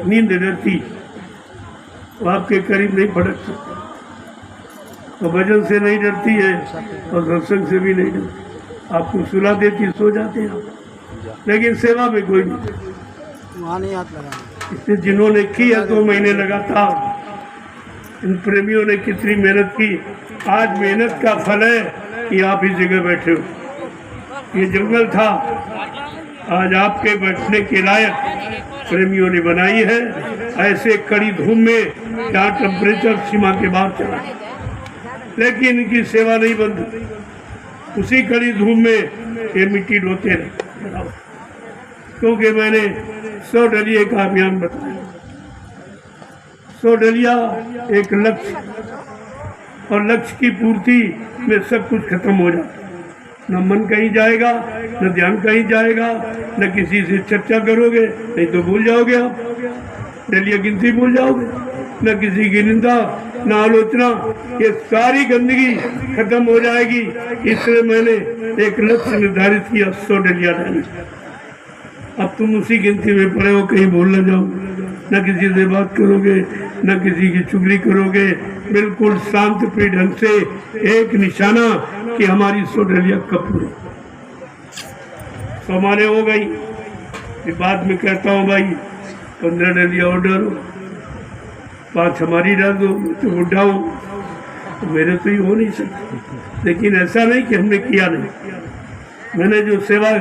नींद डरती, वो आपके करीब नहीं भटक सकती, और भजन से नहीं डरती है और सत्संग से भी नहीं डरती। आपको सुला देती, सो जाते हैं आप, लेकिन सेवा में कोई नहीं। वहाँ नहीं हाथ लगाना। इससे जिन्होंने की है 2 महीने लगातार, इन प्रेमियों ने कितनी मेहनत की। आज मेहनत का फल है कि आप इस जगह बैठे हो। ये जंगल था, आज आपके बैठने के लायक प्रेमियों ने बनाई है। ऐसे कड़ी धूप में जहाँ टेम्परेचर सीमा के बाहर चला, लेकिन इनकी सेवा नहीं बंद। उसी कड़ी धूप में ये मिट्टी ढोते रहे, क्योंकि मैंने 100 डलिए का अभियान बताया। 100 डलिया एक लक्ष्य, और लक्ष्य की पूर्ति में सब कुछ खत्म हो जाता। न मन कहीं जाएगा, न ध्यान कहीं जाएगा, न किसी से चर्चा करोगे, नहीं तो भूल जाओगे आप, डलिया गिनती भूल जाओगे, न किसी की निंदा न आलोचना, ये सारी गंदगी खत्म हो जाएगी। इसलिए मैंने एक लक्ष्य निर्धारित किया, 100 डलिया डाली। अब तुम उसी गिनती में पड़े हो, कहीं भूल न जाओ, न किसी से बात करोगे, न किसी की चुगली करोगे, बिल्कुल शांत पे ढंग से एक निशाना कि हमारी 100 डलिया कब पूरी। 100 माने हो गई, फिर बाद में कहता हूँ भाई 15 डलिया और डालो, 5 हमारी डाल दो, तो बुढ़ा हूँ, तो मेरे तो ये हो नहीं सकता। लेकिन ऐसा नहीं कि हमने किया नहीं, मैंने जो सेवा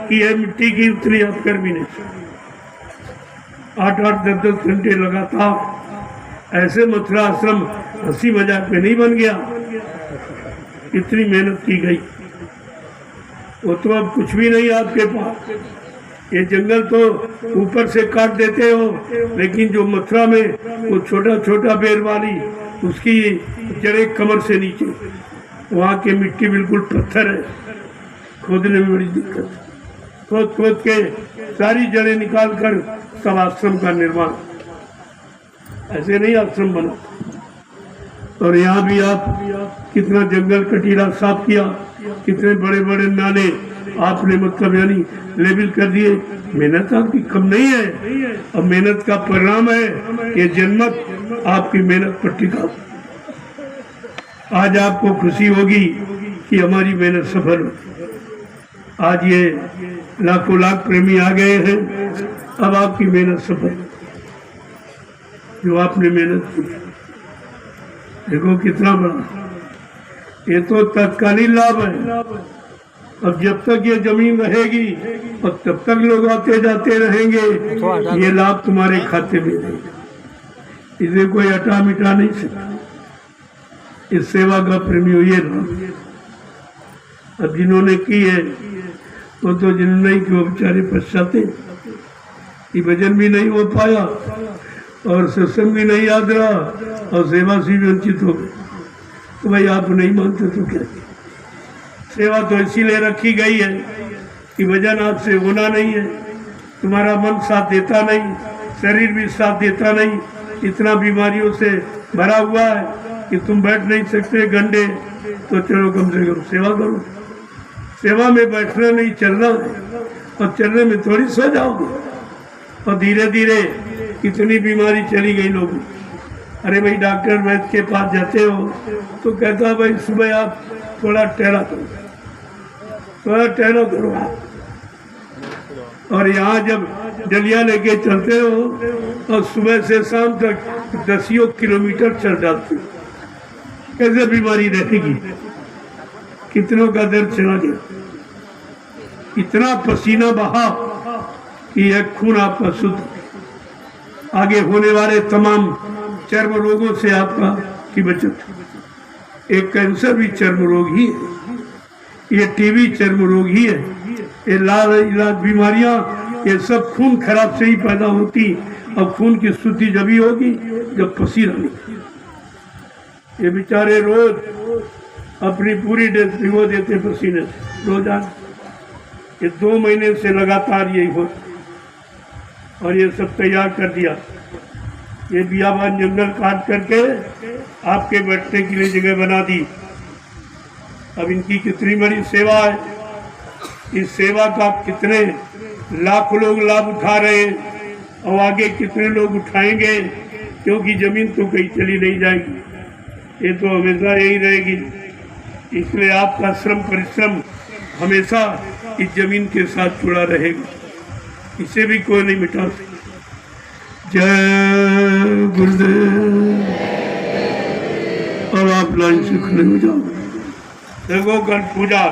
की है मिट्टी की, उतनी आप कर भी नहीं सकते। 8-8, 10-10 घंटे लगातार ऐसे मथुरा आश्रम हंसी मजाक में नहीं बन गया, इतनी मेहनत की गई। वो तो अब कुछ भी नहीं आपके पास। ये जंगल तो ऊपर से काट देते हो, लेकिन जो मथुरा में वो छोटा छोटा बेर वाली, उसकी जड़े कमर से नीचे, वहाँ की मिट्टी बिल्कुल पत्थर है, खोदने में बड़ी दिक्कत। खोद खोद के सारी जड़ें निकाल कर तब आश्रम का निर्माण, ऐसे नहीं आश्रम बना। और यहाँ भी आप कितना जंगल कटीला साफ किया, कितने बड़े बड़े नाले आपने मतलब यानी लेवल कर दिए। मेहनत आपकी कम नहीं है, और मेहनत का परिणाम है ये जनमत आपकी मेहनत पर टिका। आज आपको खुशी होगी कि हमारी मेहनत सफल हो। आज ये लाखों लाख प्रेमी आ गए हैं, अब आपकी मेहनत सफल, जो आपने मेहनत की। देखो कितना बड़ा, ये तो तत्कालीन लाभ है। अब जब तक ये जमीन रहेगी और तब तक लोग आते जाते रहेंगे, ये लाभ तुम्हारे खाते में रहेगा, इसे कोई हटा मिटा नहीं सकता। इस सेवा का प्रेमी हुई लाभ। अब जिन्होंने की है वो तो जिन्होंने नहीं की वो बेचारे पछताते, ये भजन भी नहीं हो पाया और सत्संग भी नहीं याद रहा और सेवा से भी वंचित हो गए। तो भाई आप नहीं मानते तो क्या? सेवा तो इसीलिए रखी गई है कि भजन आपसे होना नहीं है, तुम्हारा मन साथ देता नहीं, शरीर भी साथ देता नहीं, इतना बीमारियों से भरा हुआ है कि तुम बैठ नहीं सकते गंडे, तो चलो कम से कम सेवा करो। सेवा में बैठना नहीं, चलना है, और चलने में थोड़ी सो जाओगे। और धीरे धीरे कितनी बीमारी चली गई लोगों। अरे भाई डॉक्टर वैद्य के पास जाते हो तो कहता है भाई सुबह आप थोड़ा टहला करो, थोड़ा टहला करो आप। और यहाँ जब डलिया लेके चलते हो और सुबह से शाम तक 10 किलोमीटर चल जाते हो, कैसे बीमारी रहेगी? कितनों का दर्द चला गया, इतना पसीना बहा कि यह खून आपका शुद्ध, आगे होने वाले तमाम चर्म रोगों से आपका की बचत। एक कैंसर भी चर्म रोग ही है, ये टीबी चर्म रोग ही है, ये लाल इलाज बीमारियां ये सब खून खराब से ही पैदा होती। और खून की शुद्धि जब ही होगी जब पसीना निकले। ये बेचारे रोज अपनी पूरी डेज भिगो देते पसीने से रोजाना। ये 2 महीने से लगातार यही हो, और ये सब तैयार कर दिया। ये बियाबान जंगल काट करके आपके बैठने के लिए जगह बना दी। अब इनकी कितनी बड़ी सेवा है, इस सेवा का कितने लाख लोग लाभ उठा रहे हैं, और आगे कितने लोग उठाएंगे, क्योंकि जमीन तो कहीं चली नहीं जाएगी, ये तो हमेशा यही रहेगी। इसलिए आपका श्रम परिश्रम हमेशा इस जमीन के साथ जुड़ा रहेगा, इसे भी कोई नहीं मिटा सकता। जय गुरुदेव। अब आप लाइन से खड़े हो जाओ। देखो कल पूजा,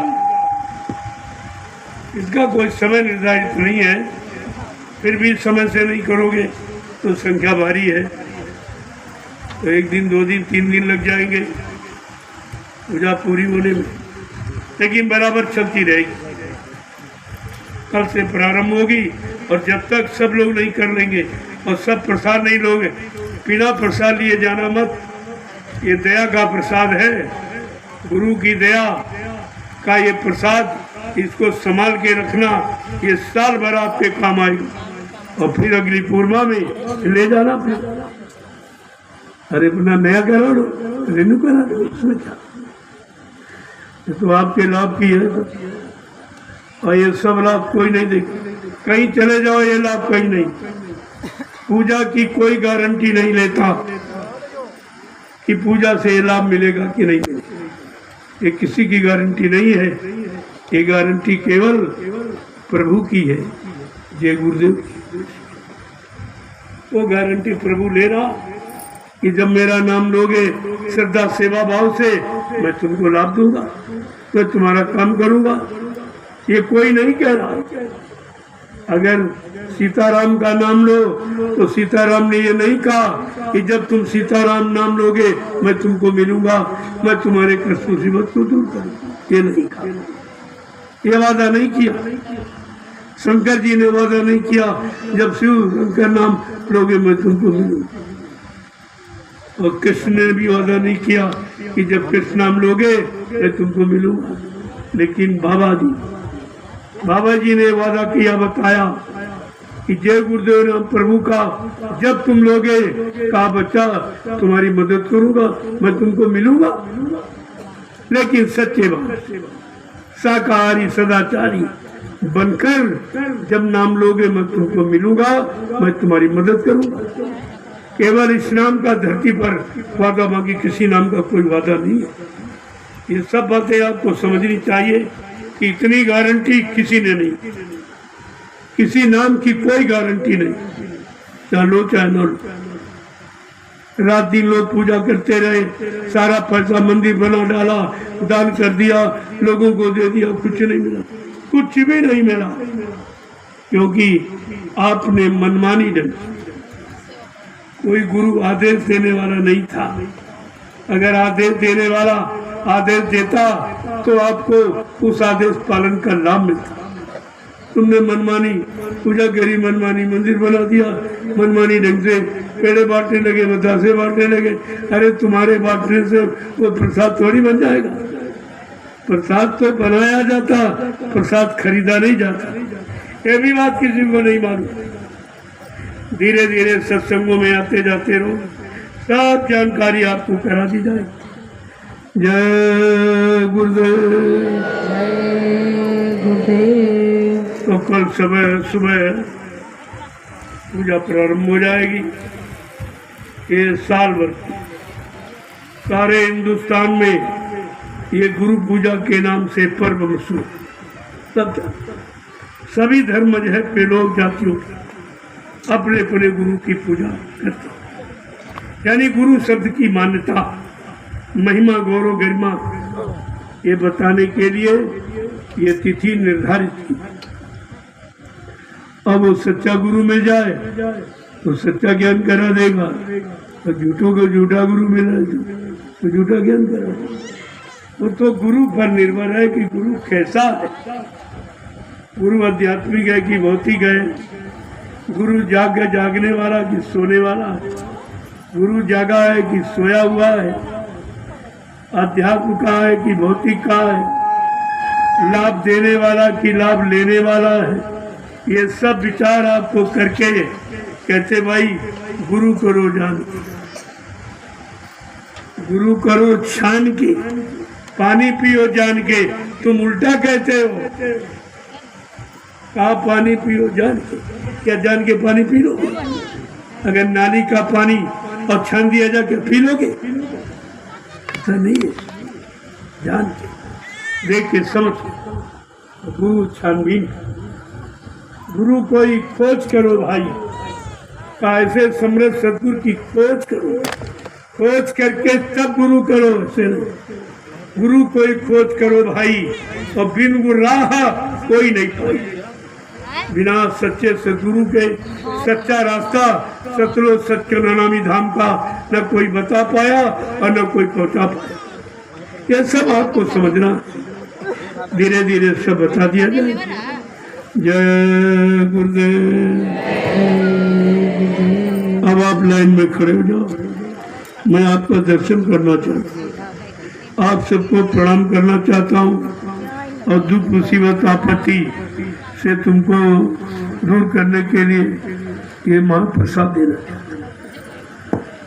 इसका कोई समय निर्धारित नहीं है, फिर भी समय से नहीं करोगे तो संख्या भारी है, तो 1 दिन 2 दिन 3 दिन लग जाएंगे पूजा पूरी होने में, लेकिन बराबर चलती रहेगी। कल से प्रारंभ होगी, और जब तक सब लोग नहीं कर लेंगे और सब प्रसाद नहीं लोगे, बिना प्रसाद लिए जाना मत। ये दया का प्रसाद है, गुरु की दया का ये प्रसाद, इसको संभाल के रखना, ये साल भर आपके काम आएगा। और फिर अगली पूर्णिमा में ले जाना। अरे अपना नया करा लो, रेनू करा लो, उसमें क्या, ये तो आपके लाभ की है। और ये सब लाभ कोई नहीं देगा, कहीं चले जाओ ये लाभ कहीं नहीं। पूजा की कोई गारंटी नहीं लेता कि पूजा से ये लाभ मिलेगा कि नहीं मिलेगा, ये किसी की गारंटी नहीं है। ये गारंटी केवल प्रभु की है, जय गुरुदेव की। वो गारंटी प्रभु ले रहा कि जब मेरा नाम लोगे श्रद्धा सेवा भाव से, मैं तुमको लाभ दूंगा, मैं तुम्हारा काम करूंगा। ये कोई नहीं कह रहा। अगर सीताराम का नाम लो तो सीताराम ने ये नहीं कहा कि जब तुम सीताराम नाम लोगे मैं तुमको मिलूंगा, मैं तुम्हारे कष्ट मुसीबत को दूर करूंगा, ये नहीं कहा, ये वादा नहीं किया। शंकर जी ने वादा नहीं किया जब शिव शंकर नाम लोगे मैं तुमको मिलूंगा, और कृष्ण ने भी वादा नहीं किया कि जब कृष्ण नाम लोगे मैं तुमको मिलूंगा। लेकिन बाबा जी ने वादा किया, बताया कि जय गुरुदेव नाम प्रभु का जब तुम लोगे, कहा बच्चा तुम्हारी मदद करूंगा, मैं तुमको मिलूंगा, लेकिन सच्चे बात शाकाहारी सदाचारी बनकर जब नाम लोगे मैं तुमको मिलूंगा, मैं तुम्हारी मदद करूंगा। केवल इस नाम का धरती पर वादा, बाकी किसी नाम का कोई वादा नहीं है। ये सब बातें आपको समझनी चाहिए कि इतनी गारंटी किसी ने नहीं, किसी नाम की कोई गारंटी नहीं, चाहे लो चाहे न लो। रात दिन लोग पूजा करते रहे, सारा पैसा मंदिर बना डाला, दान कर दिया, लोगों को दे दिया, कुछ नहीं मिला, कुछ भी नहीं मिला, क्योंकि आपने मनमानी ढंग, कोई गुरु आदेश देने वाला नहीं था। अगर आदेश देने वाला आदेश देता तो आपको उस आदेश पालन का लाभ मिलता। तुमने मनमानी पूजा करी, मनमानी मंदिर बना दिया, मनमानी ढंग से पेड़े बांटने लगे, बतासे बांटने लगे। अरे तुम्हारे बांटने से वो प्रसाद थोड़ी बन जाएगा। प्रसाद तो बनाया जाता, प्रसाद खरीदा नहीं जाता। ये भी बात किसी को नहीं मालूम। धीरे धीरे सत्संगों में आते जाते रहो, सब जानकारी आपको करा दी जाए। जय गुरुदेव। जय गुरुदेव। तो कल सुबह पूजा प्रारंभ हो जाएगी। ये साल भर सारे हिंदुस्तान में ये गुरु पूजा के नाम से पर्व मशहूर, सब सभी धर्म मजहब के लोग जातियों अपने अपने गुरु की पूजा करते हैं। यानी गुरु शब्द की मान्यता, महिमा, गौरव, गरिमा ये बताने के लिए ये तिथि निर्धारित की। अब वो सच्चा गुरु मिल जाए तो सच्चा ज्ञान करा देगा, और झूठों को झूठा गुरु मिला तो झूठा ज्ञान करा देगा। वो तो गुरु पर निर्भर है कि गुरु कैसा है। गुरु आध्यात्मिक है कि भौतिक है, गुरु जागने वाला कि सोने वाला है, गुरु जागा है कि सोया हुआ है, अध्यात्म का है कि भौतिक का है, लाभ देने वाला कि लाभ लेने वाला है। ये सब विचार आपको करके कहते भाई गुरु करो जान के, गुरु करो छान के, पानी पियो जान के। तुम उल्टा कहते हो, कहा पानी पियो जान के, क्या जान के पानी पी लो? अगर नाली का पानी और छान दिया जाके पी लोगे? ऐसा नहीं है, जान के देख के समझ के। गुरु छानबीन, गुरु कोई खोज करो भाई, का ऐसे समृद्ध सदगुरु की खोज करो, खोज करके तब गुरु करो। ऐसे गुरु कोई खोज करो भाई, और बिन गुराह कोई नहीं पाई। बिना सच्चे सदगुरु के सच्चा रास्ता सतलो सत्य नामी धाम का न कोई बता पाया और न कोई पहुंचा पाया। ये सब आपको समझना, धीरे धीरे सब बता दिया जाए। जय गुरुदेव। अब आप लाइन में खड़े हो जाओ, मैं आपका दर्शन करना चाहता हूँ, आप सबको प्रणाम करना चाहता हूँ, और दुख मुसीबत आपत्ति से तुमको दूर करने के लिए ये महाप्रसाद देना चाहता हूँ,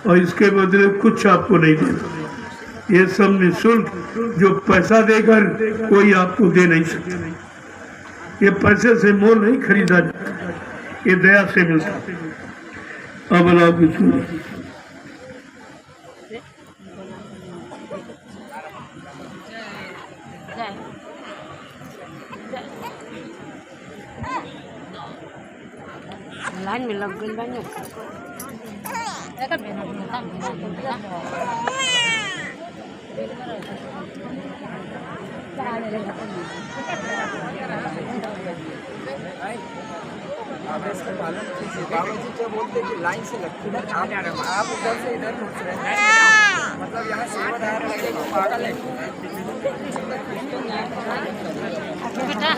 और इसके बदले कुछ आपको नहीं देना। ये सब निःशुल्क, जो पैसा देकर कोई आपको दे नहीं सकता। ये पैसे से मोल नहीं खरीदा जाता, ये दया से मिलता। अब अल्लाह की सुनिए। लाइन में लग गई बानी। आप इसका पालन कीजिए। बाबा जी क्या बोलते हैं कि लाइन से लगते हैं, आप उधर से इधर घुस रहे हैं, मतलब यहाँ सेवादार लगेगा पागल है। बेटा